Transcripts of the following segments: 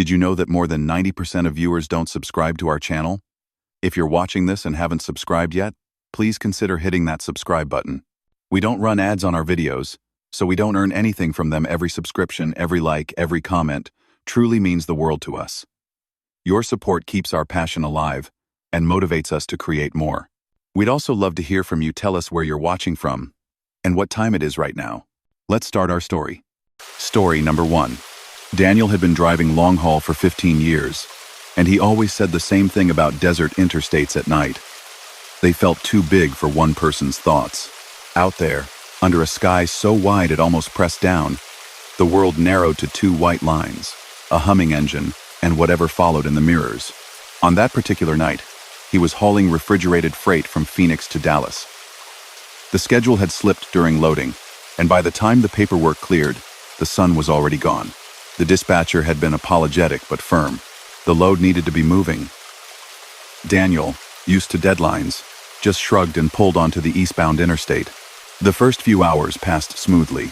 Did you know that more than 90% of viewers don't subscribe to our channel? If you're watching this and haven't subscribed yet, please consider hitting that subscribe button. We don't run ads on our videos, so we don't earn anything from them. Every subscription, every like, every comment truly means the world to us. Your support keeps our passion alive and motivates us to create more. We'd also love to hear from you. Tell us where you're watching from and what time it is right now. Let's start our story. Story number 1. Daniel had been driving long haul for 15 years, and he always said the same thing about desert interstates at night. They felt too big for one person's thoughts. Out there, under a sky so wide it almost pressed down, the world narrowed to 2 white lines, a humming engine, and whatever followed in the mirrors. On that particular night, he was hauling refrigerated freight from Phoenix to Dallas. The schedule had slipped during loading, and by the time the paperwork cleared, the sun was already gone. The dispatcher had been apologetic but firm. The load needed to be moving. Daniel, used to deadlines, just shrugged and pulled onto the eastbound interstate. The first few hours passed smoothly.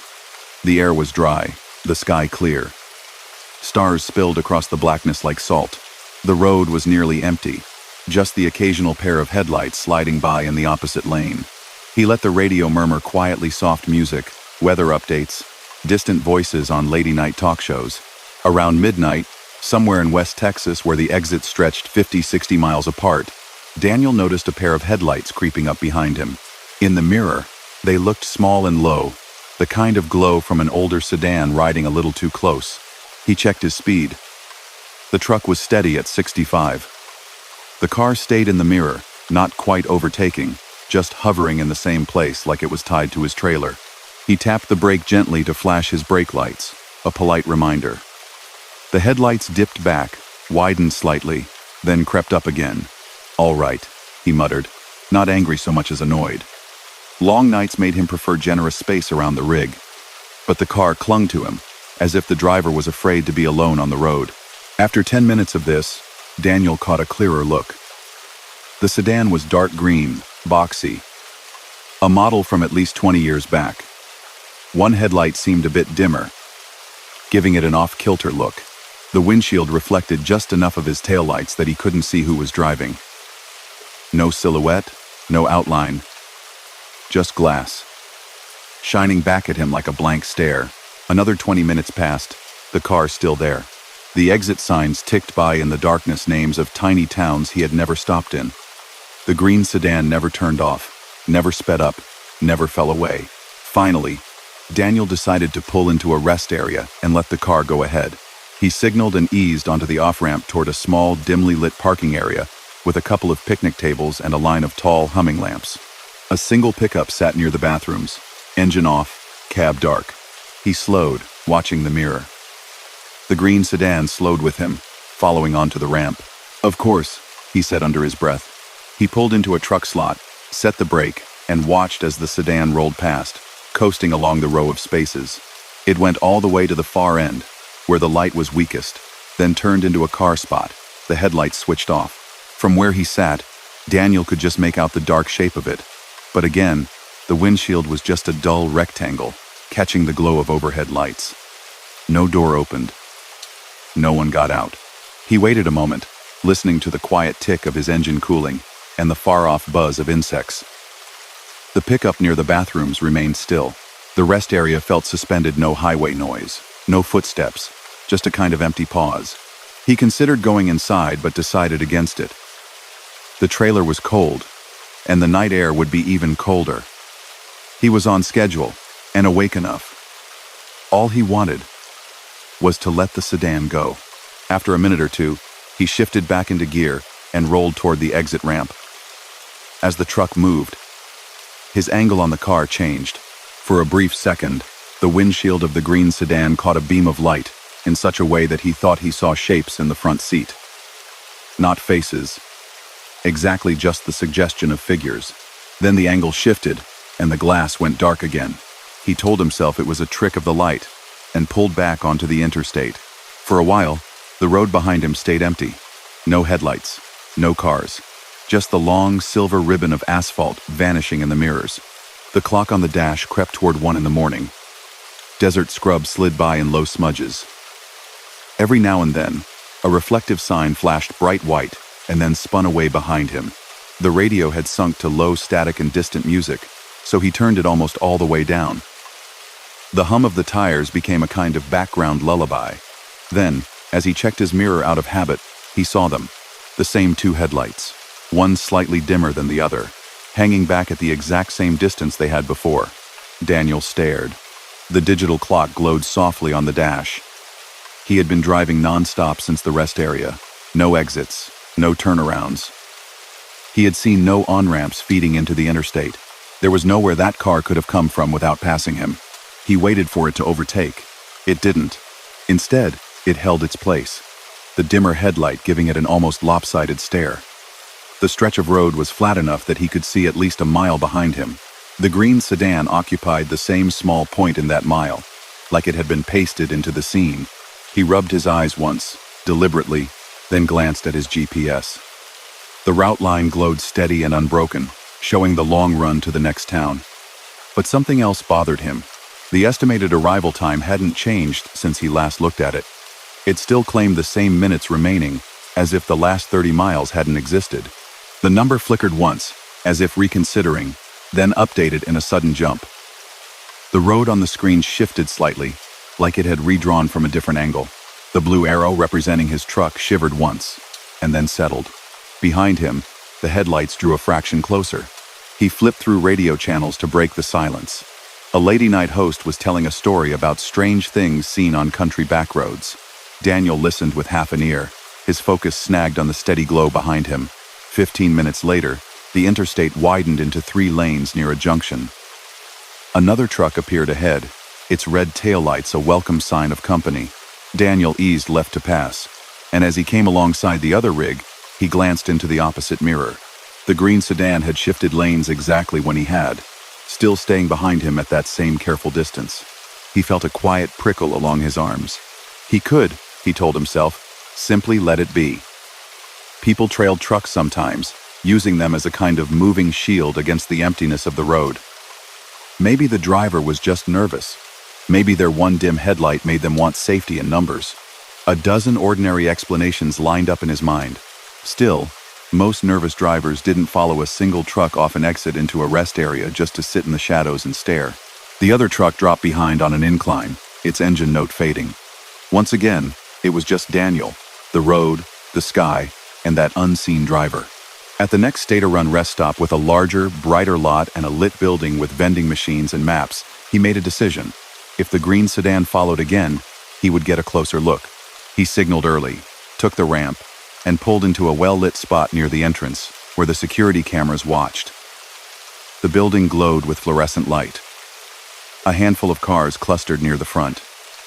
The air was dry, the sky clear. Stars spilled across the blackness like salt. The road was nearly empty, just the occasional pair of headlights sliding by in the opposite lane. He let the radio murmur quietly soft music, weather updates, distant voices on late-night talk shows. Around midnight, somewhere in West Texas where the exits stretched 50-60 miles apart, Daniel noticed a pair of headlights creeping up behind him. In the mirror, they looked small and low, the kind of glow from an older sedan riding a little too close. He checked his speed. The truck was steady at 65. The car stayed in the mirror, not quite overtaking, just hovering in the same place like it was tied to his trailer. He tapped the brake gently to flash his brake lights, a polite reminder. The headlights dipped back, widened slightly, then crept up again. "All right," he muttered, not angry so much as annoyed. Long nights made him prefer generous space around the rig. But the car clung to him, as if the driver was afraid to be alone on the road. After 10 minutes of this, Daniel caught a clearer look. The sedan was dark green, boxy, a model from at least 20 years back. One headlight seemed a bit dimmer, giving it an off-kilter look. The windshield reflected just enough of his taillights that he couldn't see who was driving. No silhouette, no outline, just glass, shining back at him like a blank stare. Another 20 minutes passed, the car still there. The exit signs ticked by in the darkness, names of tiny towns he had never stopped in. The green sedan never turned off, never sped up, never fell away. Finally, Daniel decided to pull into a rest area and let the car go ahead. He signaled and eased onto the off-ramp toward a small, dimly lit parking area with a couple of picnic tables and a line of tall, humming lamps. A single pickup sat near the bathrooms, engine off, cab dark. He slowed, watching the mirror. The green sedan slowed with him, following onto the ramp. "Of course," he said under his breath. He pulled into a truck slot, set the brake, and watched as the sedan rolled past, coasting along the row of spaces. It went all the way to the far end, where the light was weakest, then turned into a car spot, the headlights switched off. From where he sat, Daniel could just make out the dark shape of it. But again, the windshield was just a dull rectangle, catching the glow of overhead lights. No door opened. No one got out. He waited a moment, listening to the quiet tick of his engine cooling and the far-off buzz of insects. The pickup near the bathrooms remained still. The rest area felt suspended, no highway noise, no footsteps, just a kind of empty pause. He considered going inside but decided against it. The trailer was cold, and the night air would be even colder. He was on schedule and awake enough. All he wanted was to let the sedan go. After a minute or two, he shifted back into gear and rolled toward the exit ramp. As the truck moved, his angle on the car changed. For a brief second, the windshield of the green sedan caught a beam of light in such a way that he thought he saw shapes in the front seat. Not faces, exactly just the suggestion of figures. Then the angle shifted, and the glass went dark again. He told himself it was a trick of the light, and pulled back onto the interstate. For a while, the road behind him stayed empty. No headlights, no cars, just the long silver ribbon of asphalt vanishing in the mirrors. The clock on the dash crept toward 1 in the morning. Desert scrub slid by in low smudges. Every now and then, A reflective sign flashed bright white and then spun away behind him. The radio had sunk to low static and distant music, so he turned it almost all the way down. The hum of the tires became a kind of background lullaby. Then, as he checked his mirror out of habit, he saw them. The same two headlights, one slightly dimmer than the other, hanging back at the exact same distance they had before. Daniel stared. The digital clock glowed softly on the dash. He had been driving non-stop since the rest area. No exits, no turnarounds. He had seen no on-ramps feeding into the interstate. There was nowhere that car could have come from without passing him. He waited for it to overtake. It didn't. Instead, it held its place, the dimmer headlight giving it an almost lopsided stare. The stretch of road was flat enough that he could see at least a mile behind him. The green sedan occupied the same small point in that mile, like it had been pasted into the scene. He rubbed his eyes once, deliberately, then glanced at his GPS. The route line glowed steady and unbroken, showing the long run to the next town. But something else bothered him. The estimated arrival time hadn't changed since he last looked at it. It still claimed the same minutes remaining, as if the last 30 miles hadn't existed. The number flickered once, as if reconsidering, then updated in a sudden jump. The road on the screen shifted slightly, like it had redrawn from a different angle. The blue arrow representing his truck shivered once, and then settled. Behind him, the headlights drew a fraction closer. He flipped through radio channels to break the silence. A late-night host was telling a story about strange things seen on country backroads. Daniel listened with half an ear, his focus snagged on the steady glow behind him. 15 minutes later, the interstate widened into 3 lanes near a junction. Another truck appeared ahead, its red taillights a welcome sign of company. Daniel eased left to pass, and as he came alongside the other rig, he glanced into the opposite mirror. The green sedan had shifted lanes exactly when he had, still staying behind him at that same careful distance. He felt a quiet prickle along his arms. He could, he told himself, simply let it be. People trailed trucks sometimes, using them as a kind of moving shield against the emptiness of the road. Maybe the driver was just nervous. Maybe their one dim headlight made them want safety in numbers. A dozen ordinary explanations lined up in his mind. Still, most nervous drivers didn't follow a single truck off an exit into a rest area just to sit in the shadows and stare. The other truck dropped behind on an incline, its engine note fading. Once again, it was just Daniel, the road, the sky, and that unseen driver. At the next state-run rest stop with a larger, brighter lot and a lit building with vending machines and maps, he made a decision. If the green sedan followed again, he would get a closer look. He signaled early, took the ramp, and pulled into a well-lit spot near the entrance, where the security cameras watched. The building glowed with fluorescent light. A handful of cars clustered near the front.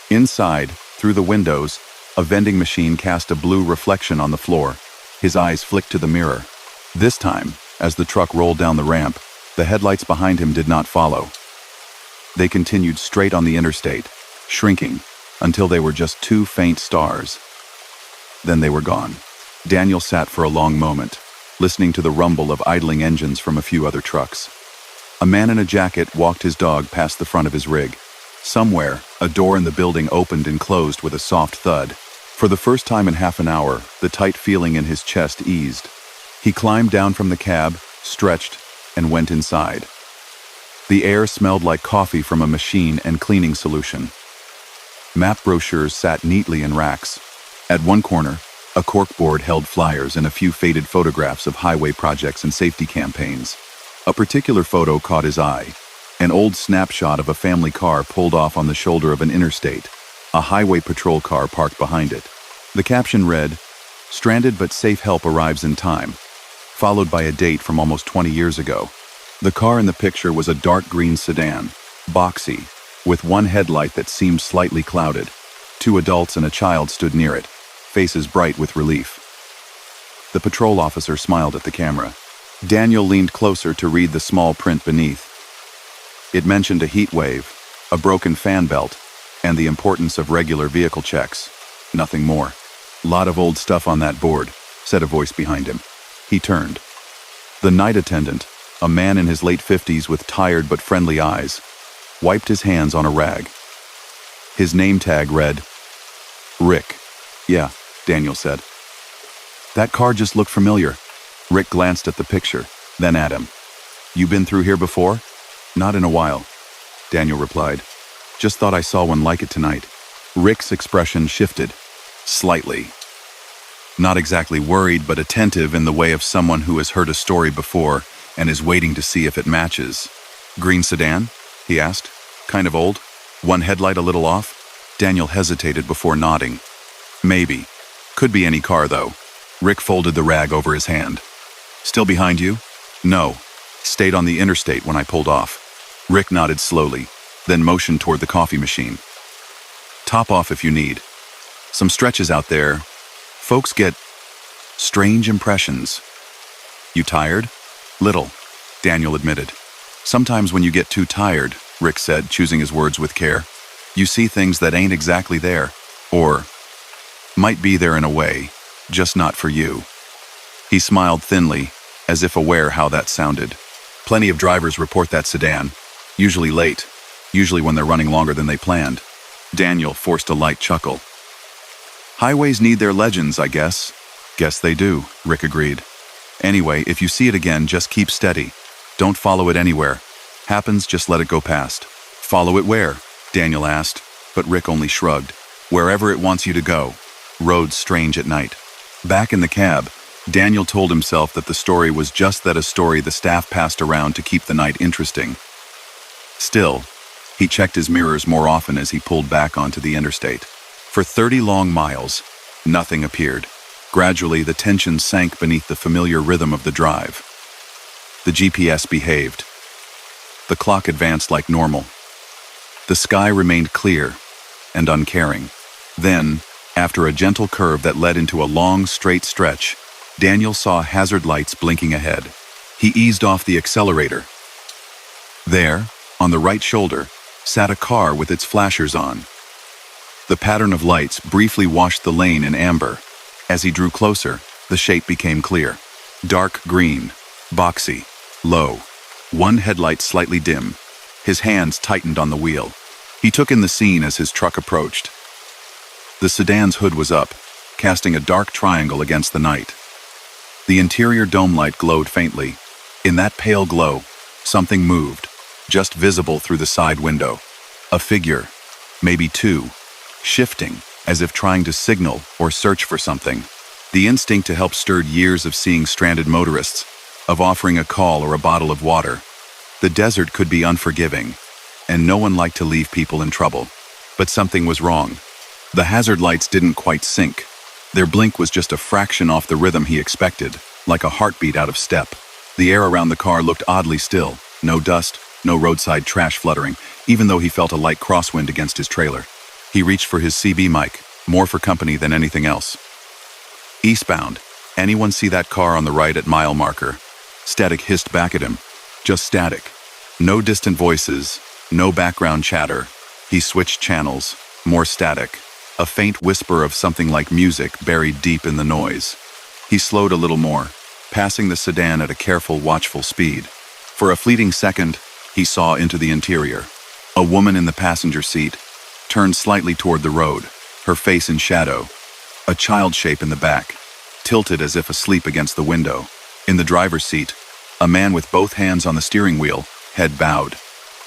Inside, through the windows, a vending machine cast a blue reflection on the floor. His eyes flicked to the mirror. This time, as the truck rolled down the ramp, the headlights behind him did not follow. They continued straight on the interstate, shrinking, until they were just 2 faint stars. Then they were gone. Daniel sat for a long moment, listening to the rumble of idling engines from a few other trucks. A man in a jacket walked his dog past the front of his rig. Somewhere, a door in the building opened and closed with a soft thud. For the first time in half an hour, the tight feeling in his chest eased. He climbed down from the cab, stretched, and went inside. The air smelled like coffee from a machine and cleaning solution. Map brochures sat neatly in racks. At one corner, a corkboard held flyers and a few faded photographs of highway projects and safety campaigns. A particular photo caught his eye. An old snapshot of a family car pulled off on the shoulder of an interstate. A highway patrol car parked behind it. The caption read, "Stranded but safe help arrives in time," followed by a date from almost 20 years ago. The car in the picture was a dark green sedan, boxy, with one headlight that seemed slightly clouded. 2 adults and a child stood near it, faces bright with relief. The patrol officer smiled at the camera. Daniel leaned closer to read the small print beneath. It mentioned a heat wave, a broken fan belt, and the importance of regular vehicle checks. Nothing more. "Lot of old stuff on that board," said a voice behind him. He turned. The night attendant, a man in his late 50s with tired but friendly eyes, wiped his hands on a rag. His name tag read, "Rick." "Yeah, Daniel said. That car just looked familiar. Rick glanced at the picture, then at him. You been through here before? Not in a while, Daniel replied. Just thought I saw one like it tonight. Rick's expression shifted, slightly. Not exactly worried, but attentive in the way of someone who has heard a story before and is waiting to see if it matches. Green sedan? He asked. Kind of old? One headlight a little off? Daniel hesitated before nodding. Maybe. Could be any car, though. Rick folded the rag over his hand. Still behind you? No. Stayed on the interstate when I pulled off. Rick nodded slowly, then motioned toward the coffee machine. Top off if you need. Some stretches out there. Folks get strange impressions. You tired? Little, Daniel admitted. Sometimes when you get too tired, Rick said, choosing his words with care, you see things that ain't exactly there, or might be there in a way, just not for you. He smiled thinly, as if aware how that sounded. Plenty of drivers report that sedan, usually late, usually when they're running longer than they planned. Daniel forced a light chuckle. Highways need their legends, I guess. Guess they do, Rick agreed. Anyway, if you see it again, just keep steady. Don't follow it anywhere. Happens, just let it go past. Follow it where? Daniel asked, but Rick only shrugged. Wherever it wants you to go. Roads strange at night. Back in the cab, Daniel told himself that the story was just that, a story the staff passed around to keep the night interesting. Still, he checked his mirrors more often as he pulled back onto the interstate. For 30 long miles, nothing appeared. Gradually, the tension sank beneath the familiar rhythm of the drive. The GPS behaved. The clock advanced like normal. The sky remained clear and uncaring. Then, after a gentle curve that led into a long, straight stretch, Daniel saw hazard lights blinking ahead. He eased off the accelerator. There, on the right shoulder, sat a car with its flashers on. The pattern of lights briefly washed the lane in amber. As he drew closer, the shape became clear. Dark green, boxy, low. One headlight slightly dim. His hands tightened on the wheel. He took in the scene as his truck approached. The sedan's hood was up, casting a dark triangle against the night. The interior dome light glowed faintly. In that pale glow, something moved, just visible through the side window. A figure, maybe two, shifting, as if trying to signal or search for something. The instinct to help stirred years of seeing stranded motorists, of offering a call or a bottle of water. The desert could be unforgiving, and no one liked to leave people in trouble. But something was wrong. The hazard lights didn't quite sync. Their blink was just a fraction off the rhythm he expected, like a heartbeat out of step. The air around the car looked oddly still. No dust, no roadside trash fluttering, even though he felt a light crosswind against his trailer. He reached for his CB mic, more for company than anything else. Eastbound. Anyone see that car on the right at mile marker? Static hissed back at him. Just static. No distant voices, no background chatter. He switched channels. More static. A faint whisper of something like music buried deep in the noise. He slowed a little more, passing the sedan at a careful, watchful speed. For a fleeting second, he saw into the interior. A woman in the passenger seat, turned slightly toward the road, her face in shadow. A child shape in the back, tilted as if asleep against the window. In the driver's seat, a man with both hands on the steering wheel, head bowed.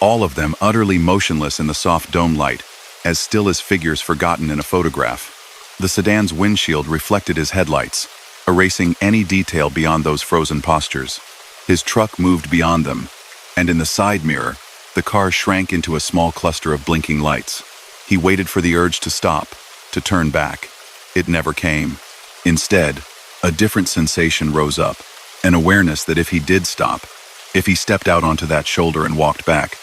All of them utterly motionless in the soft dome light, as still as figures forgotten in a photograph. The sedan's windshield reflected his headlights, erasing any detail beyond those frozen postures. His truck moved beyond them, and in the side mirror, the car shrank into a small cluster of blinking lights. He waited for the urge to stop, to turn back. It never came. Instead, a different sensation rose up, an awareness that if he did stop, if he stepped out onto that shoulder and walked back,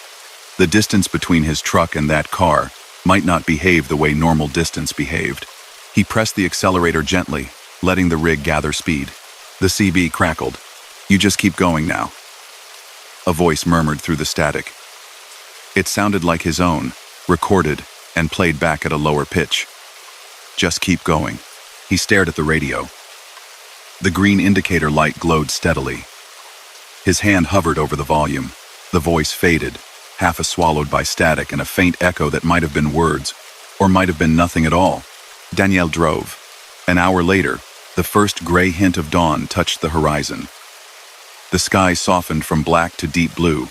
the distance between his truck and that car might not behave the way normal distance behaved. He pressed the accelerator gently, letting the rig gather speed. The CB crackled. You just keep going now. A voice murmured through the static. It sounded like his own, recorded and played back at a lower pitch. Just keep going. He stared at the radio. The green indicator light glowed steadily. His hand hovered over the volume. The voice faded, half swallowed by static and a faint echo that might have been words, or might have been nothing at all. Daniel drove. An hour later, the first gray hint of dawn touched the horizon. The sky softened from black to deep blue,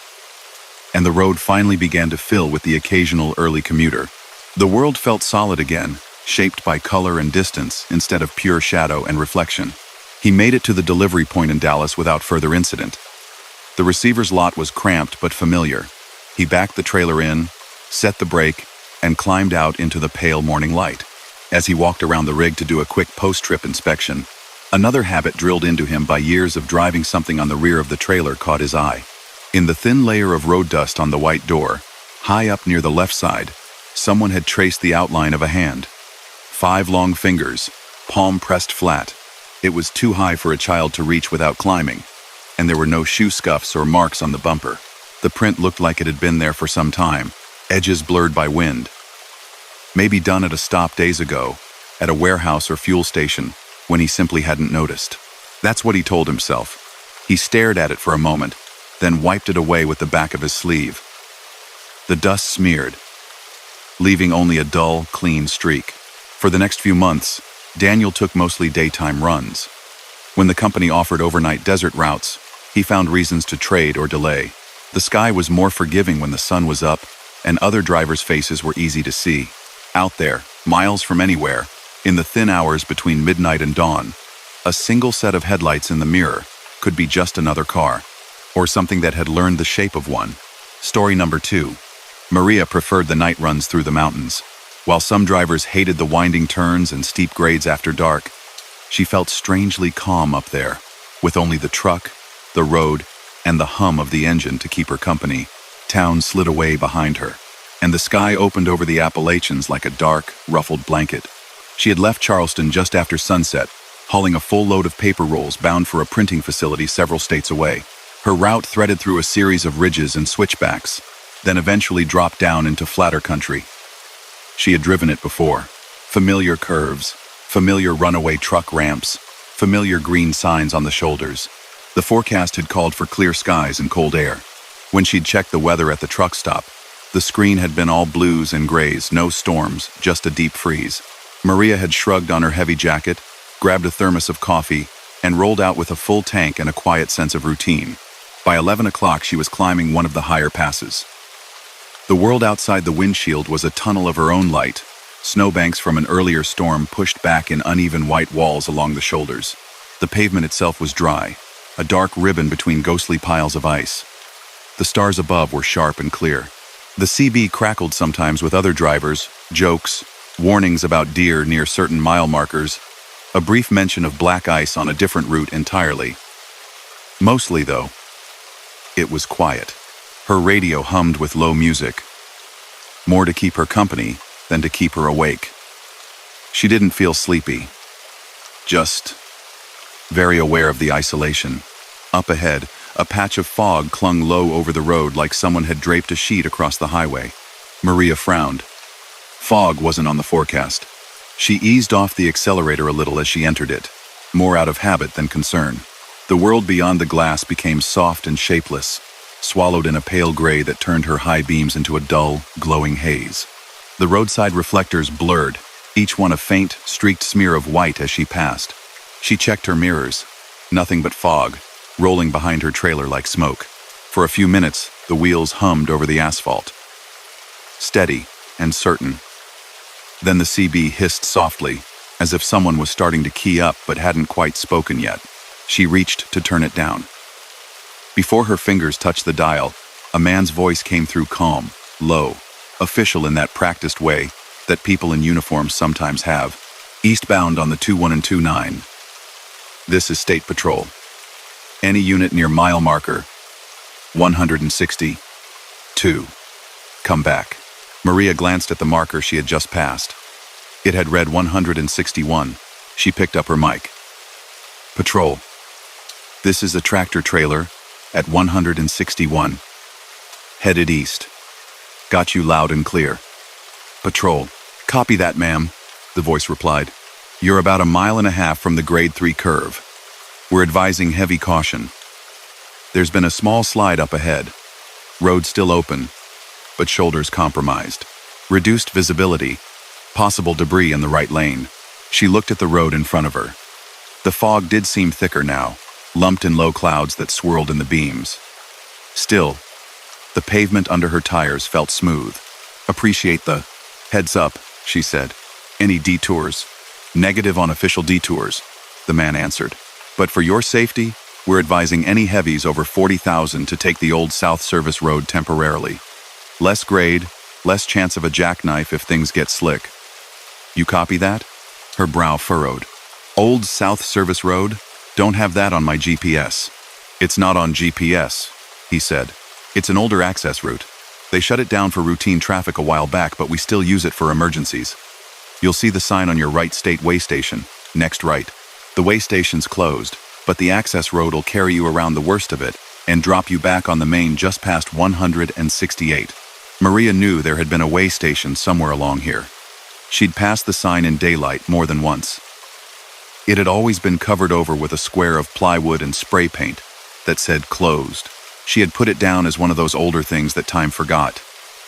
and the road finally began to fill with the occasional early commuter. The world felt solid again, shaped by color and distance instead of pure shadow and reflection. He made it to the delivery point in Dallas without further incident. The receiver's lot was cramped but familiar. He backed the trailer in, set the brake, and climbed out into the pale morning light. As he walked around the rig to do a quick post-trip inspection, another habit drilled into him by years of driving something on the rear of the trailer caught his eye. In the thin layer of road dust on the white door, high up near the left side, someone had traced the outline of a hand. 5 long fingers, palm pressed flat. It was too high for a child to reach without climbing, and there were no shoe scuffs or marks on the bumper. The print looked like it had been there for some time, edges blurred by wind. Maybe done at a stop days ago, at a warehouse or fuel station, when he simply hadn't noticed. That's what he told himself. He stared at it for a moment, then wiped it away with the back of his sleeve. The dust smeared, leaving only a dull, clean streak. For the next few months, Daniel took mostly daytime runs. When the company offered overnight desert routes, he found reasons to trade or delay. The sky was more forgiving when the sun was up, and other drivers' faces were easy to see. Out there, miles from anywhere, in the thin hours between midnight and dawn, a single set of headlights in the mirror could be just another car, or something that had learned the shape of one. Story number 2. Maria preferred the night runs through the mountains. While some drivers hated the winding turns and steep grades after dark, she felt strangely calm up there, with only the truck, the road, and the hum of the engine to keep her company. Town slid away behind her, and the sky opened over the Appalachians like a dark, ruffled blanket. She had left Charleston just after sunset, hauling a full load of paper rolls bound for a printing facility several states away. Her route threaded through a series of ridges and switchbacks, then eventually dropped down into flatter country. She had driven it before. Familiar curves, familiar runaway truck ramps, familiar green signs on the shoulders. The forecast had called for clear skies and cold air. When she'd checked the weather at the truck stop, the screen had been all blues and grays, no storms, just a deep freeze. Maria had shrugged on her heavy jacket, grabbed a thermos of coffee, and rolled out with a full tank and a quiet sense of routine. By 11 o'clock, she was climbing one of the higher passes. The world outside the windshield was a tunnel of her own light. Snowbanks from an earlier storm pushed back in uneven white walls along the shoulders. The pavement itself was dry, a dark ribbon between ghostly piles of ice. The stars above were sharp and clear. The CB crackled sometimes with other drivers, jokes, warnings about deer near certain mile markers, a brief mention of black ice on a different route entirely. Mostly, though, it was quiet. Her radio hummed with low music, more to keep her company than to keep her awake. She didn't feel sleepy, just very aware of the isolation. Up ahead, a patch of fog clung low over the road like someone had draped a sheet across the highway. Maria frowned. Fog wasn't on the forecast. She eased off the accelerator a little as she entered it, more out of habit than concern. The world beyond the glass became soft and shapeless, swallowed in a pale gray that turned her high beams into a dull, glowing haze. The roadside reflectors blurred, each one a faint, streaked smear of white as she passed. She checked her mirrors. Nothing but fog, rolling behind her trailer like smoke. For a few minutes, the wheels hummed over the asphalt. Steady and certain. Then the CB hissed softly, as if someone was starting to key up but hadn't quite spoken yet. She reached to turn it down. Before her fingers touched the dial, a man's voice came through calm, low, official in that practiced way that people in uniforms sometimes have. Eastbound on the 21 and 29. This is State Patrol. Any unit near mile marker 162. Come back. Maria glanced at the marker she had just passed. It had read 161. She picked up her mic. Patrol. This is a tractor trailer at 161. Headed east. Got you loud and clear. Patrol. Copy that, ma'am, the voice replied. You're about a mile and a half from the grade 3 curve. We're advising heavy caution. There's been a small slide up ahead. Road still open, but shoulders compromised. Reduced visibility. Possible debris in the right lane. She looked at the road in front of her. The fog did seem thicker now, lumped in low clouds that swirled in the beams. Still, the pavement under her tires felt smooth. "Appreciate the heads up," she said. "Any detours?" "Negative on official detours," the man answered. "But for your safety, we're advising any heavies over 40,000 to take the old South Service Road temporarily. Less grade, less chance of a jackknife if things get slick." "You copy that?" Her brow furrowed. "Old South Service Road? Don't have that on my GPS." "It's not on GPS," he said. "It's an older access route. They shut it down for routine traffic a while back, but we still use it for emergencies. You'll see the sign on your right, State Way Station, next right. The way station's closed, but the access road will carry you around the worst of it and drop you back on the main just past 168. Maria knew there had been a way station somewhere along here. She'd passed the sign in daylight more than once. It had always been covered over with a square of plywood and spray paint that said closed. She had put it down as one of those older things that time forgot.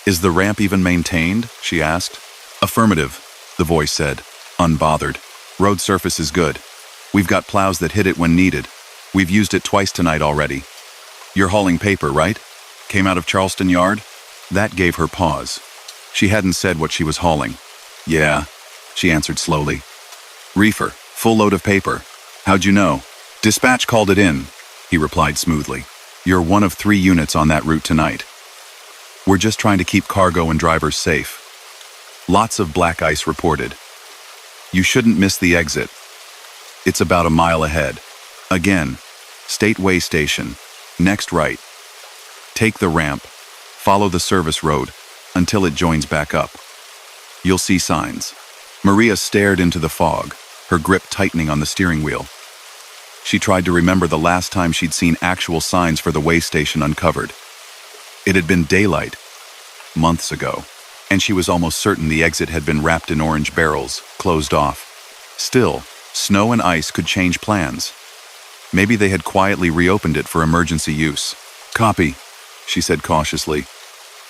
"Is the ramp even maintained?" she asked. "Affirmative," the voice said, unbothered. "Road surface is good. We've got plows that hit it when needed. We've used it twice tonight already." "You're hauling paper, right? Came out of Charleston Yard?" That gave her pause. She hadn't said what she was hauling. "Yeah," she answered slowly. "Reefer, full load of paper. How'd you know?" "Dispatch called it in," he replied smoothly. "You're one of 3 units on that route tonight. We're just trying to keep cargo and drivers safe." Lots of black ice reported. "You shouldn't miss the exit. It's about a mile ahead. Again, State Way Station, next right. Take the ramp, follow the service road until it joins back up. You'll see signs." Maria stared into the fog, her grip tightening on the steering wheel. She tried to remember the last time she'd seen actual signs for the way station uncovered. It had been daylight, months ago, and she was almost certain the exit had been wrapped in orange barrels, closed off. Still, snow and ice could change plans. Maybe they had quietly reopened it for emergency use. "Copy," she said cautiously.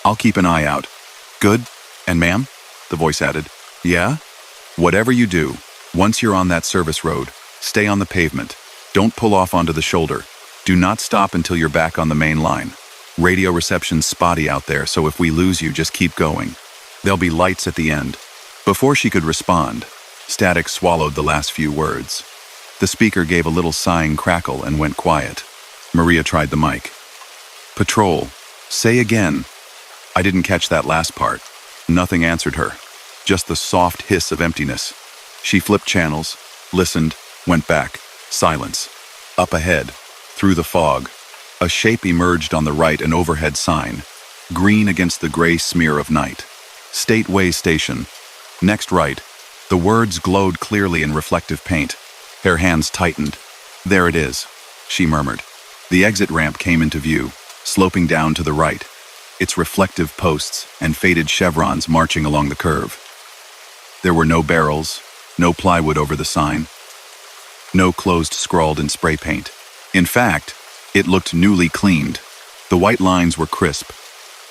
"I'll keep an eye out." "Good. And ma'am?" the voice added. "Yeah?" "Whatever you do, once you're on that service road, stay on the pavement. Don't pull off onto the shoulder. Do not stop until you're back on the main line. Radio reception's spotty out there, so if we lose you, just keep going. There'll be lights at the end." Before she could respond, static swallowed the last few words. The speaker gave a little sighing crackle and went quiet. Maria tried the mic. "Patrol, say again." "I didn't catch that last part." Nothing answered her, just the soft hiss of emptiness. She flipped channels, listened, went back. Silence. Up ahead, through the fog, a shape emerged on the right, an overhead sign, green against the gray smear of night. "State Way Station, next right." The words glowed clearly in reflective paint. Her hands tightened. "There it is," she murmured. The exit ramp came into view, sloping down to the right, its reflective posts and faded chevrons marching along the curve. There were no barrels, no plywood over the sign, no closed scrawled in spray paint. In fact, it looked newly cleaned. The white lines were crisp.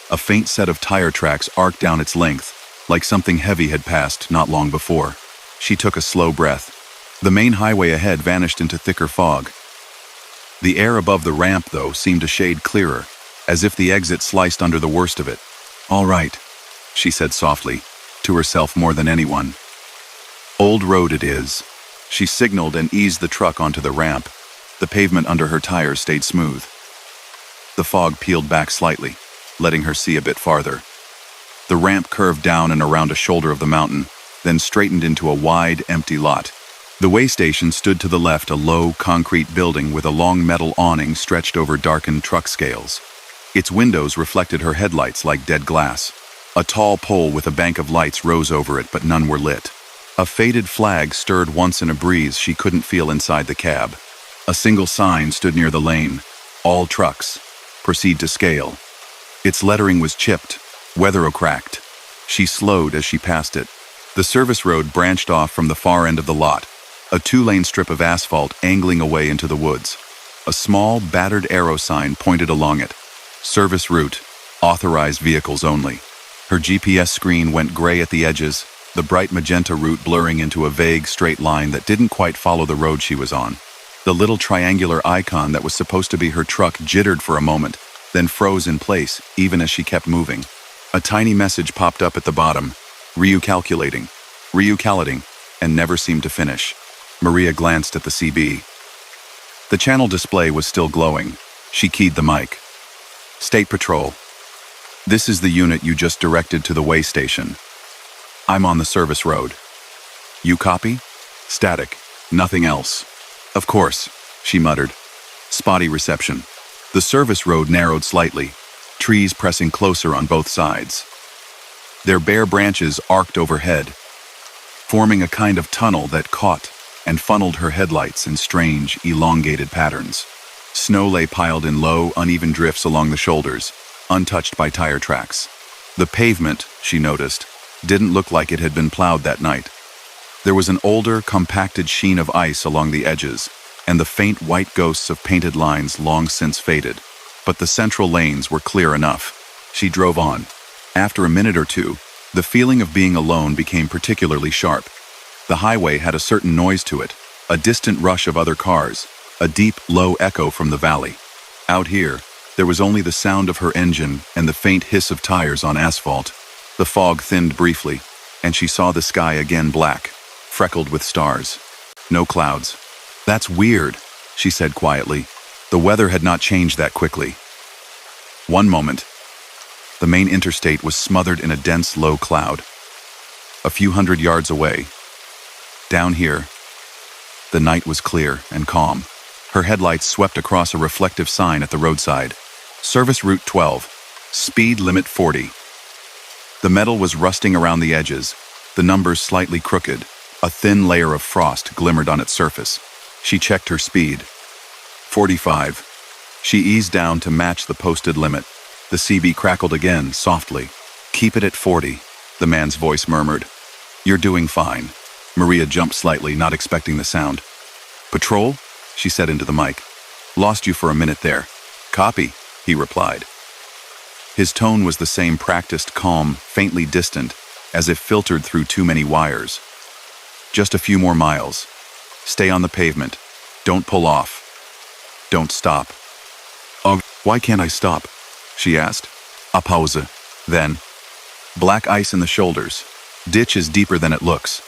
A faint set of tire tracks arced down its length, like something heavy had passed not long before. She took a slow breath. The main highway ahead vanished into thicker fog. The air above the ramp, though, seemed a shade clearer, as if the exit sliced under the worst of it. "All right," she said softly, to herself more than anyone. "Old road it is." She signaled and eased the truck onto the ramp. The pavement under her tires stayed smooth. The fog peeled back slightly, letting her see a bit farther. The ramp curved down and around a shoulder of the mountain, then straightened into a wide, empty lot. The way station stood to the left, a low, concrete building with a long metal awning stretched over darkened truck scales. Its windows reflected her headlights like dead glass. A tall pole with a bank of lights rose over it, but none were lit. A faded flag stirred once in a breeze she couldn't feel inside the cab. A single sign stood near the lane. "All trucks. Proceed to scale." Its lettering was chipped, weather-cracked. She slowed as she passed it. The service road branched off from the far end of the lot, a 2-lane strip of asphalt angling away into the woods. A small, battered arrow sign pointed along it. "Service route. Authorized vehicles only." Her GPS screen went gray at the edges, the bright magenta route blurring into a vague straight line that didn't quite follow the road she was on. The little triangular icon that was supposed to be her truck jittered for a moment, then froze in place, even as she kept moving. A tiny message popped up at the bottom, recalculating, and never seemed to finish. Maria glanced at the CB. The channel display was still glowing. She keyed the mic. State Patrol. This is the unit you just directed to the way station. I'm on the service road. You copy? Static. Nothing else. Of course, she muttered. Spotty reception. The service road narrowed slightly, trees pressing closer on both sides. Their bare branches arced overhead, forming a kind of tunnel that caught and funneled her headlights in strange, elongated patterns. Snow lay piled in low, uneven drifts along the shoulders, untouched by tire tracks. The pavement, she noticed, didn't look like it had been plowed that night. There was an older, compacted sheen of ice along the edges, and the faint white ghosts of painted lines long since faded. But the central lanes were clear enough. She drove on. After a minute or two, the feeling of being alone became particularly sharp. The highway had a certain noise to it, a distant rush of other cars, a deep, low echo from the valley. Out here, there was only the sound of her engine and the faint hiss of tires on asphalt. The fog thinned briefly, and she saw the sky again black, freckled with stars. No clouds. That's weird, she said quietly. The weather had not changed that quickly. One moment, the main interstate was smothered in a dense, low cloud. A few hundred yards away, down here, the night was clear and calm. Her headlights swept across a reflective sign at the roadside. Service Route 12, speed limit 40. The metal was rusting around the edges, the numbers slightly crooked. A thin layer of frost glimmered on its surface. She checked her speed. 45. She eased down to match the posted limit. The CB crackled again, softly. Keep it at 40, the man's voice murmured. You're doing fine. Maria jumped slightly, not expecting the sound. Patrol? She said into the mic. Lost you for a minute there. Copy, he replied. His tone was the same practiced, calm, faintly distant, as if filtered through too many wires. Just a few more miles. Stay on the pavement. Don't pull off. Don't stop. Oh, why can't I stop? She asked. A pause. Then, black ice in the shoulders. Ditch is deeper than it looks.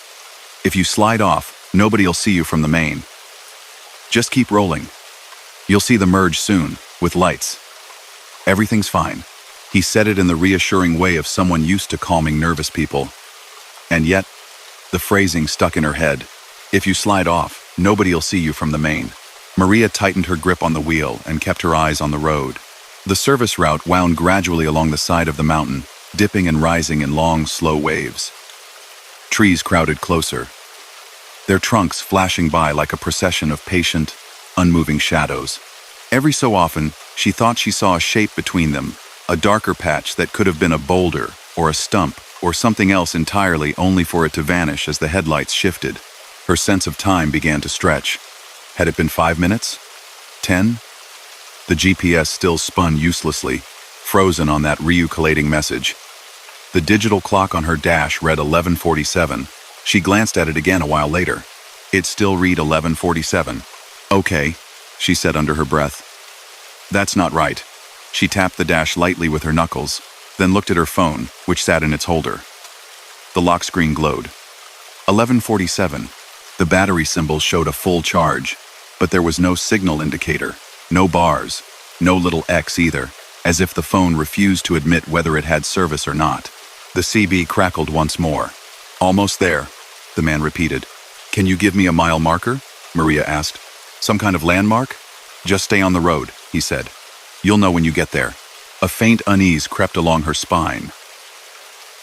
If you slide off, nobody'll see you from the main. Just keep rolling. You'll see the merge soon, with lights. Everything's fine. He said it in the reassuring way of someone used to calming nervous people. And yet, the phrasing stuck in her head. If you slide off, nobody'll see you from the main. Maria tightened her grip on the wheel and kept her eyes on the road. The service route wound gradually along the side of the mountain, dipping and rising in long, slow waves. Trees crowded closer, their trunks flashing by like a procession of patient, unmoving shadows. Every so often, she thought she saw a shape between them, a darker patch that could have been a boulder or a stump or something else entirely, only for it to vanish as the headlights shifted. Her sense of time began to stretch. Had it been 5 minutes? 10? The GPS still spun uselessly, frozen on that recalculating message. The digital clock on her dash read 11:47. She glanced at it again a while later. It still read 11:47. Okay, she said under her breath. That's not right. She tapped the dash lightly with her knuckles, then looked at her phone, which sat in its holder. The lock screen glowed. 11:47. The battery symbol showed a full charge, but there was no signal indicator, no bars, no little X either, as if the phone refused to admit whether it had service or not. The CB crackled once more. Almost there, the man repeated. Can you give me a mile marker? Maria asked. Some kind of landmark? Just stay on the road, he said. You'll know when you get there. A faint unease crept along her spine.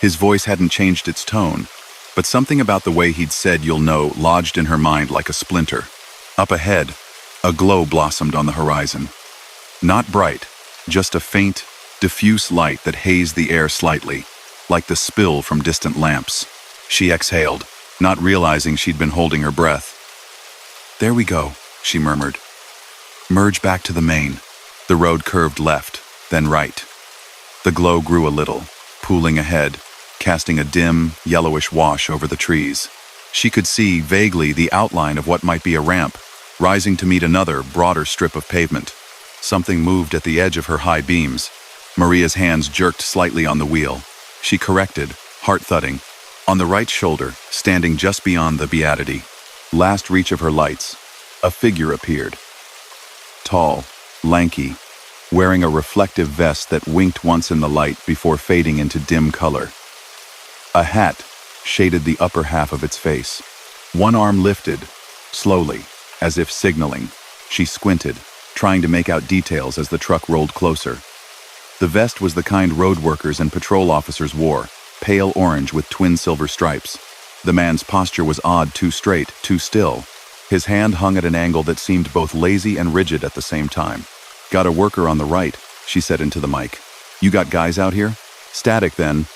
His voice hadn't changed its tone, but something about the way he'd said you'll know lodged in her mind like a splinter. Up ahead, a glow blossomed on the horizon. Not bright, just a faint, diffuse light that hazed the air slightly, like the spill from distant lamps. She exhaled, not realizing she'd been holding her breath. There we go, she murmured. Merge back to the main. The road curved left, then right. The glow grew a little, pooling ahead, casting a dim, yellowish wash over the trees. She could see, vaguely, the outline of what might be a ramp, rising to meet another, broader strip of pavement. Something moved at the edge of her high beams. Maria's hands jerked slightly on the wheel. She corrected, heart thudding. On the right shoulder, standing just beyond the beatity, last reach of her lights, a figure appeared. Tall, lanky, wearing a reflective vest that winked once in the light before fading into dim color. A hat shaded the upper half of its face. One arm lifted, slowly, as if signaling. She squinted, trying to make out details as the truck rolled closer. The vest was the kind road workers and patrol officers wore, pale orange with twin silver stripes. The man's posture was odd, too straight, too still. His hand hung at an angle that seemed both lazy and rigid at the same time. "Got a worker on the right," she said into the mic. "You got guys out here?" "Static then.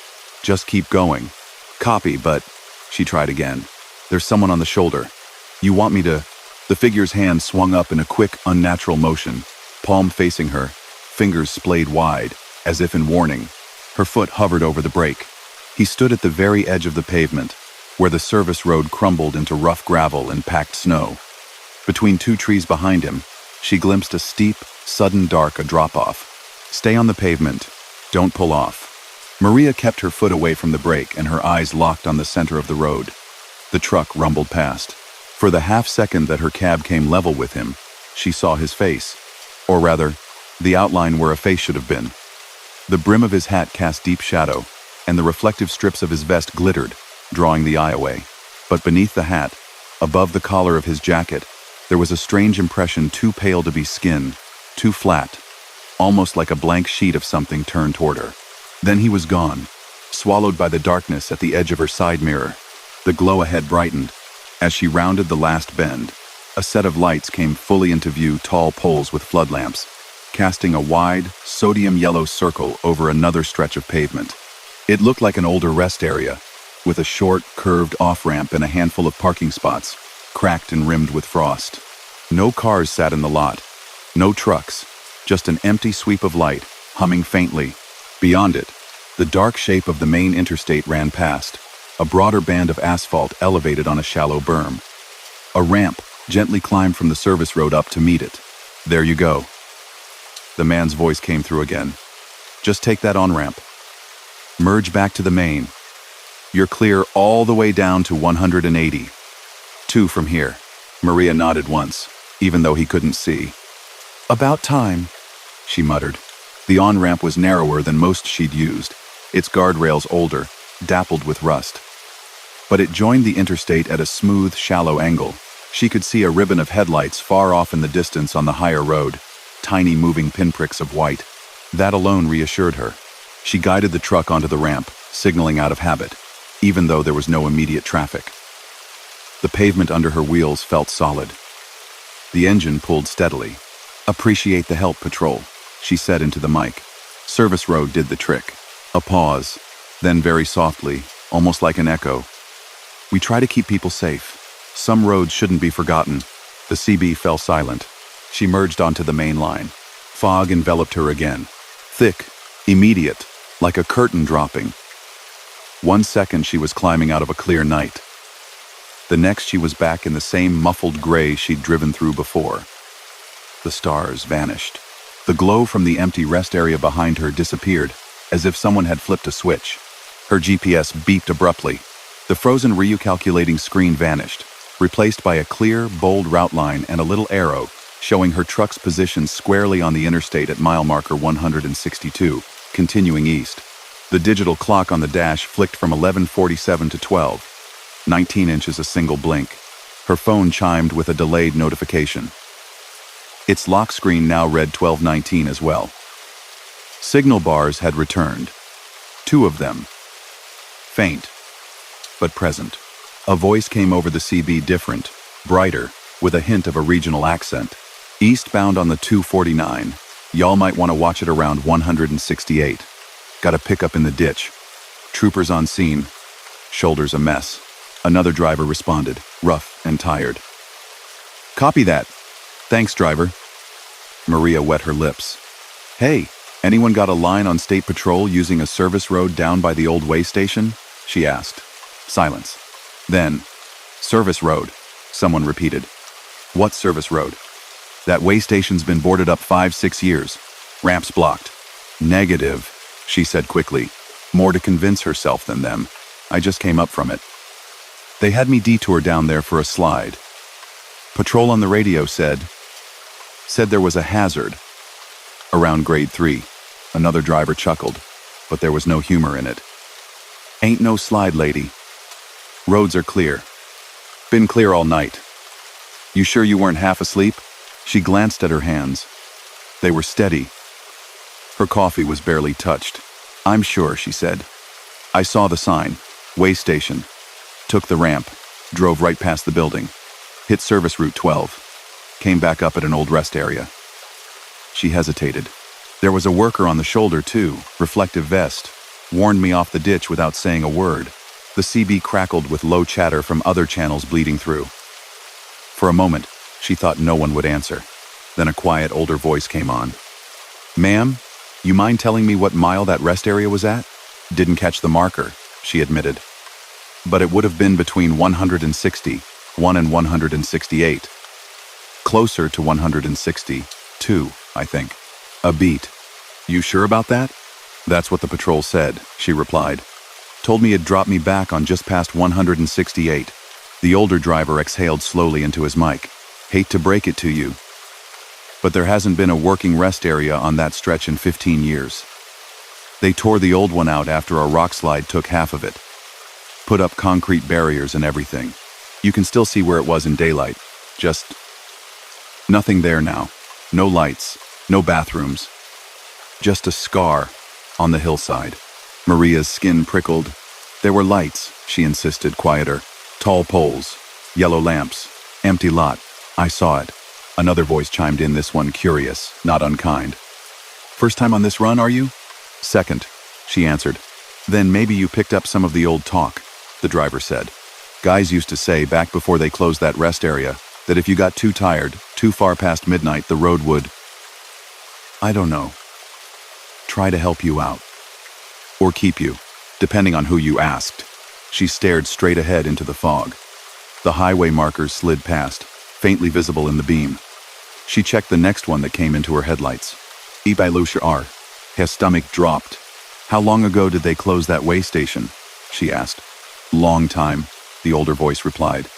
Just keep going." "Copy, but..." She tried again. "There's someone on the shoulder. You want me to..." The figure's hand swung up in a quick, unnatural motion, palm facing her, fingers splayed wide, as if in warning. Her foot hovered over the brake. He stood at the very edge of the pavement, where the service road crumbled into rough gravel and packed snow. Between two trees behind him, she glimpsed a steep, sudden dark drop-off. "Stay on the pavement. Don't pull off." Maria kept her foot away from the brake and her eyes locked on the center of the road. The truck rumbled past. For the half-second that her cab came level with him, she saw his face. Or rather, the outline where a face should have been. The brim of his hat cast deep shadow, and the reflective strips of his vest glittered, drawing the eye away. But beneath the hat, above the collar of his jacket, there was a strange impression too pale to be skin, too flat, almost like a blank sheet of something turned toward her. Then he was gone, swallowed by the darkness at the edge of her side mirror. The glow ahead brightened. As she rounded the last bend, a set of lights came fully into view, tall poles with floodlamps, casting a wide, sodium-yellow circle over another stretch of pavement. It looked like an older rest area, with a short, curved off-ramp and a handful of parking spots, cracked and rimmed with frost. No cars sat in the lot, no trucks, just an empty sweep of light, humming faintly. Beyond it, the dark shape of the main interstate ran past, a broader band of asphalt elevated on a shallow berm. A ramp gently climbed from the service road up to meet it. "There you go." The man's voice came through again. "Just take that on-ramp. Merge back to the main. You're clear all the way down to 180. 2 from here." Maria nodded once, even though he couldn't see. "About time," she muttered. The on-ramp was narrower than most she'd used, its guardrails older, dappled with rust. But it joined the interstate at a smooth, shallow angle. She could see a ribbon of headlights far off in the distance on the higher road, tiny moving pinpricks of white. That alone reassured her. She guided the truck onto the ramp, signaling out of habit, even though there was no immediate traffic. The pavement under her wheels felt solid. The engine pulled steadily. "Appreciate the help, Patrol," she said into the mic. Service road did the trick. A pause, then very softly, almost like an echo. "We try to keep people safe. Some roads shouldn't be forgotten." The CB fell silent. She merged onto the main line. Fog enveloped her again. Thick, immediate, like a curtain dropping. 1 second she was climbing out of a clear night. The next she was back in the same muffled gray she'd driven through before. The stars vanished. The glow from the empty rest area behind her disappeared, as if someone had flipped a switch. Her GPS beeped abruptly. The frozen recalculating screen vanished, replaced by a clear, bold route line and a little arrow showing her truck's position squarely on the interstate at mile marker 162, continuing east. The digital clock on the dash flicked from 11:47 to 12, 19 inches a single blink. Her phone chimed with a delayed notification. Its lock screen now read 12:19 as well. Signal bars had returned. 2 of them. Faint, but present. A voice came over the CB, different, brighter, with a hint of a regional accent. "Eastbound on the 249. Y'all might want to watch it around 168. Got a pickup in the ditch. Troopers on scene. Shoulders a mess." Another driver responded, rough and tired. "Copy that. Thanks, driver." Maria wet her lips. "Hey, Anyone got a line on state patrol using a service road down by the old way station? She asked. Silence. Then, service road, someone repeated. What service road? That way station's been boarded up 5-6 years. Ramps blocked. Negative, she said quickly, more to convince herself than them. I just came up from it. They had me detour down there for a slide. Patrol on the radio said there was a hazard. Around grade 3, another driver chuckled, but there was no humor in it. Ain't no slide, lady. Roads are clear. Been clear all night. You sure you weren't half asleep? She glanced at her hands. They were steady. Her coffee was barely touched. I'm sure, she said. I saw the sign, way station. Took the ramp, drove right past the building. Hit service route 12. Came back up at an old rest area. She hesitated. There was a worker on the shoulder too, reflective vest. Warned me off the ditch without saying a word. The CB crackled with low chatter from other channels bleeding through. For a moment, she thought no one would answer. Then a quiet older voice came on. Ma'am, you mind telling me what mile that rest area was at? Didn't catch the marker, she admitted. But it would have been between 161 and 168. Closer to 162, I think. A beat. You sure about that? That's what the patrol said, she replied. Told me it'd drop me back on just past 168. The older driver exhaled slowly into his mic. Hate to break it to you, but there hasn't been a working rest area on that stretch in 15 years. They tore the old one out after a rock slide took half of it. Put up concrete barriers and everything. You can still see where it was in daylight. Just nothing there now. No lights, no bathrooms. Just a scar on the hillside. Maria's skin prickled. There were lights, she insisted, quieter. Tall poles, yellow lamps, empty lot. I saw it. Another voice chimed in, this one curious, not unkind. First time on this run, are you? Second, she answered. Then maybe you picked up some of the old talk, the driver said. Guys used to say back before they closed that rest area that if you got too tired, too far past midnight, the road would, I don't know, try to help you out. Or keep you, depending on who you asked. She stared straight ahead into the fog. The highway markers slid past, faintly visible in the beam. She checked the next one that came into her headlights. Ibalusha. Her stomach dropped. How long ago did they close that way station? She asked. Long time, the older voice replied.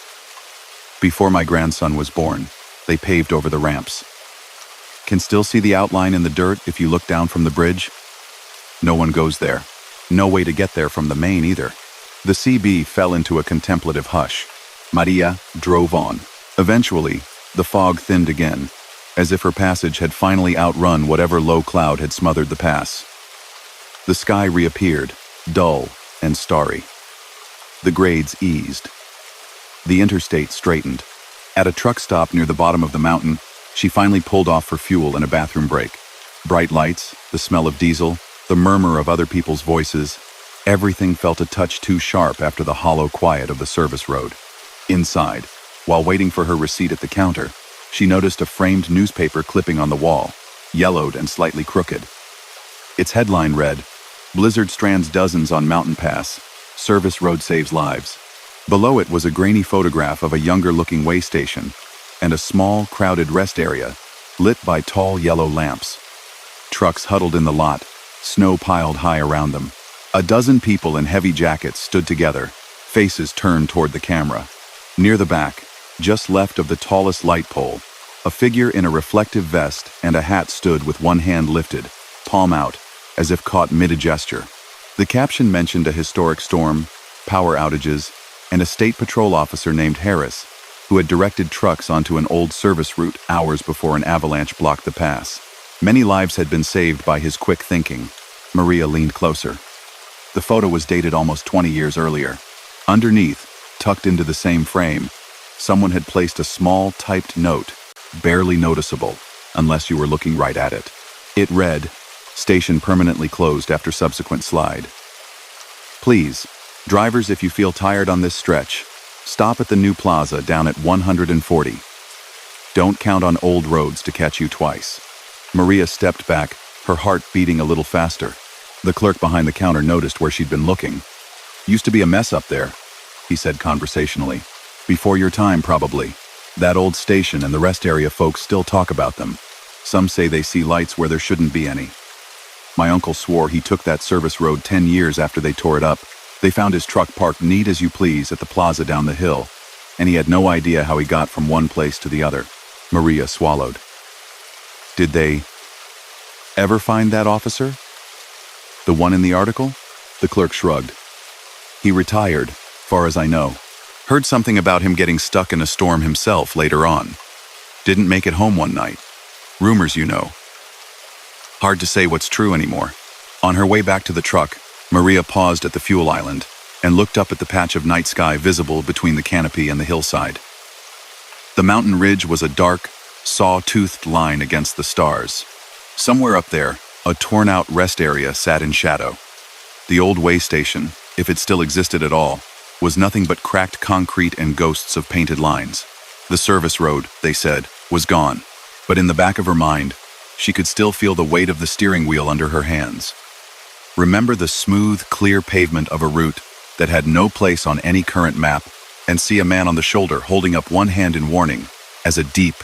Before my grandson was born, they paved over the ramps. Can still see the outline in the dirt if you look down from the bridge? No one goes there. No way to get there from the main either. The CB fell into a contemplative hush. Maria drove on. Eventually, the fog thinned again, as if her passage had finally outrun whatever low cloud had smothered the pass. The sky reappeared, dull and starry. The grades eased. The interstate straightened. At a truck stop near the bottom of the mountain, she finally pulled off for fuel and a bathroom break. Bright lights, the smell of diesel, the murmur of other people's voices, everything felt a touch too sharp after the hollow quiet of the service road. Inside, while waiting for her receipt at the counter, she noticed a framed newspaper clipping on the wall, yellowed and slightly crooked. Its headline read, Blizzard strands dozens on mountain pass. Service road saves lives. Below it was a grainy photograph of a younger-looking way station and a small, crowded rest area, lit by tall yellow lamps. Trucks huddled in the lot, snow piled high around them. A dozen people in heavy jackets stood together, faces turned toward the camera. Near the back, just left of the tallest light pole, a figure in a reflective vest and a hat stood with one hand lifted, palm out, as if caught mid-gesture. The caption mentioned a historic storm, power outages, and a state patrol officer named Harris, who had directed trucks onto an old service route hours before an avalanche blocked the pass. Many lives had been saved by his quick thinking. Maria leaned closer. The photo was dated almost 20 years earlier. Underneath, tucked into the same frame, someone had placed a small typed note, barely noticeable, unless you were looking right at it. It read, Station permanently closed after subsequent slide. Please, drivers, if you feel tired on this stretch, stop at the new plaza down at 140. Don't count on old roads to catch you twice. Maria stepped back, her heart beating a little faster. The clerk behind the counter noticed where she'd been looking. "Used to be a mess up there," he said conversationally. "Before your time, probably. That old station and the rest area folks still talk about them. Some say they see lights where there shouldn't be any. My uncle swore he took that service road 10 years after they tore it up. They found his truck parked neat as you please at the plaza down the hill, and he had no idea how he got from one place to the other." Maria swallowed. "Did they ever find that officer? The one in the article?" The clerk shrugged. "He retired, far as I know. Heard something about him getting stuck in a storm himself later on. Didn't make it home one night. Rumors, you know. Hard to say what's true anymore." On her way back to the truck, Maria paused at the fuel island and looked up at the patch of night sky visible between the canopy and the hillside. The mountain ridge was a dark, saw-toothed line against the stars. Somewhere up there, a torn-out rest area sat in shadow. The old way station, if it still existed at all, was nothing but cracked concrete and ghosts of painted lines. The service road, they said, was gone, but in the back of her mind, she could still feel the weight of the steering wheel under her hands. Remember the smooth, clear pavement of a route that had no place on any current map, and see a man on the shoulder holding up one hand in warning as a deep,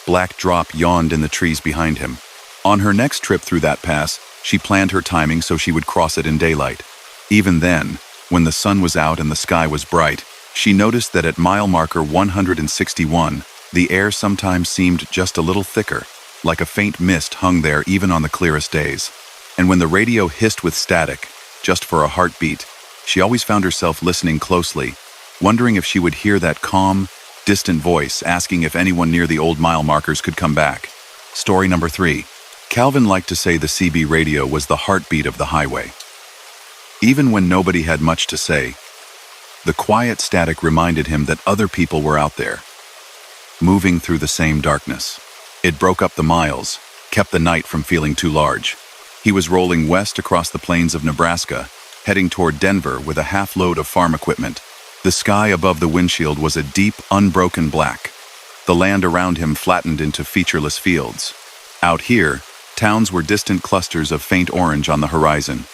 black drop yawned in the trees behind him. On her next trip through that pass, she planned her timing so she would cross it in daylight. Even then, when the sun was out and the sky was bright, she noticed that at mile marker 161, the air sometimes seemed just a little thicker, like a faint mist hung there even on the clearest days. And when the radio hissed with static, just for a heartbeat, she always found herself listening closely, wondering if she would hear that calm, distant voice asking if anyone near the old mile markers could come back. Story number 3. Calvin liked to say the CB radio was the heartbeat of the highway. Even when nobody had much to say, the quiet static reminded him that other people were out there, moving through the same darkness. It broke up the miles, kept the night from feeling too large. He was rolling west across the plains of Nebraska, heading toward Denver with a half-load of farm equipment. The sky above the windshield was a deep, unbroken black. The land around him flattened into featureless fields. Out here, towns were distant clusters of faint orange on the horizon.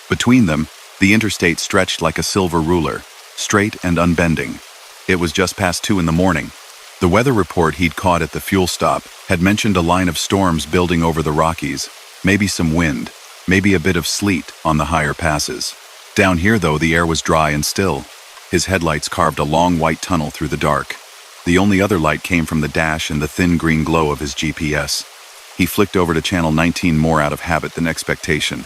Between them, the interstate stretched like a silver ruler, straight and unbending. It was just past 2 in the morning. The weather report he'd caught at the fuel stop had mentioned a line of storms building over the Rockies, maybe some wind, maybe a bit of sleet on the higher passes. Down here, though, the air was dry and still. His headlights carved a long white tunnel through the dark. The only other light came from the dash and the thin green glow of his GPS. He flicked over to channel 19 more out of habit than expectation.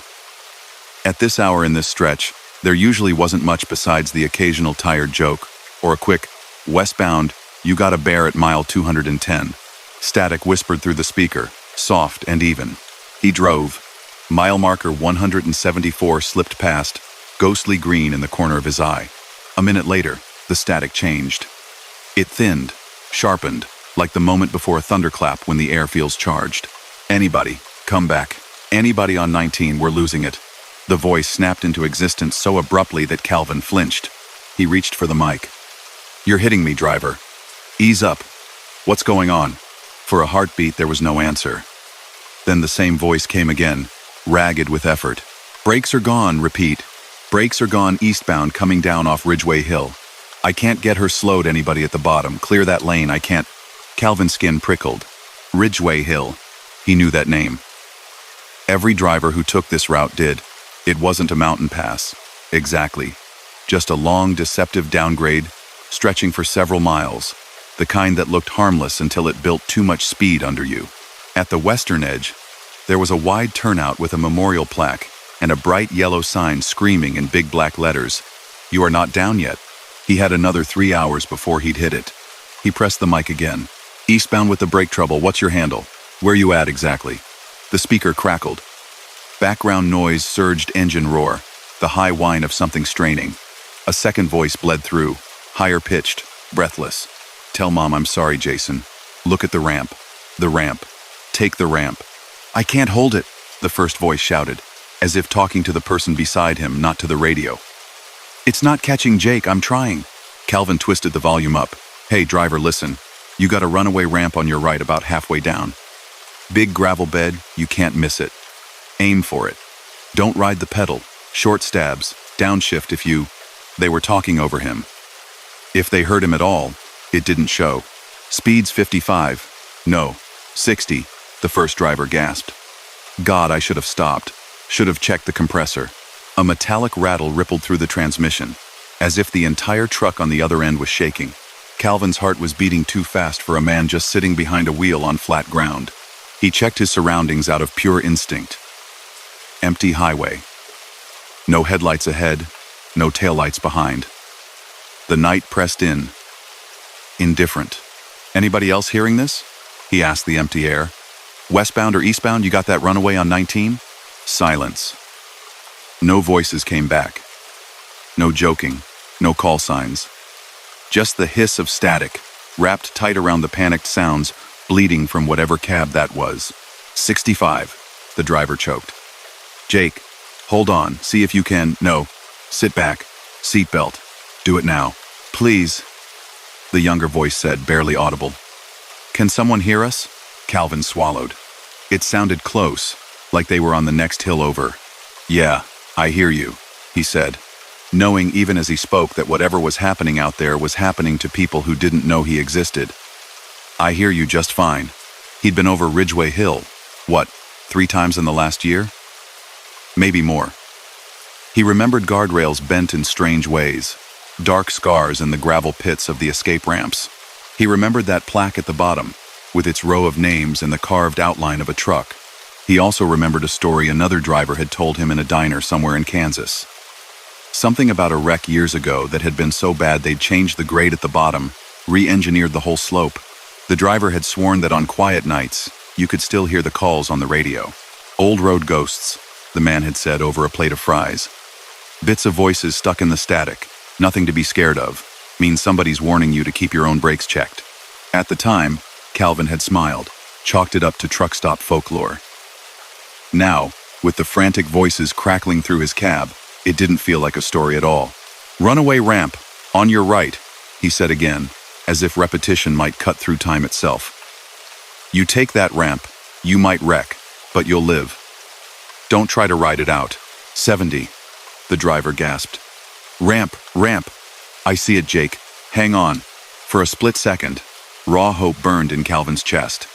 At this hour in this stretch, there usually wasn't much besides the occasional tired joke, or a quick, "Westbound, you got a bear at mile 210. Static whispered through the speaker, soft and even. He drove. Mile marker 174 slipped past, ghostly green in the corner of his eye. A minute later, the static changed. It thinned, sharpened, like the moment before a thunderclap when the air feels charged. "Anybody, come back. Anybody on 19, we're losing it." The voice snapped into existence so abruptly that Calvin flinched. He reached for the mic. "You're hitting me, driver. Ease up. What's going on?" For a heartbeat, there was no answer. Then the same voice came again, ragged with effort. "Brakes are gone, repeat. Brakes are gone eastbound coming down off Ridgeway Hill. I can't get her slowed, anybody at the bottom. Clear that lane, I can't." Calvin's skin prickled. Ridgeway Hill. He knew that name. Every driver who took this route did. It wasn't a mountain pass. Exactly. Just a long, deceptive downgrade, stretching for several miles. The kind that looked harmless until it built too much speed under you. At the western edge, there was a wide turnout with a memorial plaque and a bright yellow sign screaming in big black letters, "You are not down yet." He had another 3 hours before he'd hit it. He pressed the mic again. "Eastbound with the brake trouble, what's your handle? Where you at exactly?" The speaker crackled. Background noise surged engine roar, the high whine of something straining. A second voice bled through, higher pitched, breathless. "Tell Mom I'm sorry, Jason. Look at the ramp. The ramp. Take the ramp." "I can't hold it," the first voice shouted, as if talking to the person beside him, not to the radio. "It's not catching, Jake, I'm trying." Calvin twisted the volume up. "Hey, driver, listen. You got a runaway ramp on your right about halfway down. Big gravel bed, you can't miss it. Aim for it. Don't ride the pedal. Short stabs, downshift if you... They were talking over him. If they heard him at all, it didn't show. Speed's 55. No, 60, the first driver gasped. God, I should have stopped. Should have checked the compressor. A metallic rattle rippled through the transmission, as if the entire truck on the other end was shaking. Calvin's heart was beating too fast for a man just sitting behind a wheel on flat ground. He checked his surroundings out of pure instinct. Empty highway. No headlights ahead, no taillights behind. The night pressed in. Indifferent. Anybody else hearing this? He asked the empty air. Westbound or eastbound, you got that runaway on 19? Silence. No voices came back. No joking, no call signs. Just the hiss of static, wrapped tight around the panicked sounds, bleeding from whatever cab that was. 65, the driver choked. Jake, hold on, see if you can... No, sit back. Seatbelt. Do it now. Please. The younger voice said, barely audible. Can someone hear us? Calvin swallowed. It sounded close, like they were on the next hill over. Yeah, I hear you, he said, knowing even as he spoke that whatever was happening out there was happening to people who didn't know he existed. I hear you just fine. He'd been over Ridgeway Hill, what, 3 times in the last year? Maybe more. He remembered guardrails bent in strange ways, dark scars in the gravel pits of the escape ramps. He remembered that plaque at the bottom, with its row of names and the carved outline of a truck. He also remembered a story another driver had told him in a diner somewhere in Kansas. Something about a wreck years ago that had been so bad they'd changed the grade at the bottom, re-engineered the whole slope. The driver had sworn that on quiet nights, you could still hear the calls on the radio. Old road ghosts, the man had said over a plate of fries. Bits of voices stuck in the static, nothing to be scared of, means somebody's warning you to keep your own brakes checked. At the time, Calvin had smiled, chalked it up to truck stop folklore. Now, with the frantic voices crackling through his cab, it didn't feel like a story at all. Runaway ramp, on your right, he said again, as if repetition might cut through time itself. You take that ramp, you might wreck, but you'll live. Don't try to ride it out. 70, the driver gasped. Ramp, ramp. I see it, Jake. Hang on. For a split second, raw hope burned in Calvin's chest.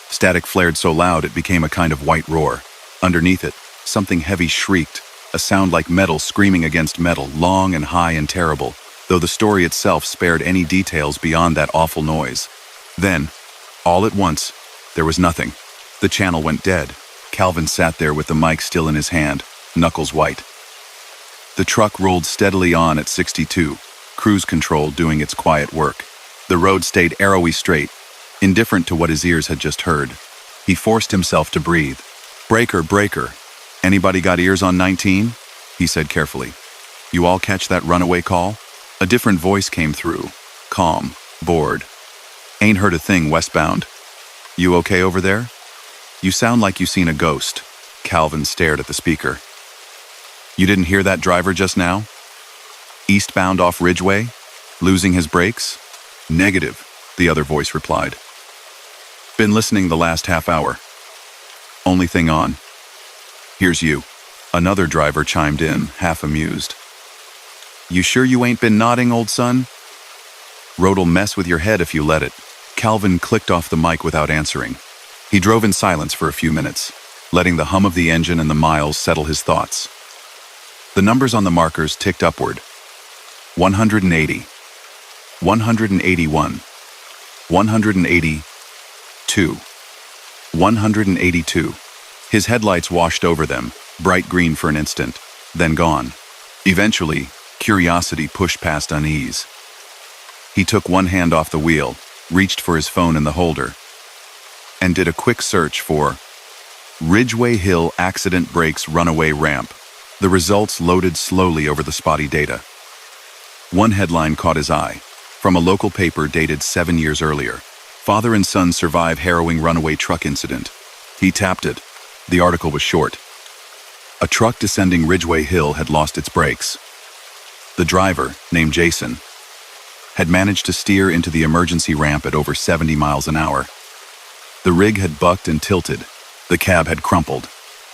Static flared so loud it became a kind of white roar. Underneath it, something heavy shrieked, a sound like metal screaming against metal, long and high and terrible, though the story itself spared any details beyond that awful noise. Then, all at once, there was nothing. The channel went dead. Calvin sat there with the mic still in his hand, knuckles white. The truck rolled steadily on at 62, cruise control doing its quiet work. The road stayed arrowy straight, indifferent to what his ears had just heard. He forced himself to breathe. Breaker, breaker. Anybody got ears on 19? He said carefully. You all catch that runaway call? A different voice came through, calm, bored. Ain't heard a thing westbound. You okay over there? You sound like you seen a ghost. Calvin stared at the speaker. You didn't hear that driver just now? Eastbound off Ridgeway? Losing his brakes? Negative, the other voice replied. Been listening the last half hour. Only thing on. Here's you. Another driver chimed in, half amused. You sure you ain't been nodding, old son? Road'll mess with your head if you let it. Calvin clicked off the mic without answering. He drove in silence for a few minutes, letting the hum of the engine and the miles settle his thoughts. The numbers on the markers ticked upward. 180. 181. 182. 182. His headlights washed over them, bright green for an instant, then gone. Eventually, curiosity pushed past unease. He took one hand off the wheel, reached for his phone in the holder, and did a quick search for Ridgeway Hill accident breaks runaway ramp. The results loaded slowly over the spotty data. One headline caught his eye, from a local paper dated 7 years earlier. Father and son survive harrowing runaway truck incident. He tapped it. The article was short. A truck descending Ridgeway Hill had lost its brakes. The driver, named Jason, had managed to steer into the emergency ramp at over 70 miles an hour. The rig had bucked and tilted. The cab had crumpled.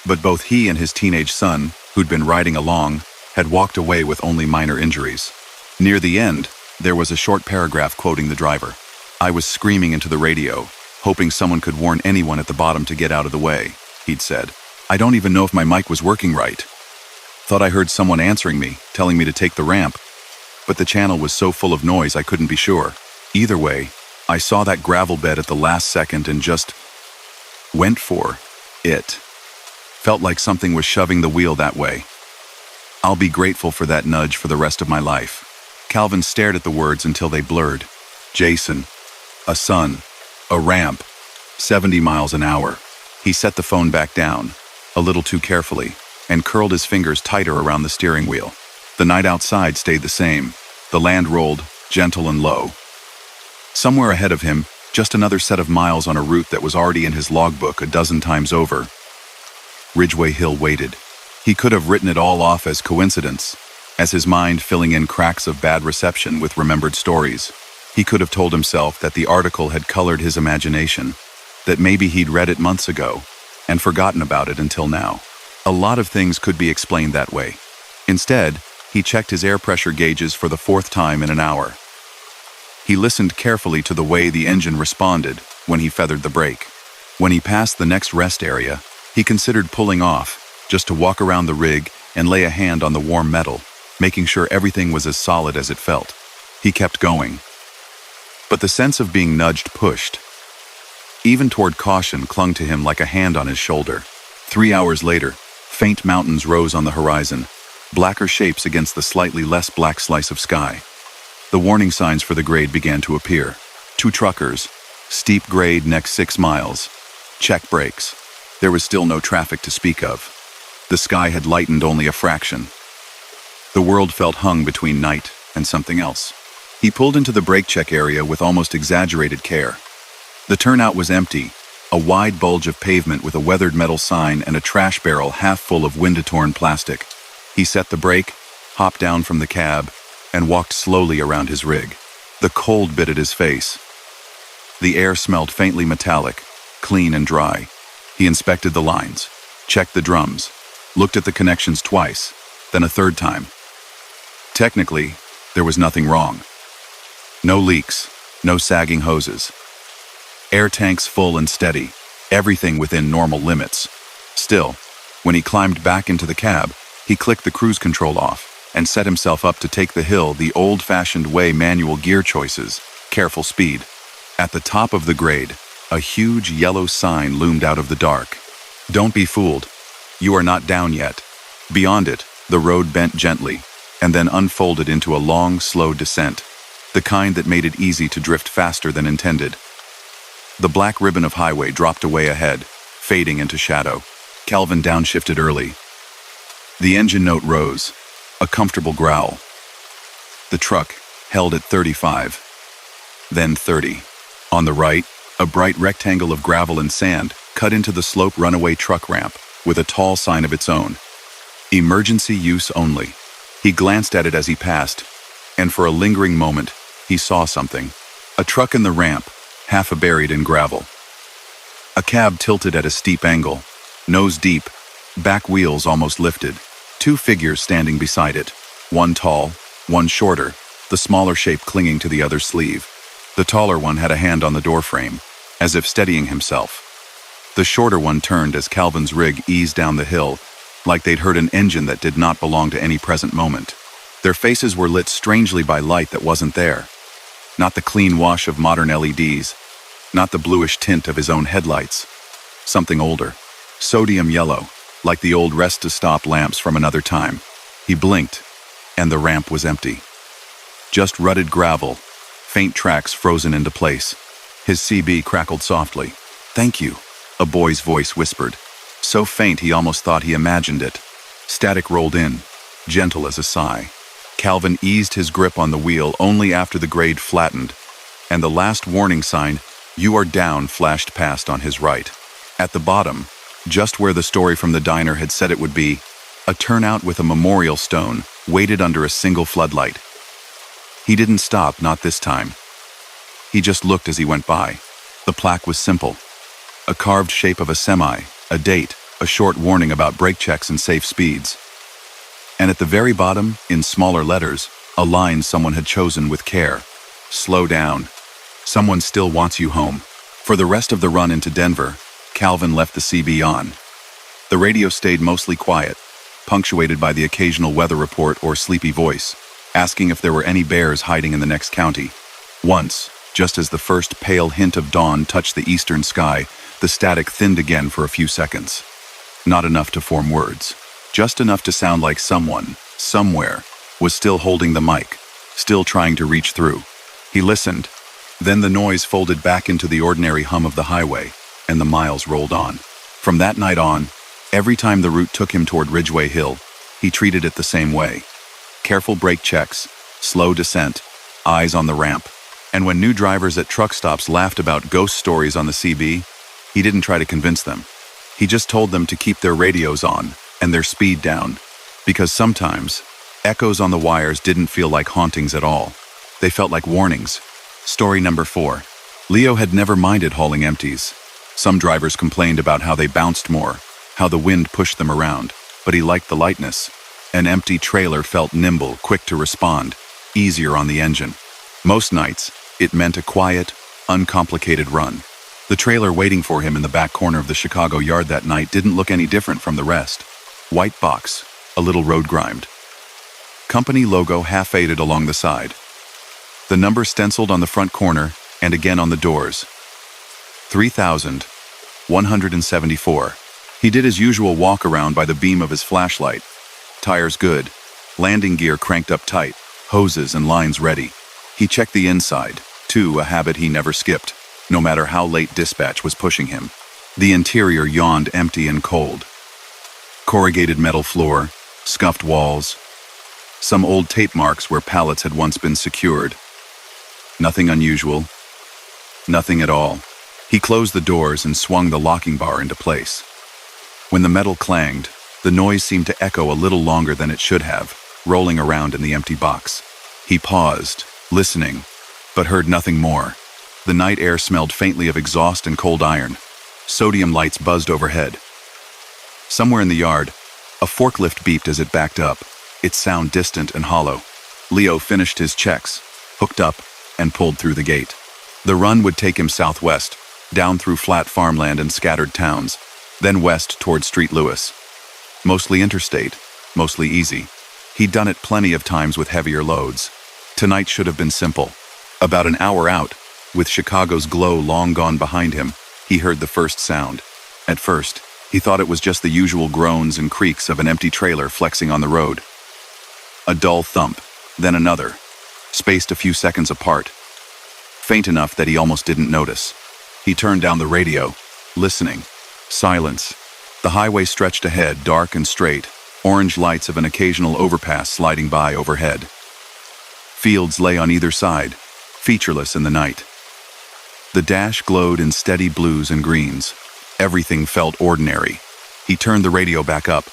But both he and his teenage son, who'd been riding along, had walked away with only minor injuries. Near the end, there was a short paragraph quoting the driver. "I was screaming into the radio, hoping someone could warn anyone at the bottom to get out of the way," he'd said. "I don't even know if my mic was working right. Thought I heard someone answering me, telling me to take the ramp, but the channel was so full of noise I couldn't be sure. Either way, I saw that gravel bed at the last second and just went for it. Felt like something was shoving the wheel that way. I'll be grateful for that nudge for the rest of my life." Calvin stared at the words until they blurred. Jason, a son, a ramp, 70 miles an hour. He set the phone back down, a little too carefully, and curled his fingers tighter around the steering wheel. The night outside stayed the same. The land rolled, gentle and low. Somewhere ahead of him, just another set of miles on a route that was already in his logbook a dozen times over. Ridgeway Hill waited. He could have written it all off as coincidence, as his mind filling in cracks of bad reception with remembered stories. He could have told himself that the article had colored his imagination, that maybe he'd read it months ago and forgotten about it until now. A lot of things could be explained that way. Instead, he checked his air pressure gauges for the 4th time in an hour. He listened carefully to the way the engine responded when he feathered the brake. When he passed the next rest area, he considered pulling off, just to walk around the rig and lay a hand on the warm metal, making sure everything was as solid as it felt. He kept going. But the sense of being nudged pushed. Even toward caution clung to him like a hand on his shoulder. 3 hours later, faint mountains rose on the horizon, blacker shapes against the slightly less black slice of sky. The warning signs for the grade began to appear. 2 truckers, steep grade next 6 miles. Check brakes. There was still no traffic to speak of. The sky had lightened only a fraction. The world felt hung between night and something else. He pulled into the brake check area with almost exaggerated care. The turnout was empty, a wide bulge of pavement with a weathered metal sign and a trash barrel half full of wind-torn plastic. He set the brake, hopped down from the cab, and walked slowly around his rig. The cold bit at his face. The air smelled faintly metallic, clean and dry. He inspected the lines, checked the drums, looked at the connections twice, then a 3rd time. Technically, there was nothing wrong. No leaks, no sagging hoses. Air tanks full and steady, everything within normal limits. Still, when he climbed back into the cab, he clicked the cruise control off and set himself up to take the hill the old-fashioned way, manual gear choices, careful speed. At the top of the grade, a huge yellow sign loomed out of the dark. "Don't be fooled. You are not down yet." Beyond it, the road bent gently, and then unfolded into a long, slow descent, the kind that made it easy to drift faster than intended. The black ribbon of highway dropped away ahead, fading into shadow. Calvin downshifted early. The engine note rose, a comfortable growl. The truck held at 35, then 30. On the right, a bright rectangle of gravel and sand cut into the slope runaway truck ramp with a tall sign of its own. Emergency use only. He glanced at it as he passed, and for a lingering moment, he saw something. A truck in the ramp, half buried in gravel. A cab tilted at a steep angle, nose deep, back wheels almost lifted. 2 figures standing beside it, one tall, one shorter, the smaller shape clinging to the other's sleeve. The taller one had a hand on the doorframe, as if steadying himself. The shorter one turned as Calvin's rig eased down the hill, like they'd heard an engine that did not belong to any present moment. Their faces were lit strangely by light that wasn't there. Not the clean wash of modern LEDs, not the bluish tint of his own headlights. Something older, sodium yellow, like the old rest-to-stop lamps from another time. He blinked, and the ramp was empty. Just rutted gravel, faint tracks frozen into place. His CB crackled softly. "Thank you," a boy's voice whispered, so faint he almost thought he imagined it. Static rolled in, gentle as a sigh. Calvin eased his grip on the wheel only after the grade flattened, and the last warning sign, "You are down," flashed past on his right. At the bottom, just where the story from the diner had said it would be, a turnout with a memorial stone waited under a single floodlight. He didn't stop, not this time. He just looked as he went by. The plaque was simple. A carved shape of a semi, a date, a short warning about brake checks and safe speeds. And at the very bottom, in smaller letters, a line someone had chosen with care. Slow down. Someone still wants you home. For the rest of the run into Denver, Calvin left the CB on. The radio stayed mostly quiet, punctuated by the occasional weather report or sleepy voice, asking if there were any bears hiding in the next county. Once, just as the first pale hint of dawn touched the eastern sky, the static thinned again for a few seconds. Not enough to form words, just enough to sound like someone, somewhere, was still holding the mic, still trying to reach through. He listened. Then the noise folded back into the ordinary hum of the highway, and the miles rolled on. From that night on, every time the route took him toward Ridgeway Hill, he treated it the same way. Careful brake checks, slow descent, eyes on the ramp. And when new drivers at truck stops laughed about ghost stories on the CB, he didn't try to convince them. He just told them to keep their radios on and their speed down, because sometimes echoes on the wires didn't feel like hauntings at all. They felt like warnings. Story number 4. Leo had never minded hauling empties. Some drivers complained about how they bounced more, how the wind pushed them around, but he liked the lightness. An empty trailer felt nimble, quick to respond, easier on the engine. Most nights, it meant a quiet, uncomplicated run. The trailer waiting for him in the back corner of the Chicago yard that night didn't look any different from the rest. White box, a little road-grimed. Company logo half-faded along the side. The number stenciled on the front corner and again on the doors. 3,174. He did his usual walk around by the beam of his flashlight. Tires good, landing gear cranked up tight, hoses and lines ready. He checked the inside, too, a habit he never skipped, no matter how late dispatch was pushing him. The interior yawned empty and cold. Corrugated metal floor, scuffed walls, some old tape marks where pallets had once been secured. Nothing unusual. Nothing at all. He closed the doors and swung the locking bar into place. When the metal clanged, the noise seemed to echo a little longer than it should have, rolling around in the empty box. He paused, listening, but heard nothing more. The night air smelled faintly of exhaust and cold iron. Sodium lights buzzed overhead. Somewhere in the yard, a forklift beeped as it backed up, its sound distant and hollow. Leo finished his checks, hooked up, and pulled through the gate. The run would take him southwest, down through flat farmland and scattered towns, then west toward Street Lewis. Mostly interstate, mostly easy. He'd done it plenty of times with heavier loads. Tonight should have been simple. About an hour out, with Chicago's glow long gone behind him, he heard the first sound. At first, he thought it was just the usual groans and creaks of an empty trailer flexing on the road. A dull thump, then another, spaced a few seconds apart, faint enough that he almost didn't notice. He turned down the radio, listening. Silence. The highway stretched ahead, dark and straight, orange lights of an occasional overpass sliding by overhead. Fields lay on either side, featureless in the night. The dash glowed in steady blues and greens. Everything felt ordinary. He turned the radio back up,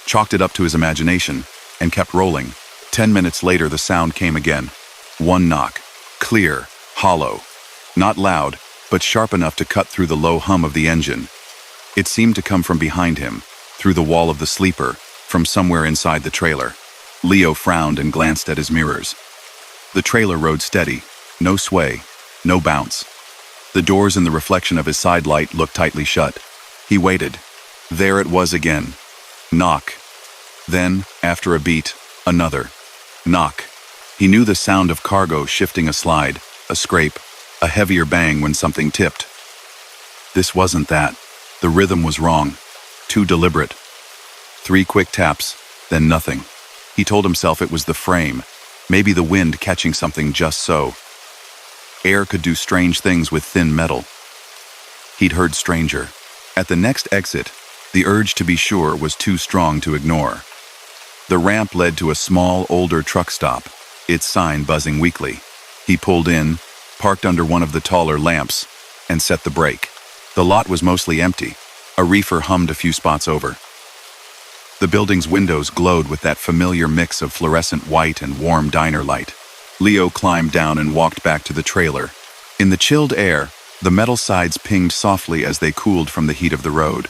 chalked it up to his imagination, and kept rolling. 10 minutes later, the sound came again. One knock. Clear, hollow. Not loud, but sharp enough to cut through the low hum of the engine. It seemed to come from behind him, through the wall of the sleeper, from somewhere inside the trailer. Leo frowned and glanced at his mirrors. The trailer rode steady, no sway, no bounce. The doors in the reflection of his side light looked tightly shut. He waited. There it was again. Knock. Then, after a beat, another. Knock. He knew the sound of cargo shifting a slide, a scrape, a heavier bang when something tipped. This wasn't that. The rhythm was wrong. Too deliberate. 3 quick taps, then nothing. He told himself it was the frame, maybe the wind catching something just so. Air could do strange things with thin metal. He'd heard stranger. At the next exit, the urge to be sure was too strong to ignore. The ramp led to a small, older truck stop, its sign buzzing weakly. He pulled in, parked under one of the taller lamps, and set the brake. The lot was mostly empty. A reefer hummed a few spots over. The building's windows glowed with that familiar mix of fluorescent white and warm diner light. Leo climbed down and walked back to the trailer. In the chilled air, the metal sides pinged softly as they cooled from the heat of the road.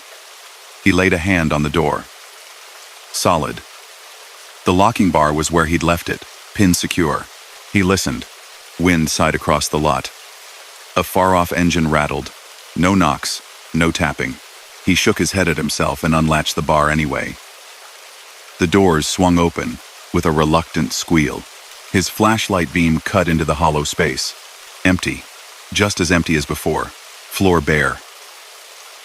He laid a hand on the door. Solid. The locking bar was where he'd left it, pinned secure. He listened. Wind sighed across the lot. A far-off engine rattled. No knocks, no tapping. He shook his head at himself and unlatched the bar anyway. The doors swung open, with a reluctant squeal. His flashlight beam cut into the hollow space. Empty. Just as empty as before. Floor bare.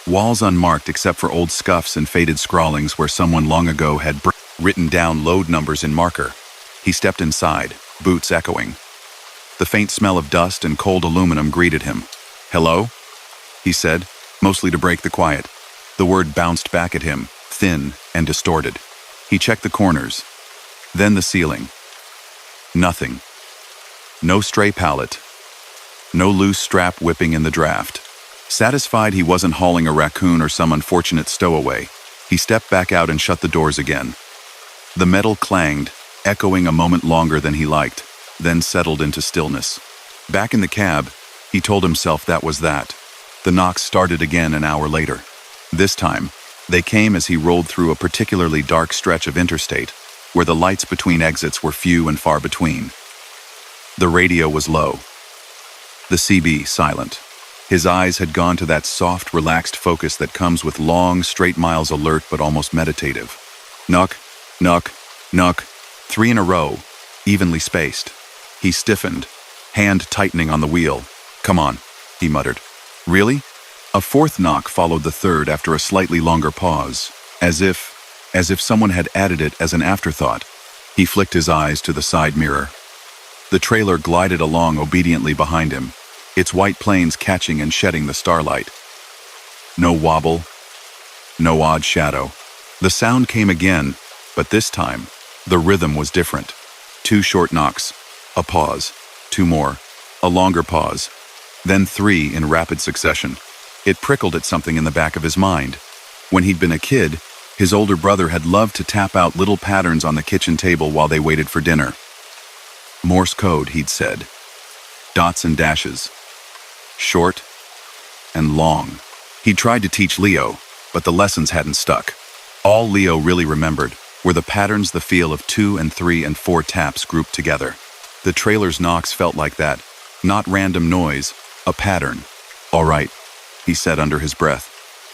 Walls unmarked except for old scuffs and faded scrawlings where someone long ago had written down load numbers in marker. He stepped inside, boots echoing. The faint smell of dust and cold aluminum greeted him. "Hello?" he said, mostly to break the quiet. The word bounced back at him, thin and distorted. He checked the corners, then the ceiling. Nothing. No stray pallet. No loose strap whipping in the draft. Satisfied he wasn't hauling a raccoon or some unfortunate stowaway, he stepped back out and shut the doors again. The metal clanged, echoing a moment longer than he liked, then settled into stillness. Back in the cab, he told himself that was that. The knocks started again an hour later. This time, they came as he rolled through a particularly dark stretch of interstate, where the lights between exits were few and far between. The radio was low. The CB silent. His eyes had gone to that soft, relaxed focus that comes with long, straight miles alert but almost meditative. Knock, knock, knock, 3 in a row, evenly spaced. He stiffened, hand tightening on the wheel. "Come on," he muttered. "Really?" A fourth knock followed the third after a slightly longer pause, as if someone had added it as an afterthought. He flicked his eyes to the side mirror. The trailer glided along obediently behind him, its white planes catching and shedding the starlight. No wobble, no odd shadow. The sound came again, but this time, the rhythm was different. 2 short knocks, a pause, 2 more, a longer pause, then 3 in rapid succession. It prickled at something in the back of his mind. When he'd been a kid, his older brother had loved to tap out little patterns on the kitchen table while they waited for dinner. Morse code, he'd said. Dots and dashes. Short and long. He tried to teach Leo, but the lessons hadn't stuck. All Leo really remembered were the patterns, the feel of 2 and 3 and 4 taps grouped together. The trailer's knocks felt like that, not random noise, a pattern. "All right," he said under his breath.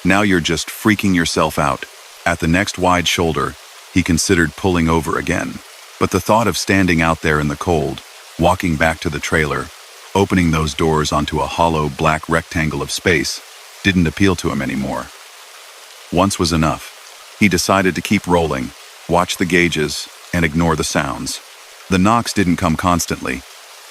"Now you're just freaking yourself out." At the next wide shoulder, he considered pulling over again. But the thought of standing out there in the cold, walking back to the trailer, opening those doors onto a hollow black rectangle of space, didn't appeal to him anymore. Once was enough. He decided to keep rolling, watch the gauges, and ignore the sounds. The knocks didn't come constantly.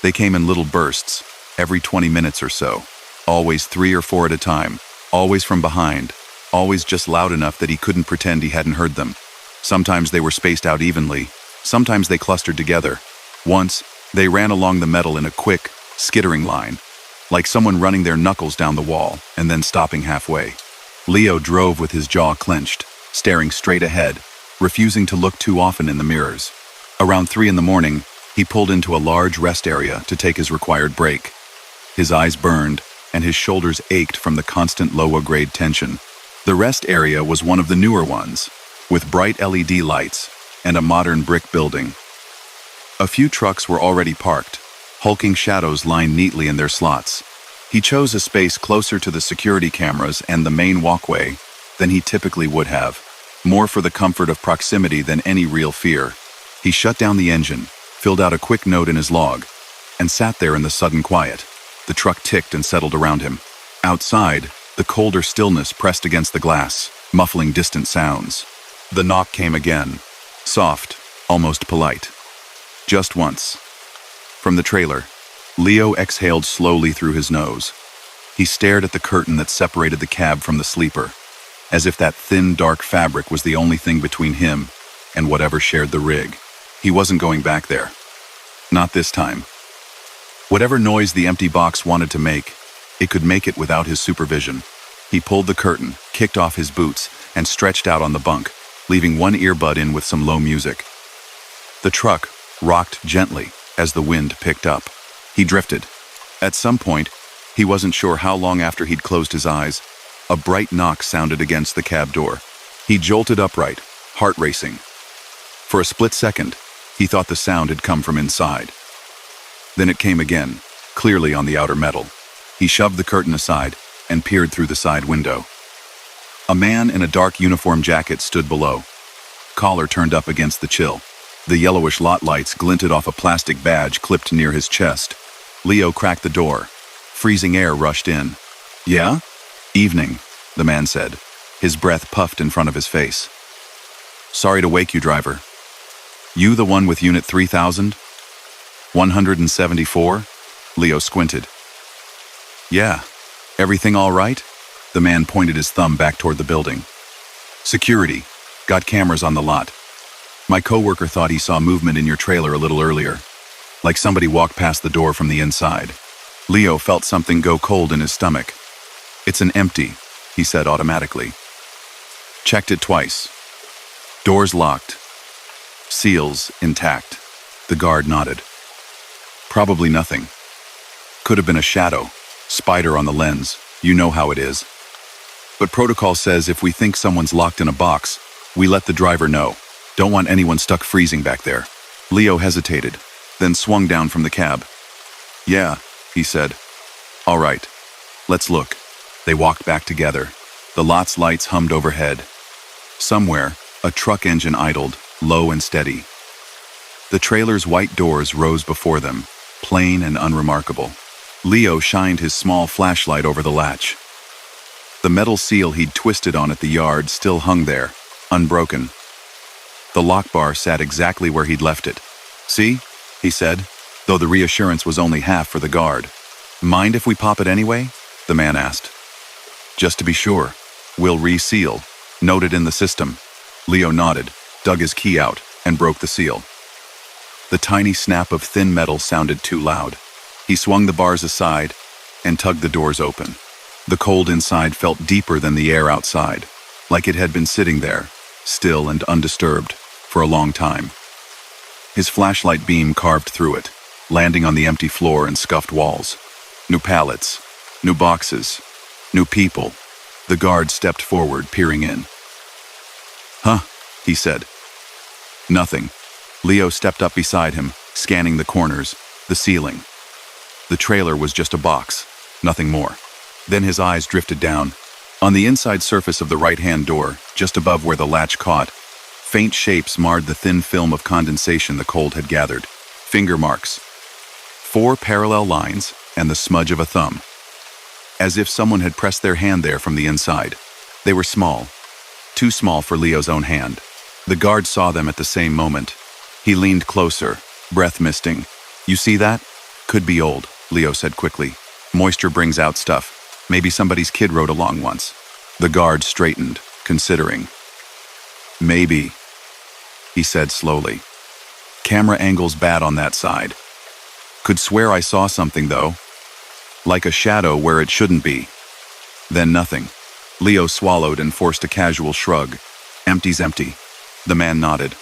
They came in little bursts, every 20 minutes or so. Always 3 or 4 at a time, always from behind, always just loud enough that he couldn't pretend he hadn't heard them. Sometimes they were spaced out evenly, sometimes they clustered together. Once, they ran along the metal in a quick, skittering line, like someone running their knuckles down the wall and then stopping halfway. Leo drove with his jaw clenched, staring straight ahead, refusing to look too often in the mirrors. Around 3 in the morning, he pulled into a large rest area to take his required break. His eyes burned, and his shoulders ached from the constant lower-grade tension. The rest area was one of the newer ones, with bright LED lights and a modern brick building. A few trucks were already parked, hulking shadows lined neatly in their slots. He chose a space closer to the security cameras and the main walkway than he typically would have, more for the comfort of proximity than any real fear. He shut down the engine, filled out a quick note in his log, and sat there in the sudden quiet. The truck ticked and settled around him. Outside, the colder stillness pressed against the glass, muffling distant sounds. The knock came again, soft, almost polite. Just once. From the trailer, Leo exhaled slowly through his nose. He stared at the curtain that separated the cab from the sleeper, as if that thin, dark fabric was the only thing between him and whatever shared the rig. He wasn't going back there. Not this time. Whatever noise the empty box wanted to make, it could make it without his supervision. He pulled the curtain, kicked off his boots, and stretched out on the bunk, leaving one earbud in with some low music. The truck rocked gently as the wind picked up. He drifted. At some point, he wasn't sure how long after he'd closed his eyes, a bright knock sounded against the cab door. He jolted upright, heart racing. For a split second, he thought the sound had come from inside. Then it came again, clearly on the outer metal. He shoved the curtain aside and peered through the side window. A man in a dark uniform jacket stood below, collar turned up against the chill. The yellowish lot lights glinted off a plastic badge clipped near his chest. Leo cracked the door. Freezing air rushed in. "Yeah?" "Evening," the man said. His breath puffed in front of his face. "Sorry to wake you, driver. You the one with Unit 3000? 174? Leo squinted. "Yeah. Everything all right?" The man pointed his thumb back toward the building. "Security. Got cameras on the lot. My coworker thought he saw movement in your trailer a little earlier. Like somebody walked past the door from the inside." Leo felt something go cold in his stomach. "It's an empty," he said automatically. Checked it twice. Doors locked. Seals intact. The guard nodded. "Probably nothing. Could have been a shadow. Spider on the lens. You know how it is. But protocol says if we think someone's locked in a box, we let the driver know. Don't want anyone stuck freezing back there." Leo hesitated, then swung down from the cab. "Yeah," he said. "All right. Let's look." They walked back together. The lot's lights hummed overhead. Somewhere, a truck engine idled, low and steady. The trailer's white doors rose before them, plain and unremarkable. Leo shined his small flashlight over the latch. The metal seal he'd twisted on at the yard still hung there, unbroken. The lock bar sat exactly where he'd left it. "See?" he said, though the reassurance was only half for the guard. "Mind if we pop it anyway?" the man asked. "Just to be sure. We'll reseal. Noted in the system." Leo nodded, dug his key out, and broke the seal. The tiny snap of thin metal sounded too loud. He swung the bars aside and tugged the doors open. The cold inside felt deeper than the air outside, like it had been sitting there, still and undisturbed, for a long time. His flashlight beam carved through it, landing on the empty floor and scuffed walls. New pallets, new boxes, new people. The guard stepped forward, peering in. "Huh," he said. "Nothing." Leo stepped up beside him, scanning the corners, the ceiling. The trailer was just a box, nothing more. Then his eyes drifted down. On the inside surface of the right-hand door, just above where the latch caught, faint shapes marred the thin film of condensation the cold had gathered. Finger marks. 4 parallel lines and the smudge of a thumb. As if someone had pressed their hand there from the inside. They were small. Too small for Leo's own hand. The guard saw them at the same moment. He leaned closer, breath misting. "You see that?" "Could be old," Leo said quickly. "Moisture brings out stuff. Maybe somebody's kid rode along once." The guard straightened, considering. "Maybe," he said slowly. "Camera angle's bad on that side. Could swear I saw something, though. Like a shadow where it shouldn't be." Then nothing. Leo swallowed and forced a casual shrug. "Empty's empty." The man nodded.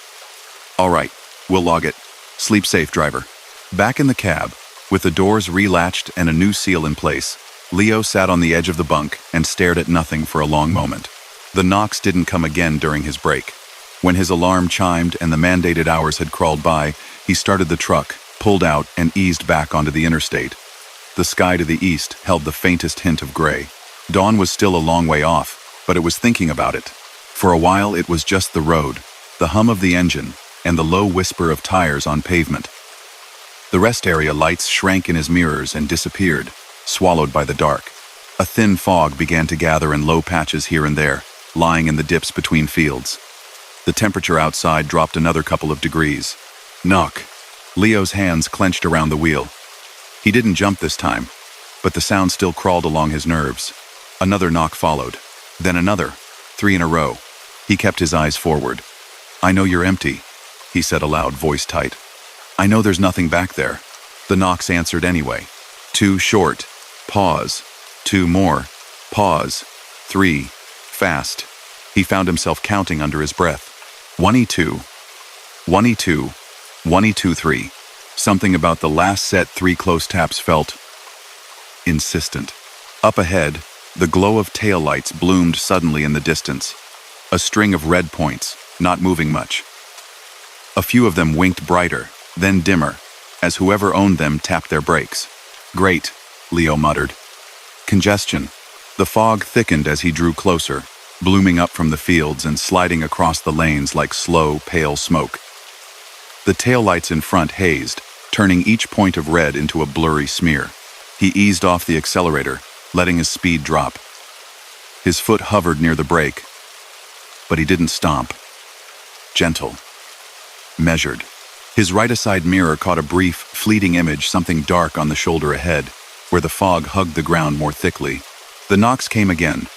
"All right, we'll log it. Sleep safe, driver." Back in the cab, with the doors relatched and a new seal in place, Leo sat on the edge of the bunk and stared at nothing for a long moment. The knocks didn't come again during his break. When his alarm chimed and the mandated hours had crawled by, he started the truck, pulled out, and eased back onto the interstate. The sky to the east held the faintest hint of gray. Dawn was still a long way off, but it was thinking about it. For a while it was just the road, the hum of the engine, and the low whisper of tires on pavement. The rest area lights shrank in his mirrors and disappeared, swallowed by the dark. A thin fog began to gather in low patches here and there, lying in the dips between fields. The temperature outside dropped another couple of degrees. Knock. Leo's hands clenched around the wheel. He didn't jump this time, but the sound still crawled along his nerves. Another knock followed, then another, 3 in a row. He kept his eyes forward. "I know you're empty," he said aloud, voice tight. "I know there's nothing back there." The knocks answered anyway. 2 short. Pause. 2 more. Pause. 3. Fast. He found himself counting under his breath. 1E2. 1E2. 1E2-3. Something about the last set 3 close taps felt insistent. Up ahead, the glow of taillights bloomed suddenly in the distance. A string of red points, not moving much. A few of them winked brighter, then dimmer, as whoever owned them tapped their brakes. Great, Leo muttered. Congestion. The fog thickened as he drew closer, blooming up from the fields and sliding across the lanes like slow, pale smoke. The taillights in front hazed, turning each point of red into a blurry smear. He eased off the accelerator, letting his speed drop. His foot hovered near the brake, but he didn't stomp. Gentle. Measured. His right-side mirror caught a brief, fleeting image, something dark on the shoulder ahead, where the fog hugged the ground more thickly. The knocks came again.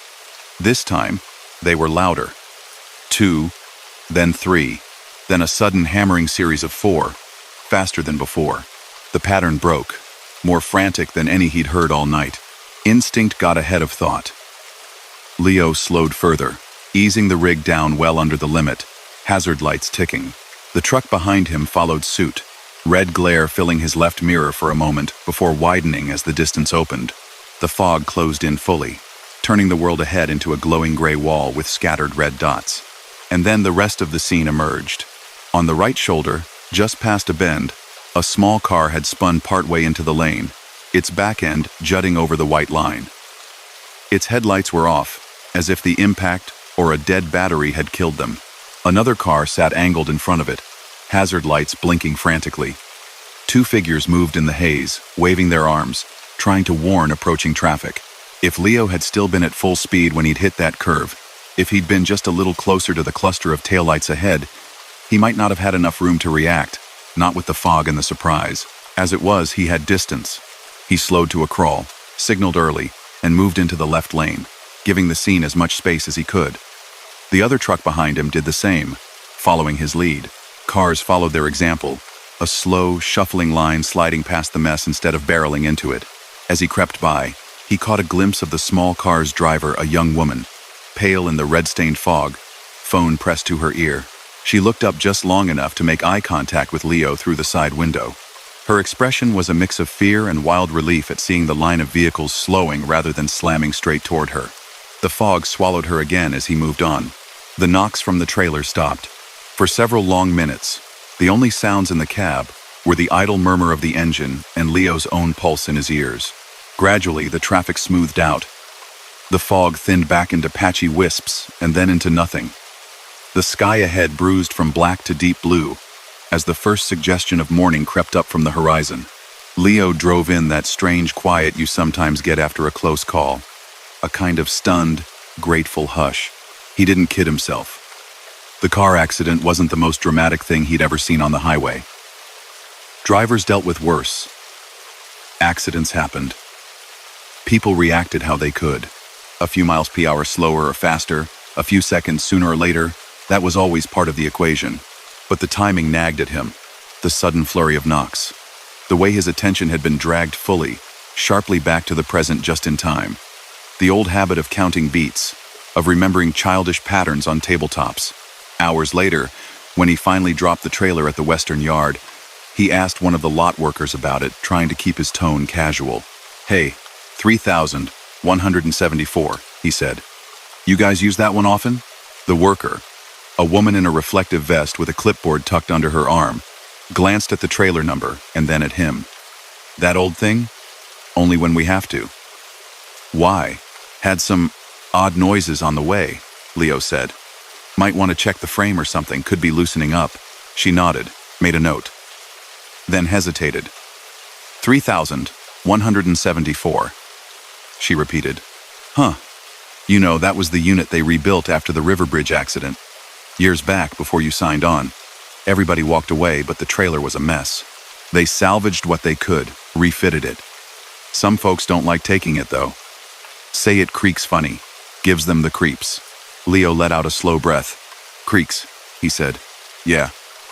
This time, they were louder. 2, then 3, then a sudden hammering series of 4, faster than before. The pattern broke, more frantic than any he'd heard all night. Instinct got ahead of thought. Leo slowed further, easing the rig down well under the limit, hazard lights ticking. The truck behind him followed suit, red glare filling his left mirror for a moment before widening as the distance opened. The fog closed in fully, turning the world ahead into a glowing gray wall with scattered red dots. And then the rest of the scene emerged. On the right shoulder, just past a bend, a small car had spun partway into the lane, its back end jutting over the white line. Its headlights were off, as if the impact or a dead battery had killed them. Another car sat angled in front of it, hazard lights blinking frantically. 2 figures moved in the haze, waving their arms, trying to warn approaching traffic. If Leo had still been at full speed when he'd hit that curve, if he'd been just a little closer to the cluster of taillights ahead, he might not have had enough room to react, not with the fog and the surprise. As it was, he had distance. He slowed to a crawl, signaled early, and moved into the left lane, giving the scene as much space as he could. The other truck behind him did the same, following his lead. Cars followed their example, a slow, shuffling line sliding past the mess instead of barreling into it. As he crept by, he caught a glimpse of the small car's driver, a young woman, pale in the red-stained fog, phone pressed to her ear. She looked up just long enough to make eye contact with Leo through the side window. Her expression was a mix of fear and wild relief at seeing the line of vehicles slowing rather than slamming straight toward her. The fog swallowed her again as he moved on. The knocks from the trailer stopped. For several long minutes, the only sounds in the cab were the idle murmur of the engine and Leo's own pulse in his ears. Gradually, the traffic smoothed out. The fog thinned back into patchy wisps and then into nothing. The sky ahead bruised from black to deep blue as the first suggestion of morning crept up from the horizon. Leo drove in that strange quiet you sometimes get after a close call, a kind of stunned, grateful hush. He didn't kid himself. The car accident wasn't the most dramatic thing he'd ever seen on the highway. Drivers dealt with worse. Accidents happened. People reacted how they could. A few miles per hour slower or faster, a few seconds sooner or later, that was always part of the equation. But the timing nagged at him. The sudden flurry of knocks. The way his attention had been dragged fully, sharply back to the present just in time. The old habit of counting beats, of remembering childish patterns on tabletops. Hours later, when he finally dropped the trailer at the western yard, he asked one of the lot workers about it, trying to keep his tone casual. "Hey, 3,174, he said. "You guys use that one often?" The worker, a woman in a reflective vest with a clipboard tucked under her arm, glanced at the trailer number and then at him. "That old thing? Only when we have to." "Why?" "Had some odd noises on the way," Leo said. "Might want to check the frame or something, could be loosening up." She nodded, made a note, then hesitated. 3,174, she repeated. "Huh. You know, that was the unit they rebuilt after the river bridge accident. Years back, before you signed on. Everybody walked away, but the trailer was a mess. They salvaged what they could, refitted it. Some folks don't like taking it, though. Say it creaks funny. Gives them the creeps." Leo let out a slow breath. "Creaks," he said. "Yeah."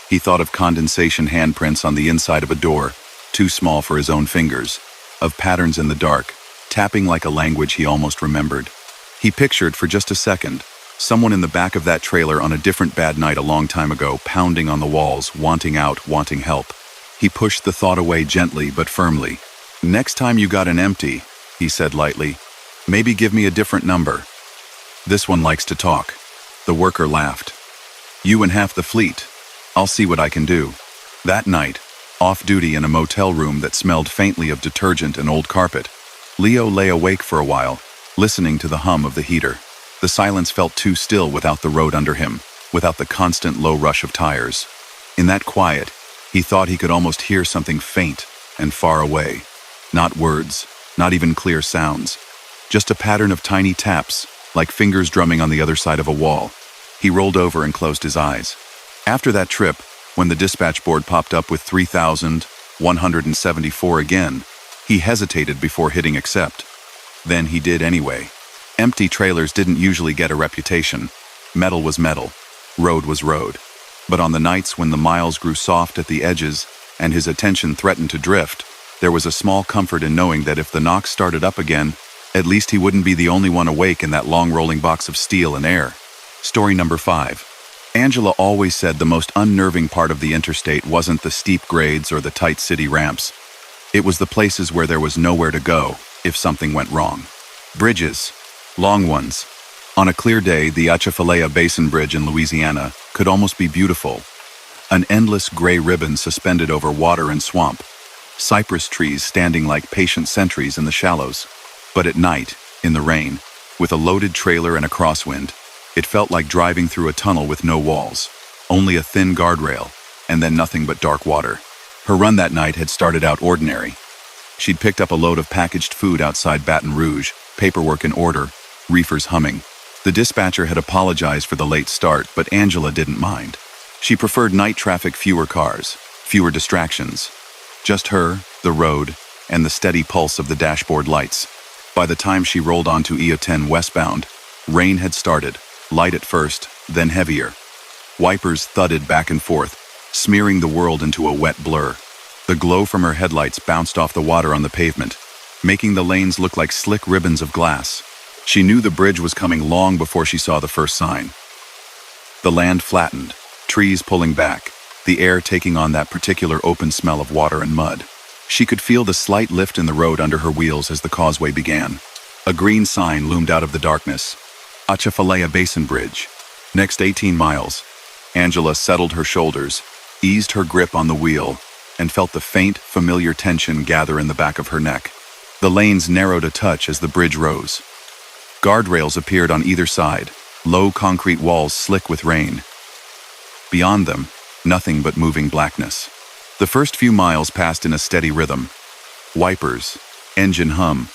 He thought of condensation handprints on the inside of a door, too small for his own fingers, of patterns in the dark, tapping like a language he almost remembered. He pictured for just a second someone in the back of that trailer on a different bad night a long time ago, pounding on the walls, wanting out, wanting help. He pushed the thought away gently but firmly. "Next time you got an empty," he said lightly, "maybe give me a different number. This one likes to talk." The worker laughed. "You and half the fleet. I'll see what I can do." That night, off duty in a motel room that smelled faintly of detergent and old carpet, Leo lay awake for a while, listening to the hum of the heater. The silence felt too still without the road under him, without the constant low rush of tires. In that quiet, he thought he could almost hear something faint and far away. Not words, not even clear sounds. Just a pattern of tiny taps, like fingers drumming on the other side of a wall. He rolled over and closed his eyes. After that trip, when the dispatch board popped up with 3,174 again, he hesitated before hitting accept. Then he did anyway. Empty trailers didn't usually get a reputation. Metal was metal. Road was road. But on the nights when the miles grew soft at the edges and his attention threatened to drift, there was a small comfort in knowing that if the knock started up again, at least he wouldn't be the only one awake in that long rolling box of steel and air. Story number 5. Angela always said the most unnerving part of the interstate wasn't the steep grades or the tight city ramps. It was the places where there was nowhere to go if something went wrong. Bridges. Long ones. On a clear day, the Atchafalaya Basin Bridge in Louisiana could almost be beautiful. An endless gray ribbon suspended over water and swamp. Cypress trees standing like patient sentries in the shallows. But at night, in the rain, with a loaded trailer and a crosswind, it felt like driving through a tunnel with no walls, only a thin guardrail, and then nothing but dark water. Her run that night had started out ordinary. She'd picked up a load of packaged food outside Baton Rouge, paperwork in order, reefers humming. The dispatcher had apologized for the late start, but Angela didn't mind. She preferred night traffic, fewer cars, fewer distractions. Just her, the road, and the steady pulse of the dashboard lights. By the time she rolled onto E10 westbound, rain had started, light at first, then heavier. Wipers thudded back and forth, smearing the world into a wet blur. The glow from her headlights bounced off the water on the pavement, making the lanes look like slick ribbons of glass. She knew the bridge was coming long before she saw the first sign. The land flattened, trees pulling back, the air taking on that particular open smell of water and mud. She could feel the slight lift in the road under her wheels as the causeway began. A green sign loomed out of the darkness. Atchafalaya Basin Bridge. Next 18 miles. Angela settled her shoulders, eased her grip on the wheel, and felt the faint, familiar tension gather in the back of her neck. The lanes narrowed a touch as the bridge rose. Guardrails appeared on either side, low concrete walls slick with rain. Beyond them, nothing but moving blackness. The first few miles passed in a steady rhythm. Wipers, engine hum,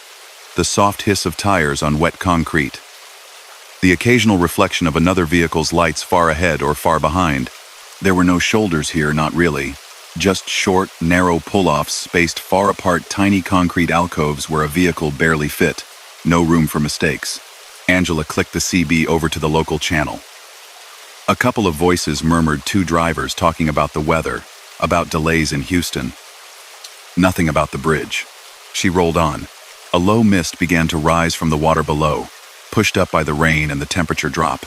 the soft hiss of tires on wet concrete. The occasional reflection of another vehicle's lights far ahead or far behind. There were no shoulders here, not really. Just short, narrow pull-offs spaced far apart, tiny concrete alcoves where a vehicle barely fit. No room for mistakes. Angela clicked the CB over to the local channel. A couple of voices murmured, two drivers talking about the weather, about delays in Houston. Nothing about the bridge. She rolled on. A low mist began to rise from the water below, pushed up by the rain and the temperature drop.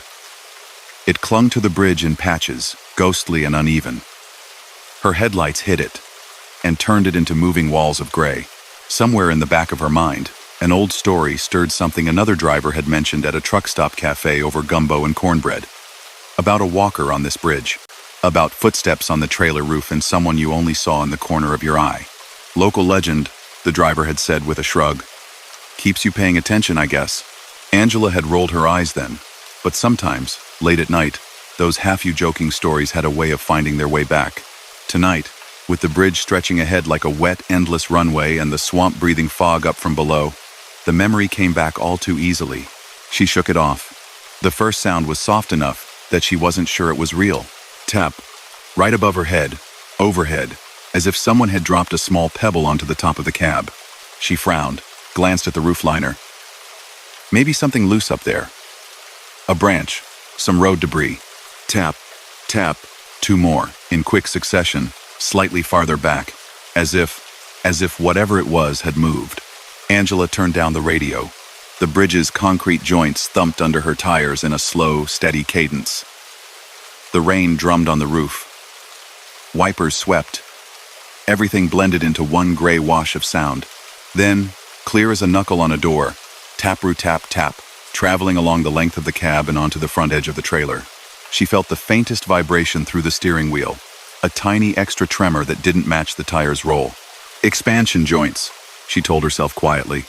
It clung to the bridge in patches, ghostly and uneven. Her headlights hit it and turned it into moving walls of gray. Somewhere in the back of her mind, an old story stirred something another driver had mentioned at a truck stop cafe over gumbo and cornbread. About a walker on this bridge. About footsteps on the trailer roof and someone you only saw in the corner of your eye. Local legend, the driver had said with a shrug. Keeps you paying attention, I guess. Angela had rolled her eyes then, but sometimes, late at night, those half-joking stories had a way of finding their way back. Tonight, with the bridge stretching ahead like a wet, endless runway and the swamp-breathing fog up from below, the memory came back all too easily. She shook it off. The first sound was soft enough that she wasn't sure it was real. Tap. Right above her head, overhead, as if someone had dropped a small pebble onto the top of the cab. She frowned, glanced at the roof liner. Maybe something loose up there. A branch, some road debris. Tap, tap, two more, in quick succession, slightly farther back, as if whatever it was had moved. Angela turned down the radio. The bridge's concrete joints thumped under her tires in a slow, steady cadence. The rain drummed on the roof. Wipers swept. Everything blended into one gray wash of sound. Then, clear as a knuckle on a door, tap-roo tap tap, traveling along the length of the cab and onto the front edge of the trailer. She felt the faintest vibration through the steering wheel, a tiny extra tremor that didn't match the tire's roll. Expansion joints, she told herself quietly.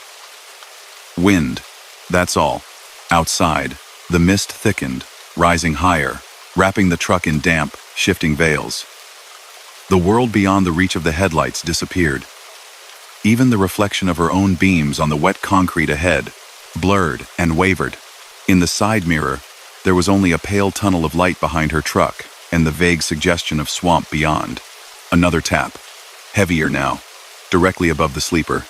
Wind, that's all. Outside, the mist thickened, rising higher, wrapping the truck in damp, shifting veils. The world beyond the reach of the headlights disappeared. Even the reflection of her own beams on the wet concrete ahead blurred and wavered. In the side mirror, there was only a pale tunnel of light behind her truck and the vague suggestion of swamp beyond. Another tap, heavier now, directly above the sleeper.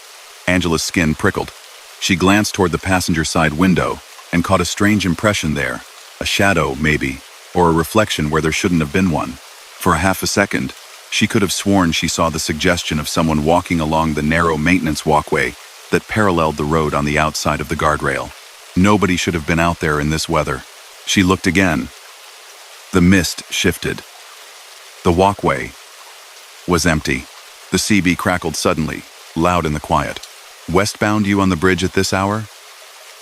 Angela's skin prickled. She glanced toward the passenger side window and caught a strange impression there, a shadow, maybe, or a reflection where there shouldn't have been one. For a half a second, she could have sworn she saw the suggestion of someone walking along the narrow maintenance walkway that paralleled the road on the outside of the guardrail. Nobody should have been out there in this weather. She looked again. The mist shifted. The walkway was empty. The CB crackled suddenly, loud in the quiet. "Westbound you on the bridge at this hour?"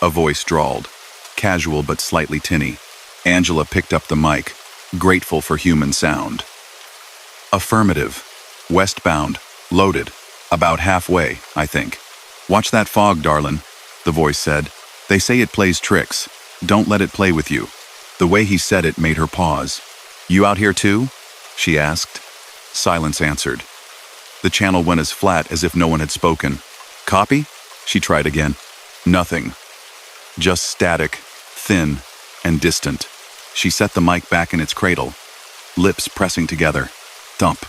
A voice drawled, casual but slightly tinny. Angela picked up the mic, grateful for human sound. "Affirmative. Westbound. Loaded. About halfway, I think." "Watch that fog, darlin'," the voice said. "They say it plays tricks. Don't let it play with you." The way he said it made her pause. "You out here too?" she asked. Silence answered. The channel went as flat as if no one had spoken. "Copy?" She tried again. Nothing. Just static, thin, and distant. She set the mic back in its cradle, lips pressing together. Thump.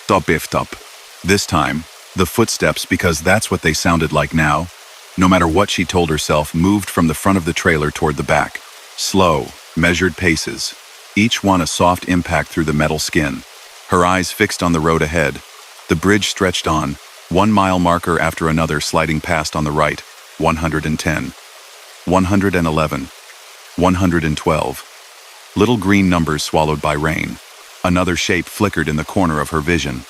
Thump if thump. This time, the footsteps, because that's what they sounded like now, no matter what she told herself, moved from the front of the trailer toward the back. Slow, measured paces, each one a soft impact through the metal skin. Her eyes fixed on the road ahead. The bridge stretched on, 1 mile marker after another sliding past on the right. 110. 111. 112. Little green numbers swallowed by rain. Another shape flickered in the corner of her vision.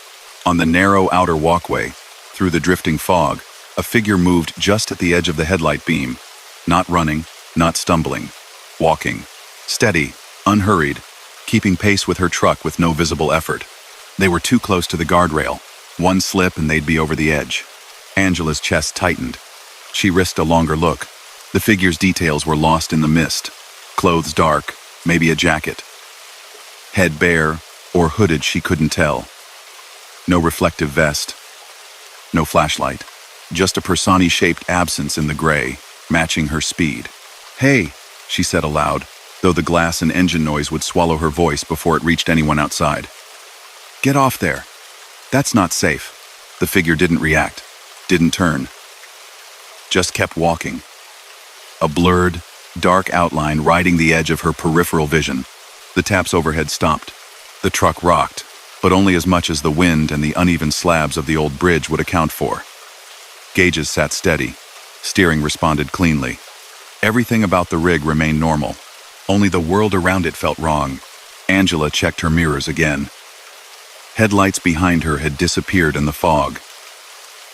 On the narrow outer walkway, through the drifting fog, a figure moved just at the edge of the headlight beam. Not running, not stumbling. Walking. Steady, unhurried, keeping pace with her truck with no visible effort. They were too close to the guardrail. One slip and they'd be over the edge. Angela's chest tightened. She risked a longer look. The figure's details were lost in the mist. Clothes dark, maybe a jacket. Head bare, or hooded, she couldn't tell. No reflective vest. No flashlight. Just a Persani-shaped absence in the gray, matching her speed. "Hey," she said aloud, though the glass and engine noise would swallow her voice before it reached anyone outside. "Get off there. That's not safe." The figure didn't react, didn't turn. Just kept walking. A blurred, dark outline riding the edge of her peripheral vision. The taps overhead stopped. The truck rocked, but only as much as the wind and the uneven slabs of the old bridge would account for. Gauges sat steady. Steering responded cleanly. Everything about the rig remained normal. Only the world around it felt wrong. Angela checked her mirrors again. Headlights behind her had disappeared in the fog.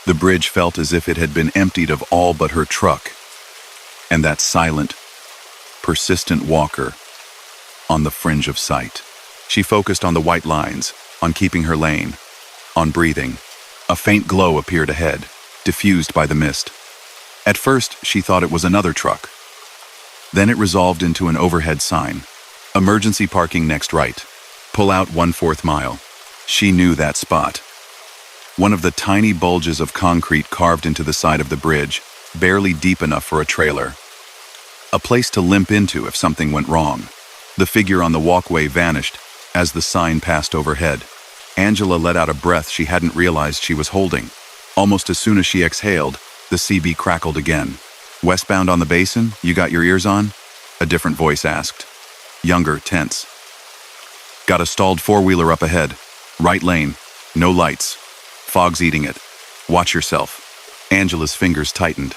The bridge felt as if it had been emptied of all but her truck. And that silent, persistent walker on the fringe of sight. She focused on the white lines, on keeping her lane, on breathing. A faint glow appeared ahead, diffused by the mist. At first, she thought it was another truck. Then it resolved into an overhead sign. "Emergency parking next right. Pull out 1/4 mile." She knew that spot. One of the tiny bulges of concrete carved into the side of the bridge, barely deep enough for a trailer. A place to limp into if something went wrong. The figure on the walkway vanished as the sign passed overhead. Angela let out a breath she hadn't realized she was holding. Almost as soon as she exhaled, the CB crackled again. "Westbound on the basin? You got your ears on?" A different voice asked. Younger, tense. "Got a stalled four-wheeler up ahead. Right lane. No lights. Fog's eating it. Watch yourself." Angela's fingers tightened.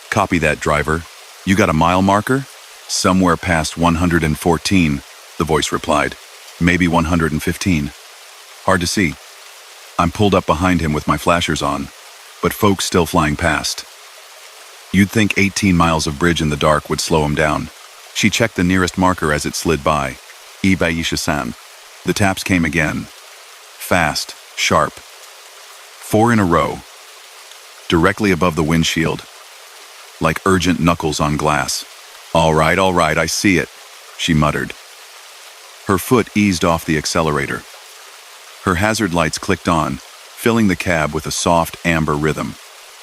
"Copy that, driver. You got a mile marker?" "Somewhere past 114, the voice replied. "Maybe 115. Hard to see. I'm pulled up behind him with my flashers on, but folks still flying past." You'd think 18 miles of bridge in the dark would slow him down. She checked the nearest marker as it slid by. Ibaisha-san. The taps came again. Fast, sharp. 4 in a row. Directly above the windshield. Like urgent knuckles on glass. All right, I see it, she muttered. Her foot eased off the accelerator. Her hazard lights clicked on, filling the cab with a soft amber rhythm.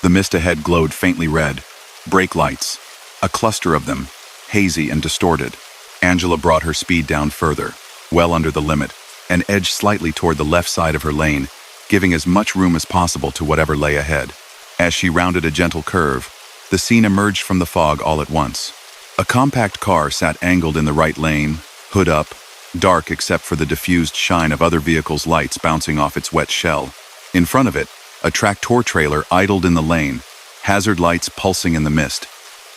The mist ahead glowed faintly red. Brake lights. A cluster of them, hazy and distorted. Angela brought her speed down further, well under the limit, and edged slightly toward the left side of her lane, giving as much room as possible to whatever lay ahead. As she rounded a gentle curve, the scene emerged from the fog all at once. A compact car sat angled in the right lane, hood up, dark except for the diffused shine of other vehicles' lights bouncing off its wet shell. In front of it, a tractor trailer idled in the lane, hazard lights pulsing in the mist.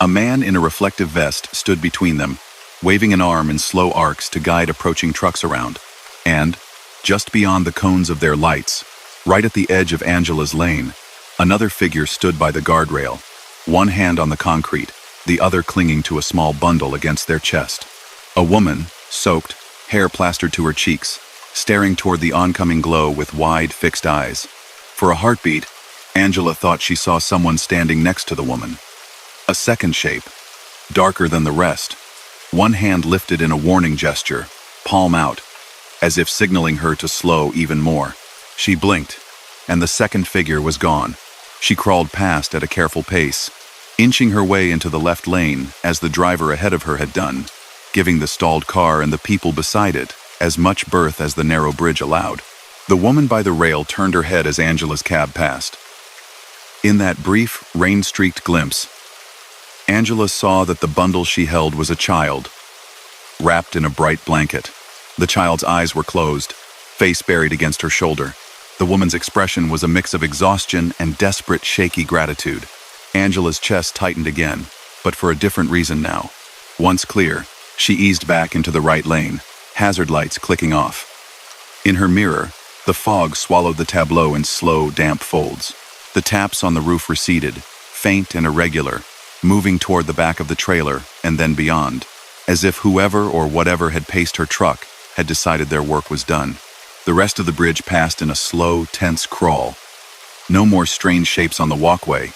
A man in a reflective vest stood between them, waving an arm in slow arcs to guide approaching trucks around. And, just beyond the cones of their lights, right at the edge of Angela's lane, another figure stood by the guardrail, one hand on the concrete, the other clinging to a small bundle against their chest. A woman, soaked, hair plastered to her cheeks, staring toward the oncoming glow with wide, fixed eyes. For a heartbeat, Angela thought she saw someone standing next to the woman. A second shape, darker than the rest, one hand lifted in a warning gesture, palm out, as if signaling her to slow even more. She blinked, and the second figure was gone. She crawled past at a careful pace, inching her way into the left lane as the driver ahead of her had done, giving the stalled car and the people beside it as much berth as the narrow bridge allowed. The woman by the rail turned her head as Angela's cab passed. In that brief, rain-streaked glimpse, Angela saw that the bundle she held was a child, wrapped in a bright blanket. The child's eyes were closed, face buried against her shoulder. The woman's expression was a mix of exhaustion and desperate, shaky gratitude. Angela's chest tightened again, but for a different reason now. Once clear, she eased back into the right lane, hazard lights clicking off. In her mirror, the fog swallowed the tableau in slow, damp folds. The taps on the roof receded, faint and irregular, moving toward the back of the trailer and then beyond, as if whoever or whatever had paced her truck had decided their work was done. The rest of the bridge passed in a slow, tense crawl. No more strange shapes on the walkway.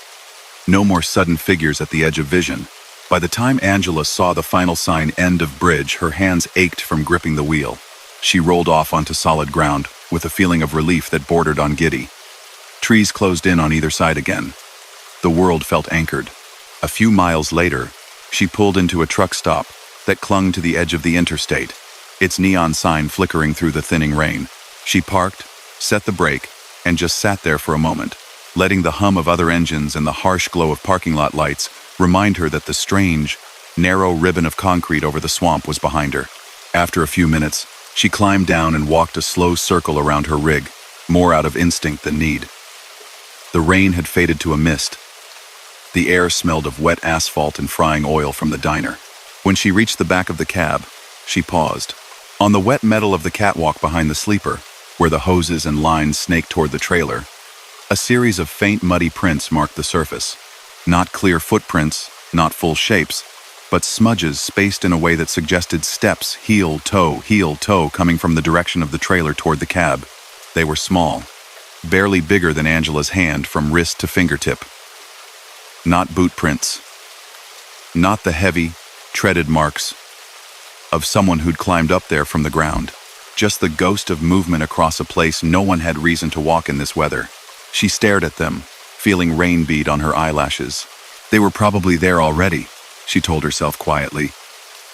No more sudden figures at the edge of vision. By the time Angela saw the final sign "End of Bridge," her hands ached from gripping the wheel. She rolled off onto solid ground with a feeling of relief that bordered on giddy. Trees closed in on either side again. The world felt anchored. A few miles later, she pulled into a truck stop that clung to the edge of the interstate, its neon sign flickering through the thinning rain. She parked, set the brake, and just sat there for a moment, letting the hum of other engines and the harsh glow of parking lot lights remind her that the strange, narrow ribbon of concrete over the swamp was behind her. After a few minutes, she climbed down and walked a slow circle around her rig, more out of instinct than need. The rain had faded to a mist. The air smelled of wet asphalt and frying oil from the diner. When she reached the back of the cab, she paused. On the wet metal of the catwalk behind the sleeper, where the hoses and lines snaked toward the trailer, a series of faint muddy prints marked the surface. Not clear footprints, not full shapes, but smudges spaced in a way that suggested steps, heel, toe, coming from the direction of the trailer toward the cab. They were small, barely bigger than Angela's hand from wrist to fingertip. Not boot prints. Not the heavy, treaded marks of someone who'd climbed up there from the ground. Just the ghost of movement across a place no one had reason to walk in this weather. She stared at them, feeling rain bead on her eyelashes. They were probably there already, she told herself quietly.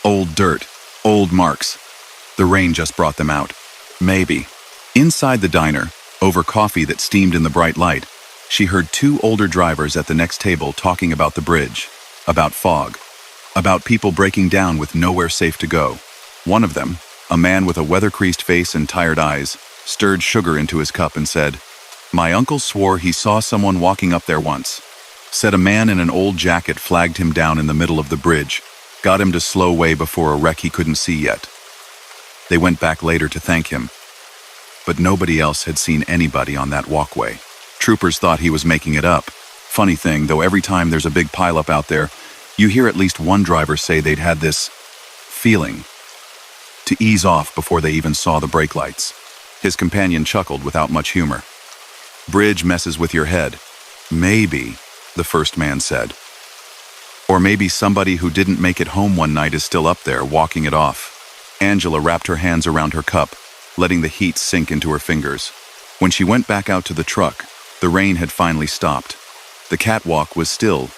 Old dirt, old marks. The rain just brought them out. Maybe. Inside the diner, over coffee that steamed in the bright light, she heard two older drivers at the next table talking about the bridge, about fog, about people breaking down with nowhere safe to go. One of them, a man with a weather-creased face and tired eyes, stirred sugar into his cup and said, "My uncle swore he saw someone walking up there once. Said a man in an old jacket flagged him down in the middle of the bridge, got him to slow way before a wreck he couldn't see yet. They went back later to thank him. But nobody else had seen anybody on that walkway. Troopers thought he was making it up, Funny thing, though, every time there's a big pileup out there, you hear at least one driver say they'd had this feeling to ease off before they even saw the brake lights. His companion chuckled without much humor. Bridge messes with your head. Maybe, the first man said. Or maybe somebody who didn't make it home one night is still up there, walking it off. Angela wrapped her hands around her cup, letting the heat sink into her fingers. When she went back out to the truck, the rain had finally stopped. The catwalk was still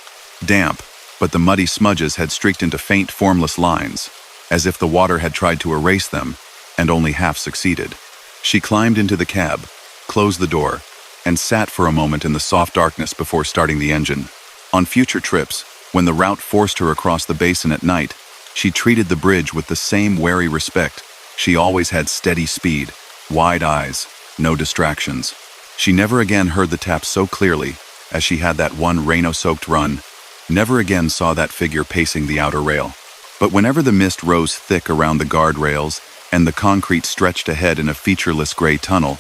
damp, but the muddy smudges had streaked into faint, formless lines, as if the water had tried to erase them, and only half succeeded. She climbed into the cab, closed the door, and sat for a moment in the soft darkness before starting the engine. On future trips, when the route forced her across the basin at night, she treated the bridge with the same wary respect. She always had steady speed, wide eyes, no distractions. She never again heard the tap so clearly as she had that one rain-soaked run, never again saw that figure pacing the outer rail. But whenever the mist rose thick around the guardrails and the concrete stretched ahead in a featureless gray tunnel,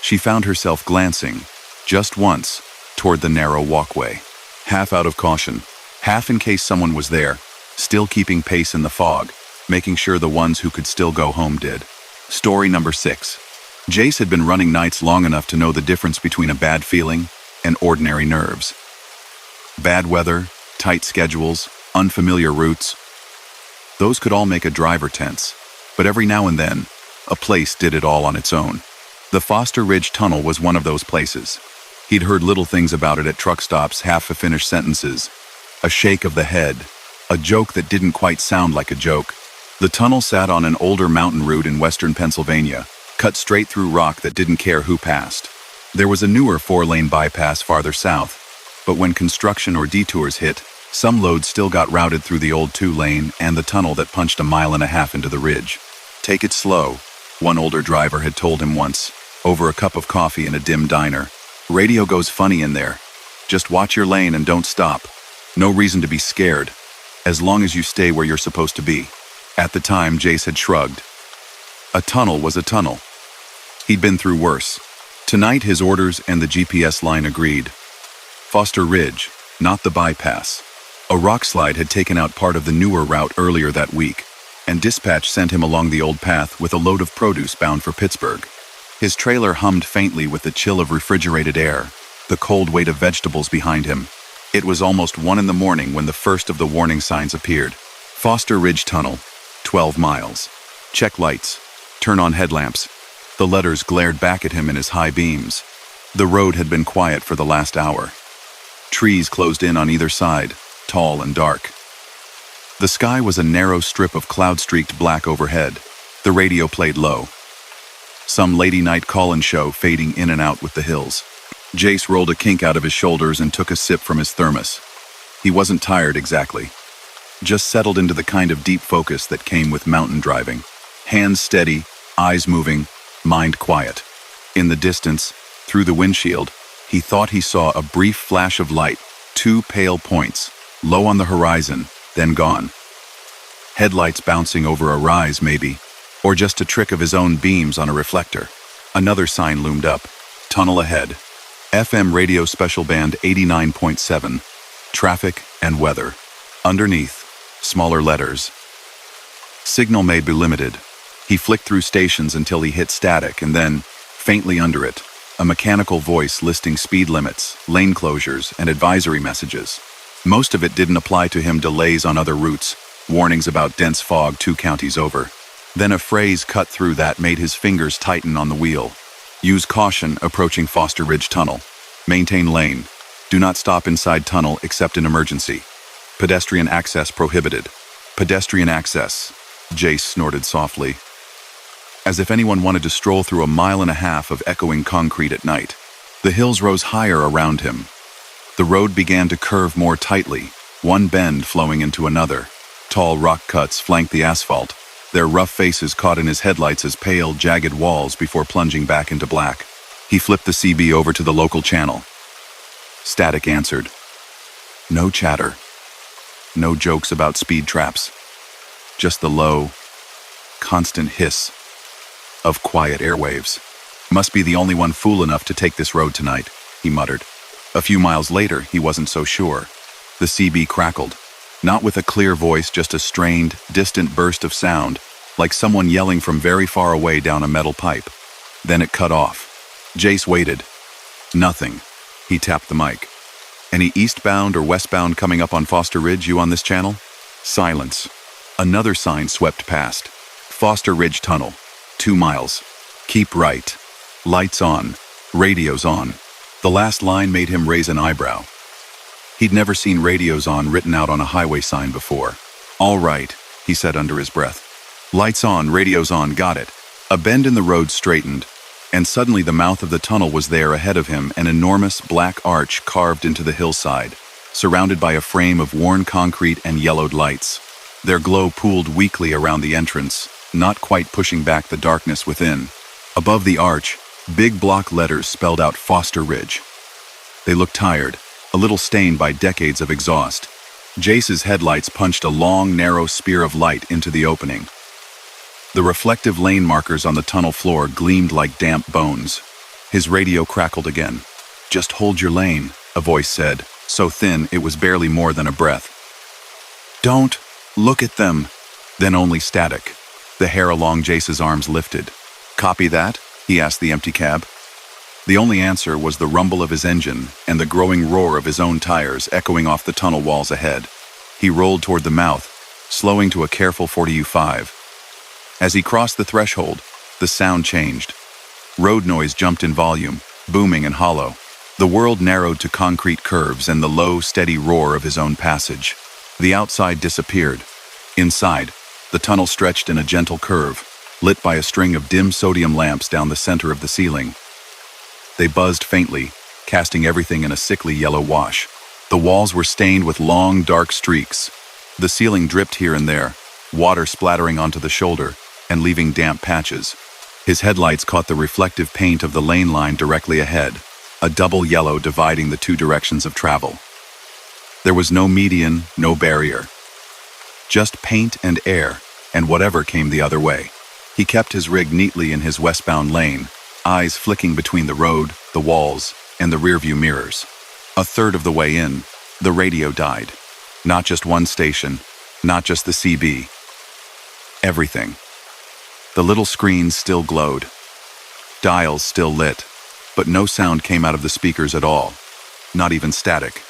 she found herself glancing, just once, toward the narrow walkway. Half out of caution, half in case someone was there, still keeping pace in the fog, making sure the ones who could still go home did. Story number 6. Jace had been running nights long enough to know the difference between a bad feeling and ordinary nerves. Bad weather, tight schedules, unfamiliar routes, those could all make a driver tense, but every now and then, a place did it all on its own. The Foster Ridge Tunnel was one of those places. He'd heard little things about it at truck stops, half-finished sentences, a shake of the head, a joke that didn't quite sound like a joke. The tunnel sat on an older mountain route in western Pennsylvania, cut straight through rock that didn't care who passed. There was a newer 4-lane bypass farther south, but when construction or detours hit, some loads still got routed through the old 2-lane and the tunnel that punched a 1.5 miles into the ridge. "Take it slow," one older driver had told him once, over a cup of coffee in a dim diner. "Radio goes funny in there. Just watch your lane and don't stop. No reason to be scared, as long as you stay where you're supposed to be." At the time, Jace had shrugged. A tunnel was a tunnel. He'd been through worse. Tonight, his orders and the GPS line agreed. Foster Ridge, not the bypass. A rock slide had taken out part of the newer route earlier that week, and dispatch sent him along the old path with a load of produce bound for Pittsburgh. His trailer hummed faintly with the chill of refrigerated air, the cold weight of vegetables behind him. It was almost 1 a.m. when the first of the warning signs appeared. Foster Ridge Tunnel, 12 miles. Check lights. Turn on headlamps. The letters glared back at him in his high beams. The road had been quiet for the last hour. Trees closed in on either side, tall and dark. The sky was a narrow strip of cloud-streaked black overhead. The radio played low. Some lady-night call-in show fading in and out with the hills. Jace rolled a kink out of his shoulders and took a sip from his thermos. He wasn't tired exactly, just settled into the kind of deep focus that came with mountain driving. Hands steady, eyes moving, mind quiet. In the distance, through the windshield, he thought he saw a brief flash of light, 2 pale points, low on the horizon, then gone. Headlights bouncing over a rise, maybe, or just a trick of his own beams on a reflector. Another sign loomed up. Tunnel ahead. FM radio special band 89.7. Traffic and weather. Underneath, smaller letters. Signal may be limited. He flicked through stations until he hit static, and then, faintly under it, a mechanical voice listing speed limits, lane closures, and advisory messages. Most of it didn't apply to him. Delays on other routes, warnings about dense fog 2 counties over. Then a phrase cut through that made his fingers tighten on the wheel. Use caution approaching Foster Ridge Tunnel. Maintain lane. Do not stop inside tunnel except in emergency. Pedestrian access prohibited. Pedestrian access, Jace snorted softly. As if anyone wanted to stroll through 1.5 miles of echoing concrete at night. The hills rose higher around him. The road began to curve more tightly, one bend flowing into another. Tall rock cuts flanked the asphalt, their rough faces caught in his headlights as pale, jagged walls before plunging back into black. He flipped the CB over to the local channel. Static answered. No chatter. No jokes about speed traps. Just the low, constant hiss of quiet airwaves. Must be the only one fool enough to take this road tonight, he muttered. A few miles later, he wasn't so sure. The CB crackled. Not with a clear voice, just a strained, distant burst of sound, like someone yelling from very far away down a metal pipe. Then it cut off. Jace waited. Nothing. He tapped the mic. Any eastbound or westbound coming up on Foster Ridge, you on this channel? Silence. Another sign swept past. Foster Ridge Tunnel. 2 miles. Keep right. Lights on. Radios on. The last line made him raise an eyebrow. He'd never seen radios on written out on a highway sign before. All right, he said under his breath. Lights on, radios on, got it. A bend in the road straightened, and suddenly the mouth of the tunnel was there ahead of him, an enormous black arch carved into the hillside, surrounded by a frame of worn concrete and yellowed lights. Their glow pooled weakly around the entrance, not quite pushing back the darkness within. Above the arch, big block letters spelled out Foster Ridge. They looked tired, a little stained by decades of exhaust. Jace's headlights punched a long, narrow spear of light into the opening. The reflective lane markers on the tunnel floor gleamed like damp bones. His radio crackled again. Just hold your lane, a voice said, so thin it was barely more than a breath. Don't look at them. Then only static. The hair along Jace's arms lifted. Copy that? He asked the empty cab. The only answer was the rumble of his engine and the growing roar of his own tires echoing off the tunnel walls ahead. He rolled toward the mouth, slowing to a careful 40U5. As he crossed the threshold, the sound changed. Road noise jumped in volume, booming and hollow. The world narrowed to concrete curves and the low, steady roar of his own passage. The outside disappeared. Inside, the tunnel stretched in a gentle curve, lit by a string of dim sodium lamps down the center of the ceiling. They buzzed faintly, casting everything in a sickly yellow wash. The walls were stained with long, dark streaks. The ceiling dripped here and there, water splattering onto the shoulder and leaving damp patches. His headlights caught the reflective paint of the lane line directly ahead, a double yellow dividing the two directions of travel. There was no median, no barrier. Just paint and air, and whatever came the other way. He kept his rig neatly in his westbound lane, eyes flicking between the road, the walls, and the rearview mirrors. A third of the way in, the radio died. Not just one station, not just the CB. Everything. The little screens still glowed. Dials still lit, but no sound came out of the speakers at all. Not even static.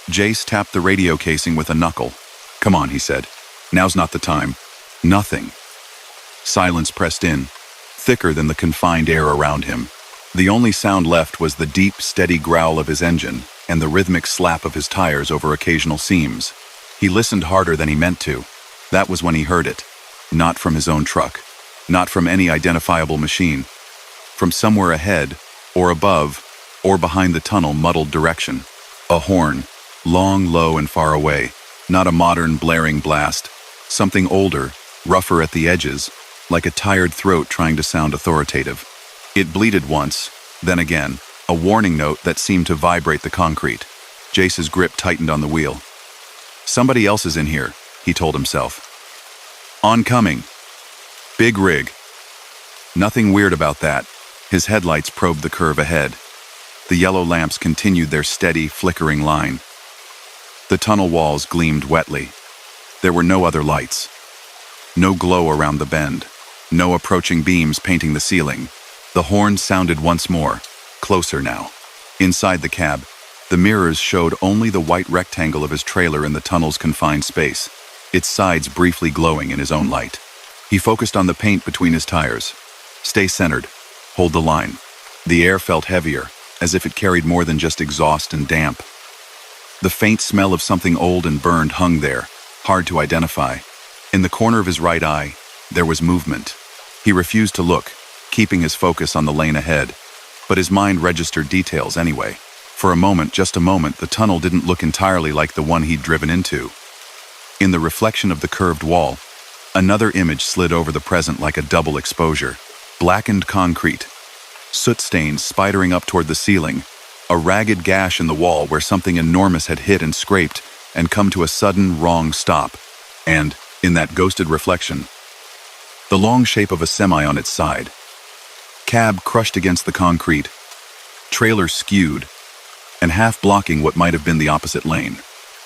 Jace tapped the radio casing with a knuckle. Come on, he said. Now's not the time. Nothing. Silence pressed in, thicker than the confined air around him. The only sound left was the deep, steady growl of his engine and the rhythmic slap of his tires over occasional seams. He listened harder than he meant to. That was when he heard it. Not from his own truck. Not from any identifiable machine. From somewhere ahead, or above, or behind the tunnel muddled direction. A horn, long, low, and far away. Not a modern, blaring blast. Something older, rougher at the edges, like a tired throat trying to sound authoritative. It bleated once, then again, a warning note that seemed to vibrate the concrete. Jace's grip tightened on the wheel. Somebody else is in here, he told himself. Oncoming. Big rig. Nothing weird about that. His headlights probed the curve ahead. The yellow lamps continued their steady, flickering line. The tunnel walls gleamed wetly. There were no other lights. No glow around the bend. No approaching beams painting the ceiling. The horn sounded once more, closer now. Inside the cab, the mirrors showed only the white rectangle of his trailer in the tunnel's confined space, its sides briefly glowing in his own light. He focused on the paint between his tires. Stay centered. Hold the line. The air felt heavier, as if it carried more than just exhaust and damp. The faint smell of something old and burned hung there, hard to identify. In the corner of his right eye, there was movement. He refused to look, keeping his focus on the lane ahead, but his mind registered details anyway. For a moment, just a moment, the tunnel didn't look entirely like the one he'd driven into. In the reflection of the curved wall, another image slid over the present like a double exposure. Blackened concrete, soot stains spidering up toward the ceiling, a ragged gash in the wall where something enormous had hit and scraped and come to a sudden, wrong stop. And, in that ghosted reflection, the long shape of a semi on its side. Cab crushed against the concrete. Trailer skewed. and half blocking what might have been the opposite lane.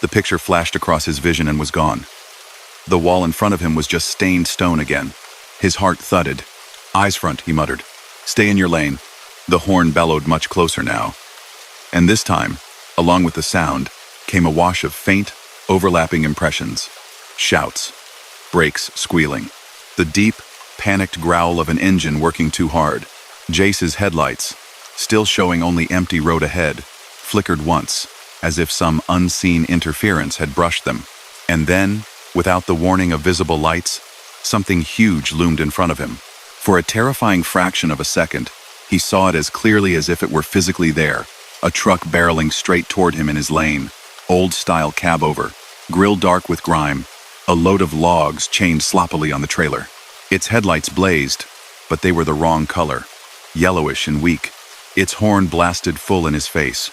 The picture flashed across his vision and was gone. The wall in front of him was just stained stone again. His heart thudded. "Eyes front," he muttered. "Stay in your lane." The horn bellowed much closer now. And this time, along with the sound, came a wash of faint, overlapping impressions. Shouts. Brakes squealing. The deep, panicked growl of an engine working too hard. Jace's headlights, still showing only empty road ahead, flickered once, as if some unseen interference had brushed them. And then, without the warning of visible lights, something huge loomed in front of him. For a terrifying fraction of a second, he saw it as clearly as if it were physically there, a truck barreling straight toward him in his lane, old-style cab-over, grille dark with grime, a load of logs chained sloppily on the trailer. Its headlights blazed, but they were the wrong color, yellowish and weak. Its horn blasted full in his face.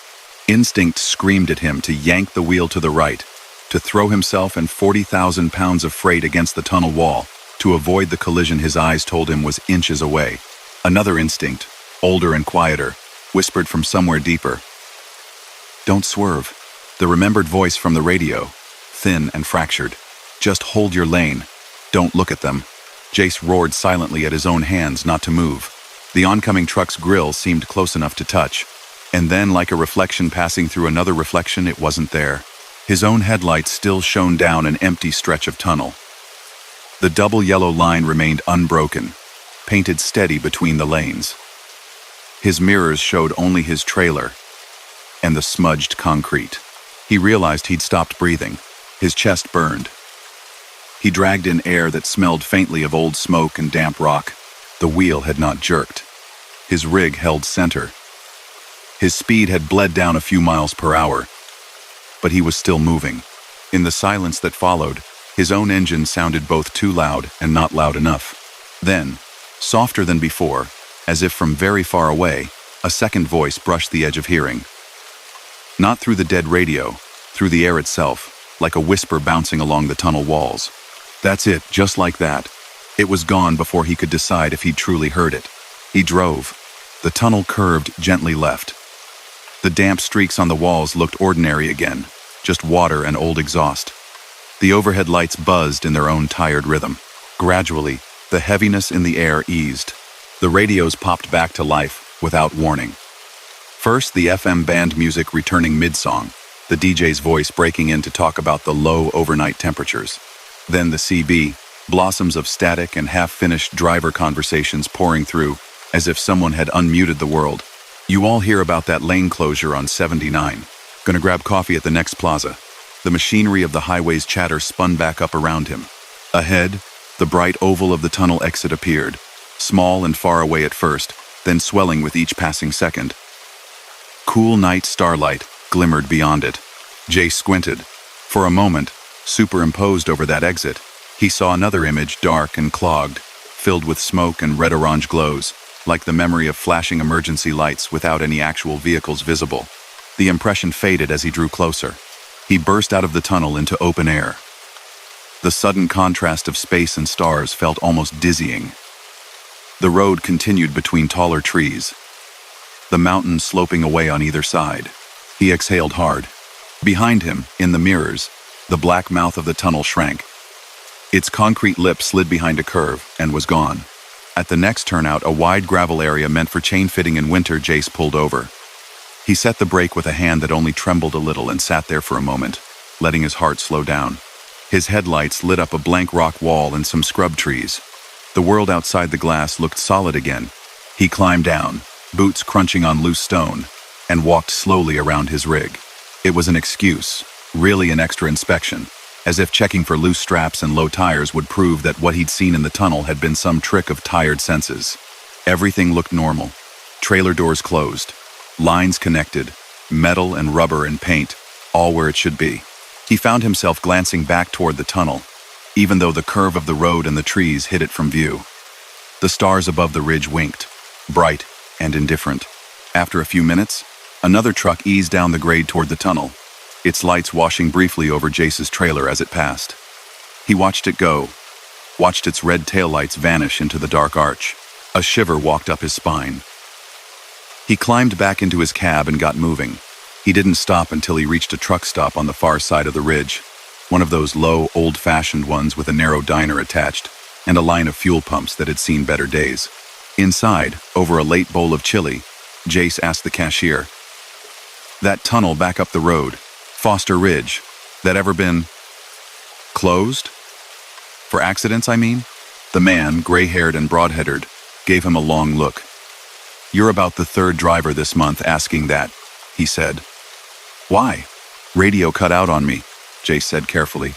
Instinct screamed at him to yank the wheel to the right, to throw himself and 40,000 pounds of freight against the tunnel wall, to avoid the collision his eyes told him was inches away. Another instinct, older and quieter, whispered from somewhere deeper. "Don't swerve." The remembered voice from the radio, thin and fractured. "Just hold your lane. Don't look at them." Jace roared silently at his own hands not to move. The oncoming truck's grille seemed close enough to touch. And then, like a reflection passing through another reflection, it wasn't there. His own headlights still shone down an empty stretch of tunnel. The double yellow line remained unbroken, painted steady between the lanes. His mirrors showed only his trailer and the smudged concrete. He realized he'd stopped breathing. His chest burned. He dragged in air that smelled faintly of old smoke and damp rock. The wheel had not jerked. His rig held center. His speed had bled down a few miles per hour, but he was still moving. In the silence that followed, his own engine sounded both too loud and not loud enough. Then, softer than before, as if from very far away, a second voice brushed the edge of hearing. Not through the dead radio, through the air itself, like a whisper bouncing along the tunnel walls. That's it, just like that. It was gone before he could decide if he'd truly heard it. He drove. The tunnel curved gently left. The damp streaks on the walls looked ordinary again, just water and old exhaust. The overhead lights buzzed in their own tired rhythm. Gradually, the heaviness in the air eased. The radios popped back to life without warning. First, the FM band music returning mid-song, the DJ's voice breaking in to talk about the low overnight temperatures. Then the CB, blossoms of static and half-finished driver conversations pouring through, as if someone had unmuted the world. "You all hear about that lane closure on 79. Gonna grab coffee at the next plaza." The machinery of the highway's chatter spun back up around him. Ahead, the bright oval of the tunnel exit appeared, small and far away at first, then swelling with each passing second. Cool night starlight glimmered beyond it. Jace squinted. For a moment, superimposed over that exit, he saw another image, dark and clogged, filled with smoke and red-orange glows, like the memory of flashing emergency lights without any actual vehicles visible. The impression faded as he drew closer. He burst out of the tunnel into open air. The sudden contrast of space and stars felt almost dizzying. The road continued between taller trees, the mountains sloping away on either side. He exhaled hard. Behind him, in the mirrors, the black mouth of the tunnel shrank. Its concrete lip slid behind a curve and was gone. At the next turnout, a wide gravel area meant for chain fitting in winter, Jace pulled over. He set the brake with a hand that only trembled a little and sat there for a moment, letting his heart slow down. His headlights lit up a blank rock wall and some scrub trees. The world outside the glass looked solid again. He climbed down, boots crunching on loose stone, and walked slowly around his rig. It was an excuse, really an extra inspection, as if checking for loose straps and low tires would prove that what he'd seen in the tunnel had been some trick of tired senses. Everything looked normal. Trailer doors closed, lines connected, metal and rubber and paint, all where it should be. He found himself glancing back toward the tunnel, even though the curve of the road and the trees hid it from view. The stars above the ridge winked, bright and indifferent. After a few minutes, another truck eased down the grade toward the tunnel, its lights washing briefly over Jace's trailer as it passed. He watched it go, watched its red taillights vanish into the dark arch. A shiver walked up his spine. He climbed back into his cab and got moving. He didn't stop until he reached a truck stop on the far side of the ridge, one of those low, old-fashioned ones with a narrow diner attached, and a line of fuel pumps that had seen better days. Inside, over a late bowl of chili, Jace asked the cashier, "That tunnel back up the road, Foster Ridge, that ever been closed? For accidents, I mean?" The man, gray-haired and broad-headed, gave him a long look. "You're about the third driver this month asking that," he said. "Why?" "Radio cut out on me," Jace said carefully.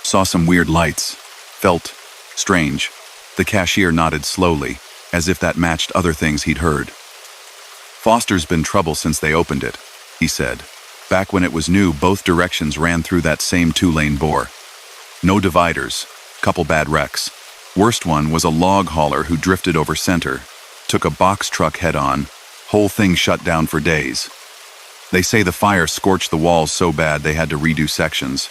"Saw some weird lights. Felt strange." The cashier nodded slowly, as if that matched other things he'd heard. "Foster's been trouble since they opened it," he said. "Back when it was new, both directions ran through that same two-lane bore. No dividers, couple bad wrecks. Worst one was a log hauler who drifted over center, took a box truck head-on, whole thing shut down for days. They say the fire scorched the walls so bad they had to redo sections."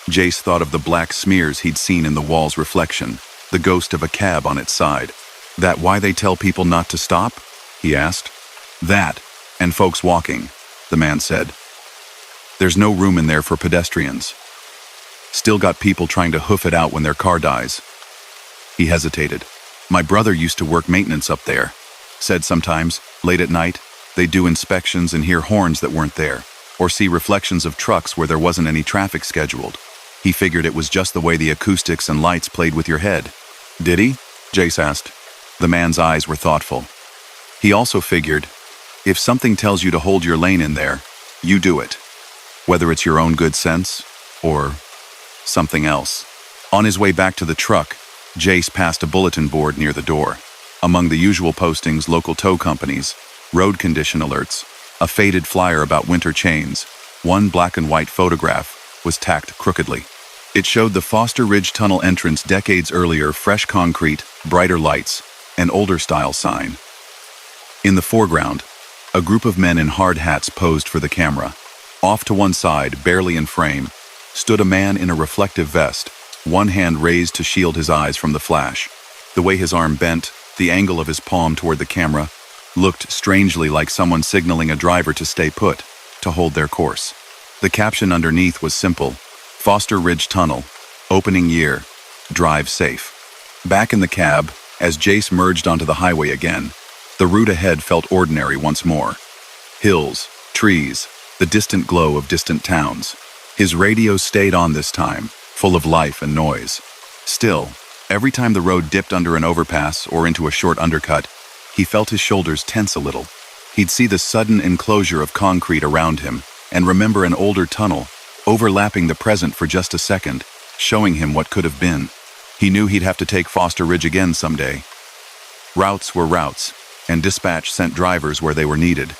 Jace thought of the black smears he'd seen in the wall's reflection, the ghost of a cab on its side. "That why they tell people not to stop?" he asked. "That, and folks walking," the man said. "There's no room in there for pedestrians. Still got people trying to hoof it out when their car dies." He hesitated. "My brother used to work maintenance up there. Said sometimes, late at night, they'd do inspections and hear horns that weren't there, or see reflections of trucks where there wasn't any traffic scheduled. He figured it was just the way the acoustics and lights played with your head." "Did he?" Jace asked. The man's eyes were thoughtful. "He also figured, if something tells you to hold your lane in there, you do it. Whether it's your own good sense, or something else." On his way back to the truck, Jace passed a bulletin board near the door. Among the usual postings, local tow companies, road condition alerts, a faded flyer about winter chains, one black and white photograph was tacked crookedly. It showed the Foster Ridge Tunnel entrance decades earlier, fresh concrete, brighter lights, an older style sign. In the foreground, a group of men in hard hats posed for the camera. Off to one side, barely in frame, stood a man in a reflective vest, one hand raised to shield his eyes from the flash. The way his arm bent, the angle of his palm toward the camera, looked strangely like someone signaling a driver to stay put, to hold their course. The caption underneath was simple: "Foster Ridge Tunnel, opening year, drive safe." Back in the cab, as Jace merged onto the highway again, the route ahead felt ordinary once more. Hills, trees, the distant glow of distant towns. His radio stayed on this time, full of life and noise. Still, every time the road dipped under an overpass or into a short undercut, he felt his shoulders tense a little. He'd see the sudden enclosure of concrete around him and remember an older tunnel, overlapping the present for just a second, showing him what could have been. He knew he'd have to take Foster Ridge again someday. Routes were routes, and dispatch sent drivers where they were needed.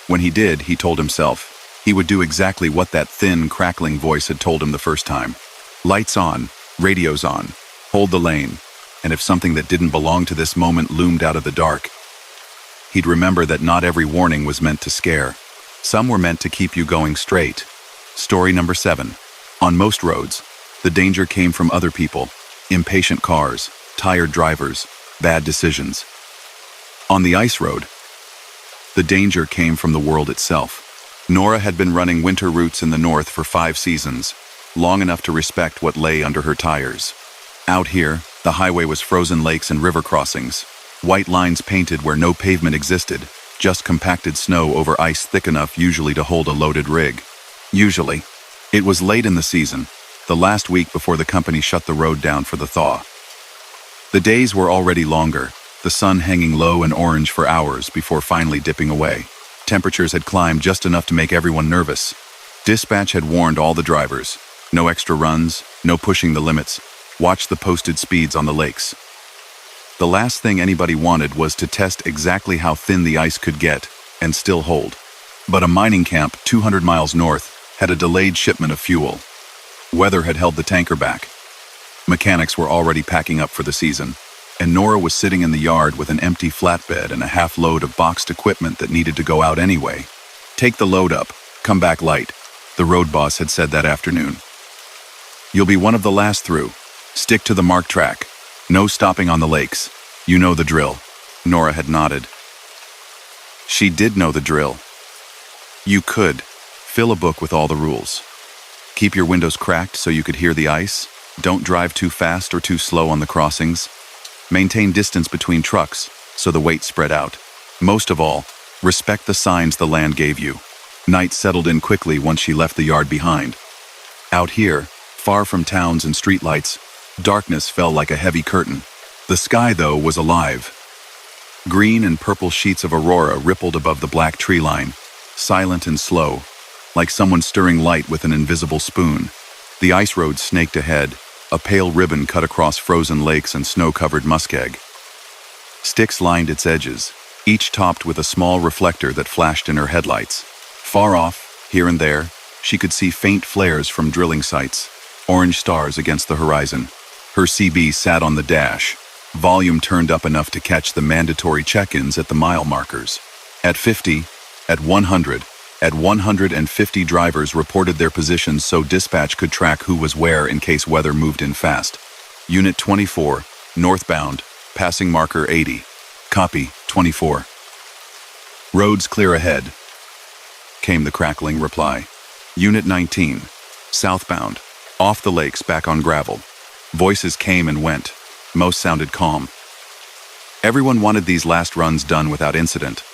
When he did, he told himself, he would do exactly what that thin, crackling voice had told him the first time. Lights on, radios on, hold the lane, and if something that didn't belong to this moment loomed out of the dark, he'd remember that not every warning was meant to scare. Some were meant to keep you going straight. Story number 7. On most roads, the danger came from other people, impatient cars, tired drivers, bad decisions. On the ice road, the danger came from the world itself. Nora had been running winter routes in the north for 5 seasons, long enough to respect what lay under her tires. Out here, the highway was frozen lakes and river crossings, white lines painted where no pavement existed, just compacted snow over ice thick enough usually to hold a loaded rig. Usually. It was late in the season, the last week before the company shut the road down for the thaw. The days were already longer, the sun hanging low and orange for hours before finally dipping away. Temperatures had climbed just enough to make everyone nervous. Dispatch had warned all the drivers, no extra runs, no pushing the limits, watch the posted speeds on the lakes. The last thing anybody wanted was to test exactly how thin the ice could get and still hold. But a mining camp 200 miles north had a delayed shipment of fuel. Weather had held the tanker back. Mechanics were already packing up for the season, and Nora was sitting in the yard with an empty flatbed and a half load of boxed equipment that needed to go out anyway. "Take the load up, come back light," the road boss had said that afternoon. "You'll be one of the last through. Stick to the marked track. No stopping on the lakes. You know the drill." Nora had nodded. She did know the drill. You could Fill a book with all the rules. Keep your windows cracked so you could hear the ice. Don't drive too fast or too slow on the crossings. Maintain distance between trucks so the weight spread out. Most of all, respect the signs the land gave you. Night settled in quickly once she left the yard behind. Out here, far from towns and streetlights, darkness fell like a heavy curtain. The sky, though, was alive. Green and purple sheets of aurora rippled above the black tree line, silent and slow, like someone stirring light with an invisible spoon. The ice road snaked ahead, a pale ribbon cut across frozen lakes and snow-covered muskeg. Sticks lined its edges, each topped with a small reflector that flashed in her headlights. Far off, here and there, she could see faint flares from drilling sites, orange stars against the horizon. Her CB sat on the dash, volume turned up enough to catch the mandatory check-ins at the mile markers. At 50, at 100, at 150 drivers reported their positions so dispatch could track who was where in case weather moved in fast. Unit 24, northbound, passing marker 80. Copy, 24. Roads clear ahead, came the crackling reply. Unit 19, southbound, off the lakes back on gravel. Voices came and went. Most sounded calm. Everyone wanted these last runs done without incident.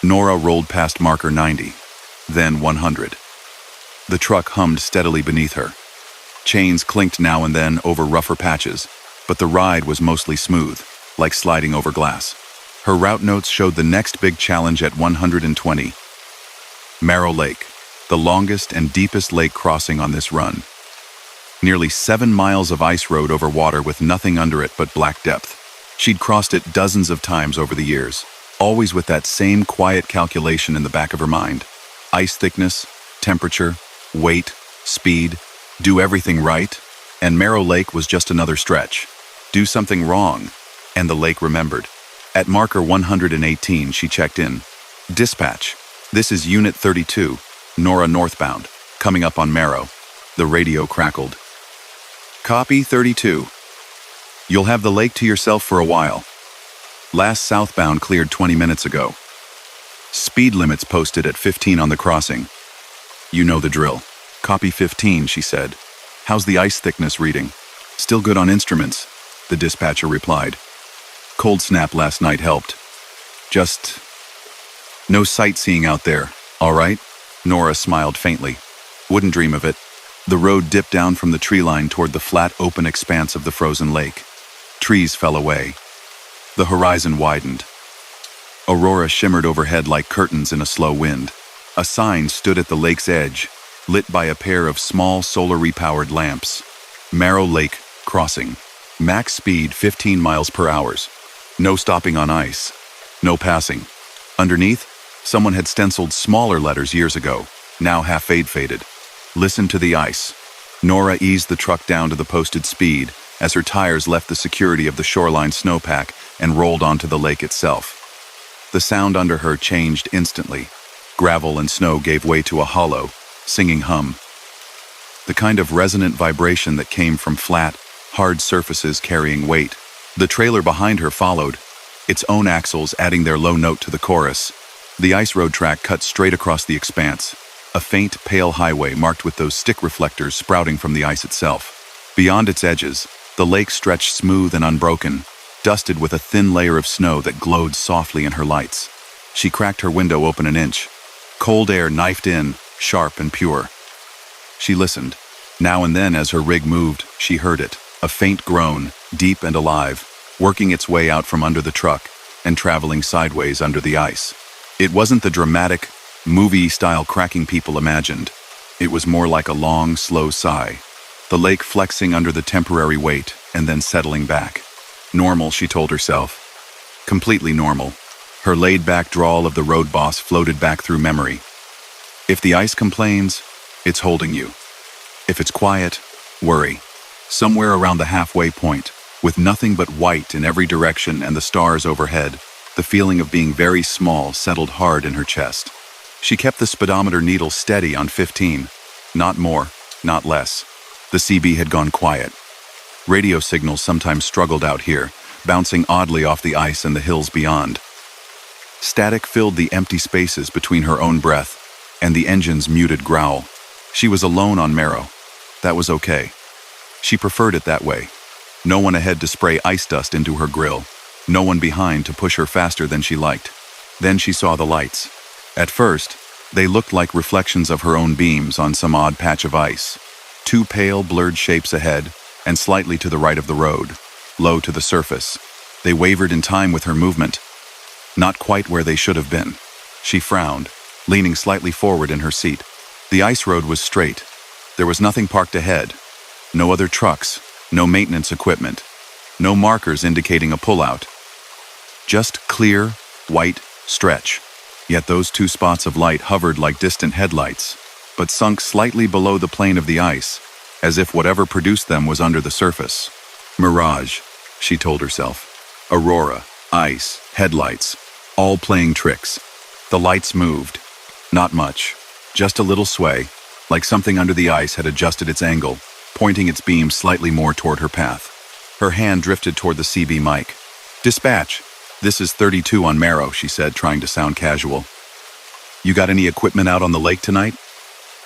Nora rolled past marker 90, then 100. The truck hummed steadily beneath her. Chains clinked now and then over rougher patches, but the ride was mostly smooth, like sliding over glass. Her route notes showed the next big challenge at 120. Marrow Lake, the longest and deepest lake crossing on this run. Nearly 7 miles of ice road over water with nothing under it but black depth. She'd crossed it dozens of times over the years, always with that same quiet calculation in the back of her mind. Ice thickness, temperature, weight, speed, do everything right, and Marrow Lake was just another stretch. Do something wrong, and the lake remembered. At marker 118, she checked in. Dispatch, this is Unit 32, Nora northbound, coming up on Marrow. The radio crackled. Copy 32. You'll have the lake to yourself for a while. Last southbound cleared 20 minutes ago. Speed limits posted at 15 on the crossing. You know the drill. Copy 15, she said. How's the ice thickness reading? Still good on instruments, the dispatcher replied. Cold snap last night helped. Just no sightseeing out there, all right? Nora smiled faintly. Wouldn't dream of it. The road dipped down from the tree line toward the flat, open expanse of the frozen lake. Trees fell away. The horizon widened. Aurora shimmered overhead like curtains in a slow wind. A sign stood at the lake's edge, lit by a pair of small solar-repowered lamps. Marrow Lake Crossing. Max speed 15 miles per hour. No stopping on ice. No passing. Underneath, someone had stenciled smaller letters years ago, now half faded. Listen to the ice. Nora eased the truck down to the posted speed as her tires left the security of the shoreline snowpack and rolled onto the lake itself. The sound under her changed instantly. Gravel and snow gave way to a hollow, singing hum. The kind of resonant vibration that came from flat, hard surfaces carrying weight. The trailer behind her followed, its own axles adding their low note to the chorus. The ice road track cut straight across the expanse, a faint, pale highway marked with those stick reflectors sprouting from the ice itself. Beyond its edges, the lake stretched smooth and unbroken, dusted with a thin layer of snow that glowed softly in her lights. She cracked her window open an inch. Cold air knifed in, sharp and pure. She listened. Now and then as her rig moved, she heard it, a faint groan, deep and alive, working its way out from under the truck and traveling sideways under the ice. It wasn't the dramatic, movie-style cracking people imagined. It was more like a long, slow sigh, the lake flexing under the temporary weight and then settling back. Normal, she told herself. Completely normal. Her laid-back drawl of the road boss floated back through memory. If the ice complains, it's holding you. If it's quiet, worry. Somewhere around the halfway point, with nothing but white in every direction and the stars overhead, the feeling of being very small settled hard in her chest. She kept the speedometer needle steady on 15. Not more, not less. The CB had gone quiet. Radio signals sometimes struggled out here, bouncing oddly off the ice and the hills beyond. Static filled the empty spaces between her own breath, and the engine's muted growl. She was alone on Marrow. That was okay. She preferred it that way. No one ahead to spray ice dust into her grill. No one behind to push her faster than she liked. Then she saw the lights. At first, they looked like reflections of her own beams on some odd patch of ice. Two pale, blurred shapes ahead, and slightly to the right of the road, low to the surface. They wavered in time with her movement. Not quite where they should have been. She frowned, leaning slightly forward in her seat. The ice road was straight. There was nothing parked ahead. No other trucks, no maintenance equipment, no markers indicating a pullout. Just clear, white stretch. Yet those two spots of light hovered like distant headlights, but sunk slightly below the plane of the ice, as if whatever produced them was under the surface. Mirage, she told herself. Aurora, ice, headlights, all playing tricks. The lights moved. Not much. Just a little sway, like something under the ice had adjusted its angle, pointing its beam slightly more toward her path. Her hand drifted toward the CB mic. "Dispatch. This is 32 on Marrow," she said, trying to sound casual. "You got any equipment out on the lake tonight?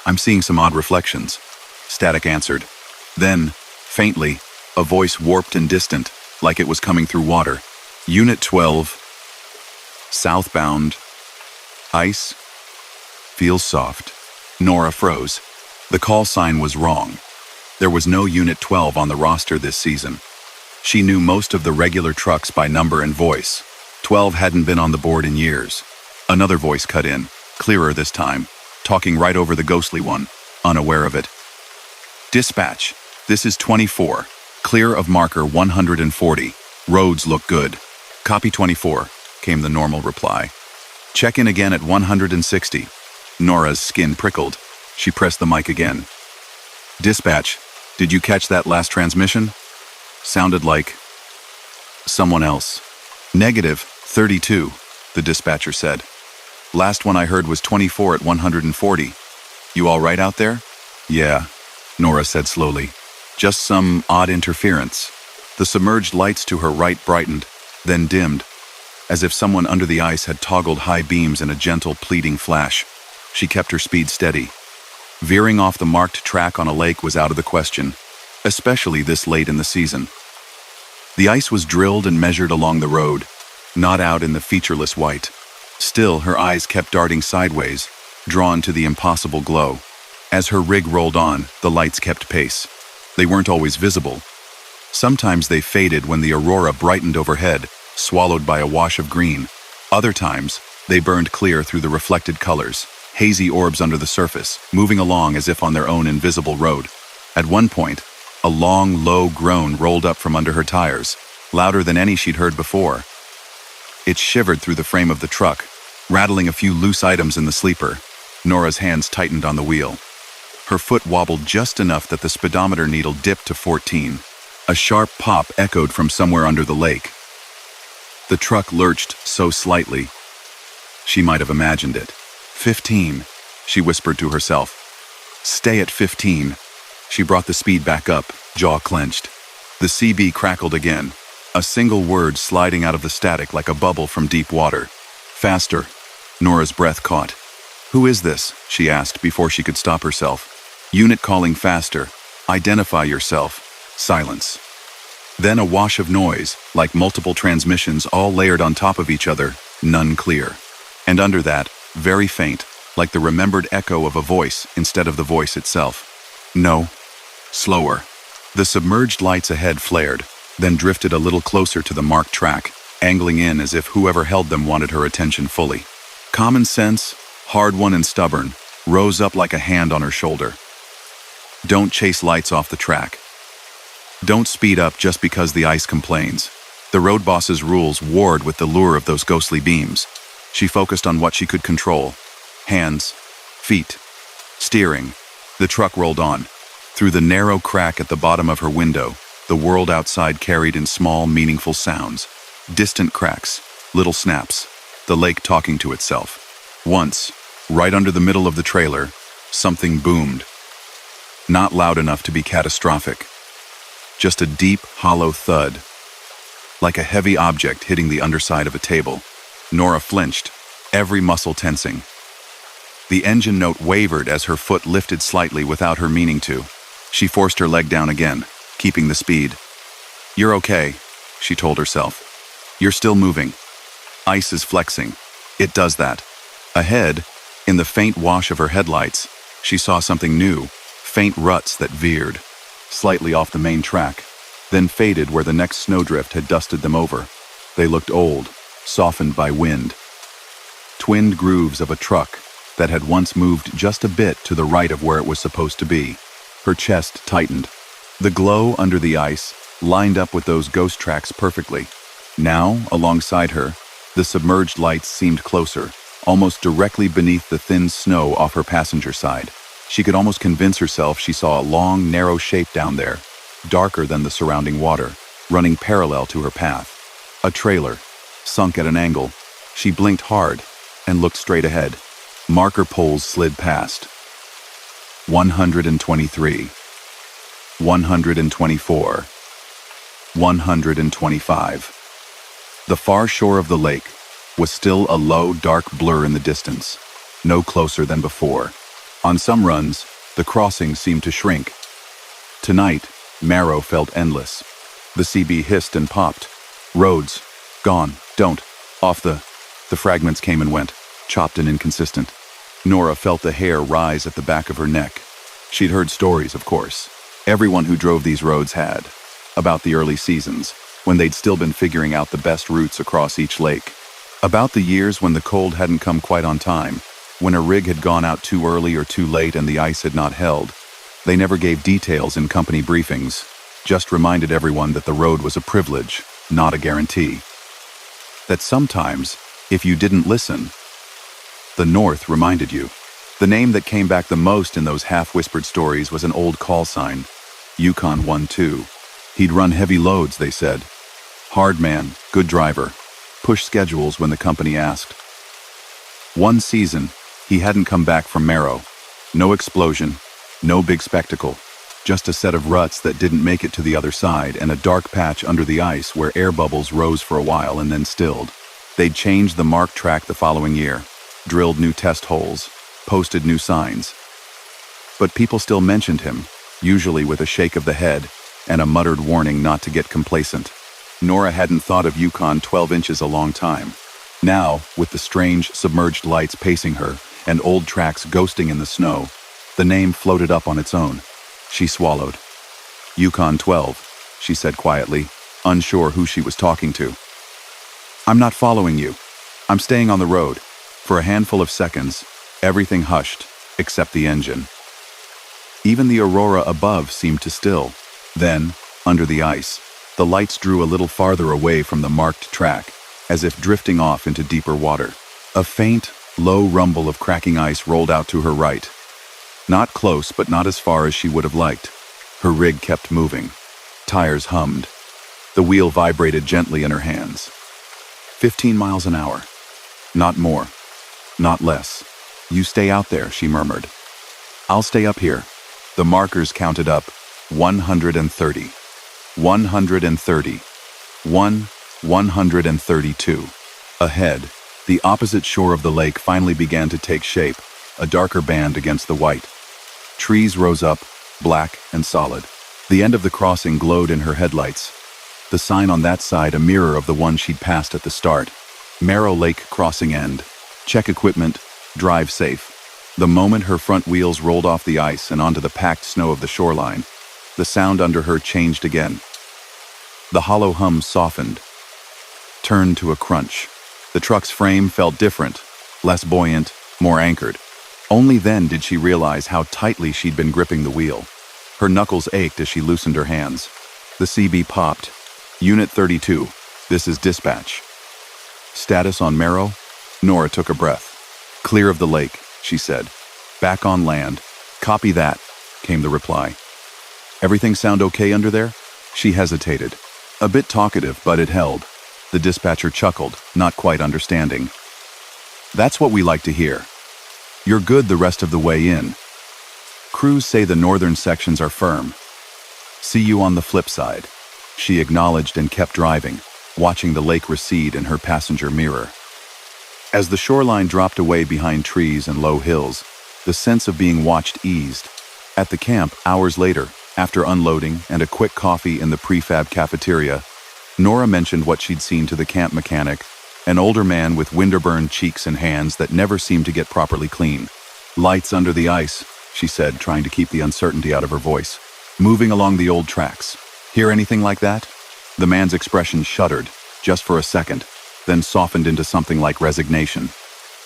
I'm seeing some odd reflections." Static answered. Then, faintly, a voice warped and distant, like it was coming through water. "Unit 12. Southbound. Ice. Feels soft." Nora froze. The call sign was wrong. There was no Unit 12 on the roster this season. She knew most of the regular trucks by number and voice. 12 hadn't been on the board in years. Another voice cut in, clearer this time, talking right over the ghostly one, unaware of it. "Dispatch, this is 24. Clear of marker 140. Roads look good." "Copy 24, came the normal reply. "Check in again at 160. Nora's skin prickled. She pressed the mic again. "Dispatch, did you catch that last transmission? Sounded like someone else." "Negative, 32, the dispatcher said. "Last one I heard was 24 at 140. You all right out there?" "Yeah," Nora said slowly. "Just some odd interference." The submerged lights to her right brightened, then dimmed, as if someone under the ice had toggled high beams in a gentle, pleading flash. She kept her speed steady. Veering off the marked track on a lake was out of the question, especially this late in the season. The ice was drilled and measured along the road, not out in the featureless white. Still, her eyes kept darting sideways, drawn to the impossible glow. As her rig rolled on, the lights kept pace. They weren't always visible. Sometimes they faded when the aurora brightened overhead, swallowed by a wash of green. Other times, they burned clear through the reflected colors, hazy orbs under the surface, moving along as if on their own invisible road. At one point, a long, low groan rolled up from under her tires, louder than any she'd heard before. It shivered through the frame of the truck, rattling a few loose items in the sleeper. Nora's hands tightened on the wheel. Her foot wobbled just enough that the speedometer needle dipped to 14. A sharp pop echoed from somewhere under the lake. The truck lurched so slightly, she might have imagined it. 15, she whispered to herself. "Stay at 15. She brought the speed back up, jaw clenched. The CB crackled again, a single word sliding out of the static like a bubble from deep water. "Faster." Nora's breath caught. "Who is this?" she asked before she could stop herself. "Unit calling faster. Identify yourself." Silence. Then a wash of noise, like multiple transmissions all layered on top of each other, none clear. And under that, very faint, like the remembered echo of a voice instead of the voice itself. "No." Slower. The submerged lights ahead flared, then drifted a little closer to the marked track, angling in as if whoever held them wanted her attention fully. Common sense, hard-won and stubborn, rose up like a hand on her shoulder. Don't chase lights off the track. Don't speed up just because the ice complains. The road boss's rules warred with the lure of those ghostly beams. She focused on what she could control. Hands, feet, steering. The truck rolled on. Through the narrow crack at the bottom of her window, the world outside carried in small, meaningful sounds. Distant cracks, little snaps, the lake talking to itself. Once, right under the middle of the trailer, something boomed. Not loud enough to be catastrophic. Just a deep, hollow thud, like a heavy object hitting the underside of a table. Nora flinched, every muscle tensing. The engine note wavered as her foot lifted slightly without her meaning to. She forced her leg down again, keeping the speed. "You're okay," she told herself. "You're still moving. Ice is flexing. It does that." Ahead, in the faint wash of her headlights, she saw something new, faint ruts that veered, slightly off the main track, then faded where the next snowdrift had dusted them over. They looked old, softened by wind. Twinned grooves of a truck that had once moved just a bit to the right of where it was supposed to be. Her chest tightened. The glow under the ice lined up with those ghost tracks perfectly. Now, alongside her, the submerged lights seemed closer, almost directly beneath the thin snow off her passenger side. She could almost convince herself she saw a long, narrow shape down there, darker than the surrounding water, running parallel to her path. A trailer, sunk at an angle. She blinked hard and looked straight ahead. Marker poles slid past. 123. 124. 125. The far shore of the lake was still a low, dark blur in the distance, no closer than before. On some runs, the crossing seemed to shrink. Tonight, Marrow felt endless. The CB hissed and popped. Roads. Gone. Don't. Off the fragments came and went, chopped and inconsistent. Nora felt the hair rise at the back of her neck. She'd heard stories, of course. Everyone who drove these roads had. About the early seasons, when they'd still been figuring out the best routes across each lake. About the years when the cold hadn't come quite on time, when a rig had gone out too early or too late and the ice had not held. They never gave details in company briefings, just reminded everyone that the road was a privilege, not a guarantee. That sometimes, if you didn't listen, the North reminded you. The name that came back the most in those half-whispered stories was an old call sign, Yukon 1-2. He'd run heavy loads, they said. Hard man, good driver. Push schedules when the company asked. One season, he hadn't come back from Marrow. No explosion, no big spectacle. Just a set of ruts that didn't make it to the other side and a dark patch under the ice where air bubbles rose for a while and then stilled. They'd changed the marked track the following year, drilled new test holes, posted new signs. But people still mentioned him, usually with a shake of the head and a muttered warning not to get complacent. Nora hadn't thought of Yukon 12 inches a long time. Now, with the strange, submerged lights pacing her and old tracks ghosting in the snow, the name floated up on its own. She swallowed. Yukon 12, she said quietly, unsure who she was talking to. I'm not following you. I'm staying on the road. For a handful of seconds, everything hushed, except the engine. Even the aurora above seemed to still. Then, under the ice, the lights drew a little farther away from the marked track, as if drifting off into deeper water. A faint, low rumble of cracking ice rolled out to her right. Not close, but not as far as she would have liked. Her rig kept moving. Tires hummed. The wheel vibrated gently in her hands. 15 miles an hour. Not more. Not less. You stay out there, she murmured. I'll stay up here. The markers counted up. 130. 130. 132. Ahead, the opposite shore of the lake finally began to take shape, a darker band against the white. Trees rose up, black and solid. The end of the crossing glowed in her headlights. The sign on that side a mirror of the one she'd passed at the start. Marrow Lake Crossing End. Check equipment, drive safe. The moment her front wheels rolled off the ice and onto the packed snow of the shoreline, the sound under her changed again. The hollow hum softened, turned to a crunch. The truck's frame felt different, less buoyant, more anchored. Only then did she realize how tightly she'd been gripping the wheel. Her knuckles ached as she loosened her hands. The CB popped. Unit 32, this is dispatch. Status on Marrow? Nora took a breath. Clear of the lake, she said. Back on land. Copy that, came the reply. Everything sound okay under there? She hesitated. A bit talkative, but it held. The dispatcher chuckled, not quite understanding. That's what we like to hear. You're good the rest of the way in. Crews say the northern sections are firm. See you on the flip side. She acknowledged and kept driving, watching the lake recede in her passenger mirror. As the shoreline dropped away behind trees and low hills, the sense of being watched eased. At the camp, hours later, after unloading and a quick coffee in the prefab cafeteria, Nora mentioned what she'd seen to the camp mechanic, an older man with winter-burned cheeks and hands that never seemed to get properly clean. "Lights under the ice," she said, trying to keep the uncertainty out of her voice. "Moving along the old tracks. Hear anything like that?" The man's expression shuddered, just for a second, then softened into something like resignation.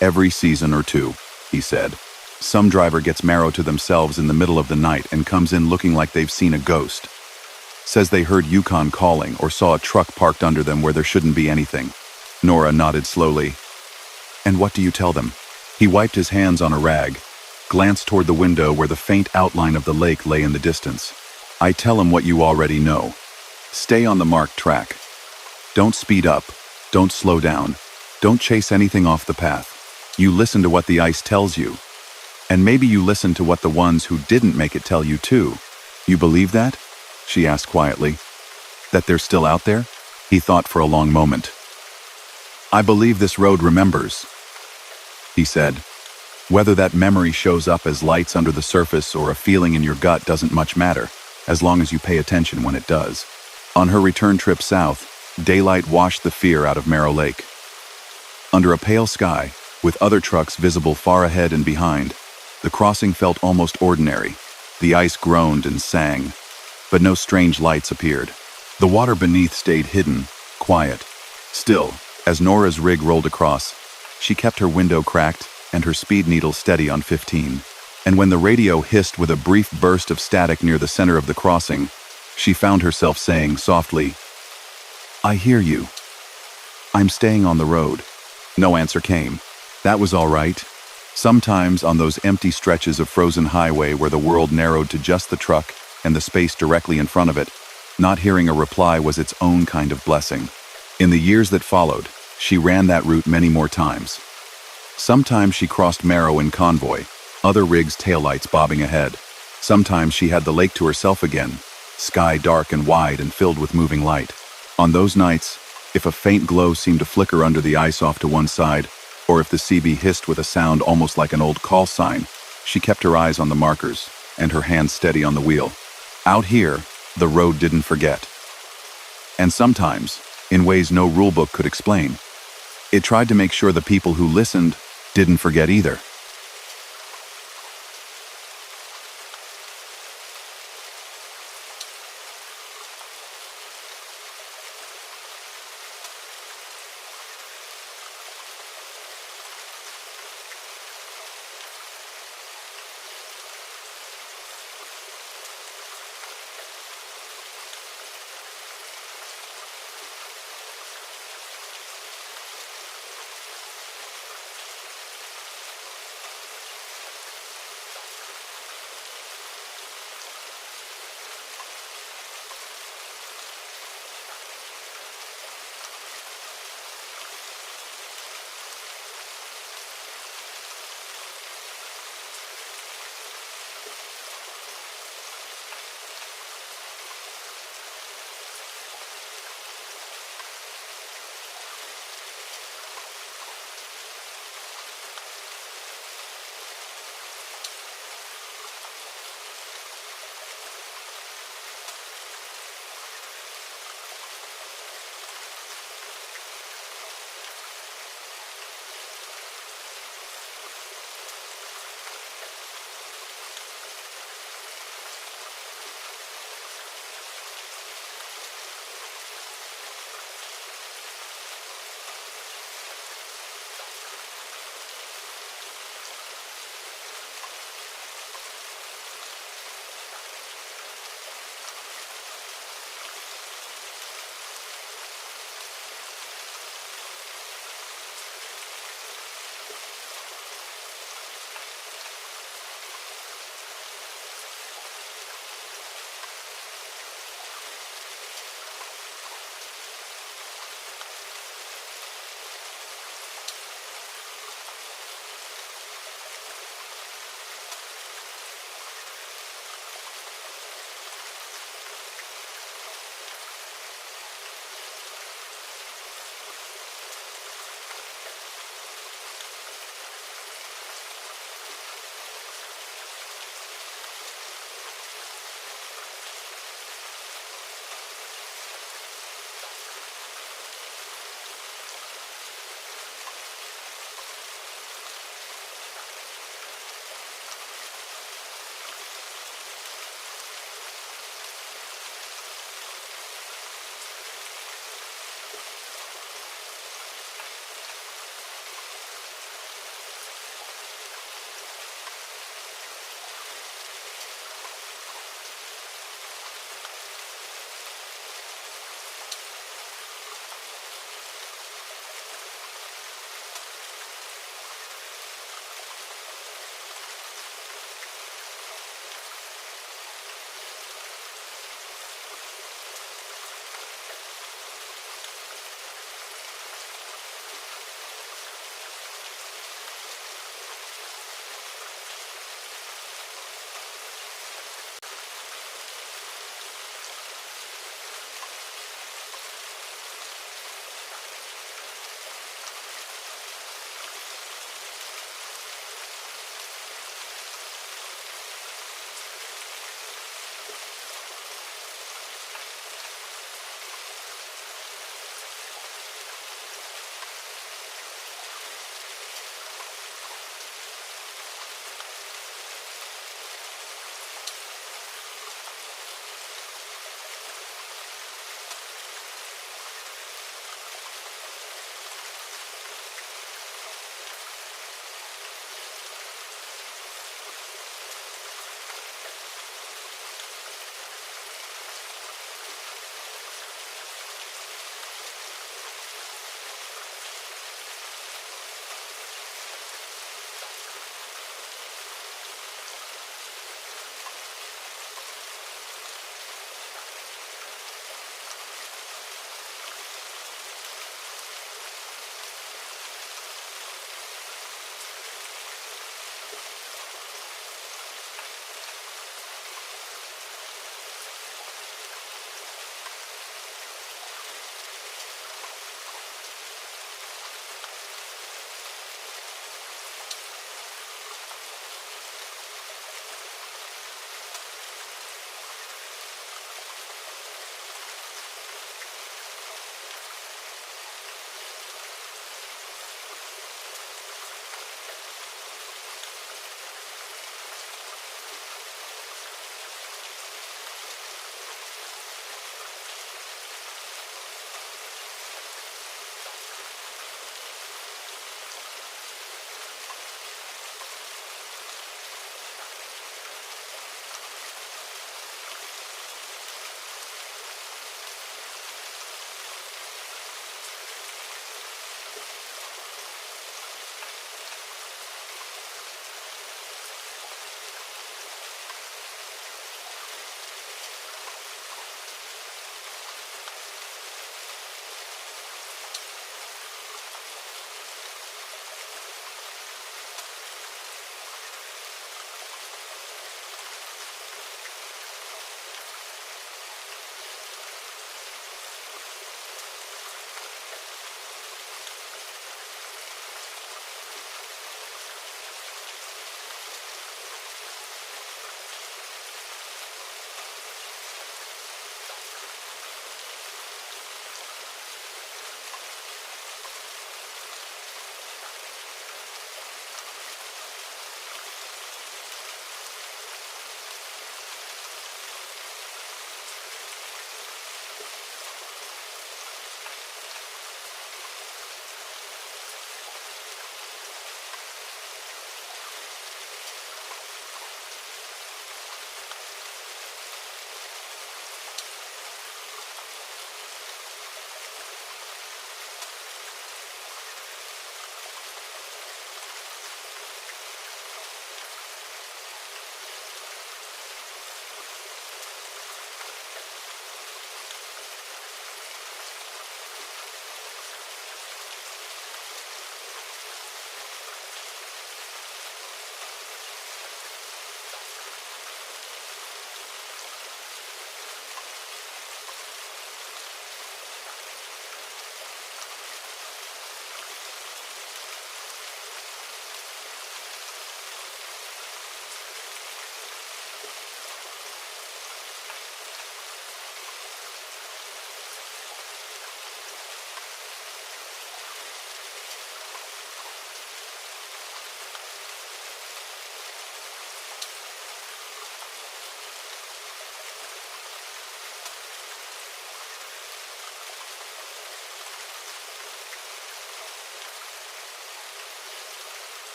"Every season or two," he said. "Some driver gets marrow to themselves in the middle of the night and comes in looking like they've seen a ghost. Says they heard Yukon calling or saw a truck parked under them where there shouldn't be anything." Nora nodded slowly. "And what do you tell them?" He wiped his hands on a rag, glanced toward the window where the faint outline of the lake lay in the distance. "I tell them what you already know. Stay on the marked track. Don't speed up. Don't slow down. Don't chase anything off the path. You listen to what the ice tells you. And maybe you listen to what the ones who didn't make it tell you too. You believe that?" she asked quietly. "That they're still out there?" He thought for a long moment. "I believe this road remembers," he said. "Whether that memory shows up as lights under the surface or a feeling in your gut doesn't much matter, as long as you pay attention when it does." On her return trip south, daylight washed the fear out of Merrow Lake. Under a pale sky, with other trucks visible far ahead and behind, the crossing felt almost ordinary. The ice groaned and sang, but no strange lights appeared. The water beneath stayed hidden, quiet. Still, as Nora's rig rolled across, she kept her window cracked and her speed needle steady on 15. And when the radio hissed with a brief burst of static near the center of the crossing, she found herself saying softly, "I hear you. I'm staying on the road." No answer came. That was all right. Sometimes on those empty stretches of frozen highway where the world narrowed to just the truck and the space directly in front of it, not hearing a reply was its own kind of blessing. In the years that followed, she ran that route many more times. Sometimes she crossed Merrow in convoy, other rigs' taillights bobbing ahead. Sometimes she had the lake to herself again, sky dark and wide and filled with moving light. On those nights, if a faint glow seemed to flicker under the ice off to one side, or if the CB hissed with a sound almost like an old call sign, she kept her eyes on the markers and her hands steady on the wheel. Out here, the road didn't forget. And sometimes, in ways no rulebook could explain, it tried to make sure the people who listened didn't forget either.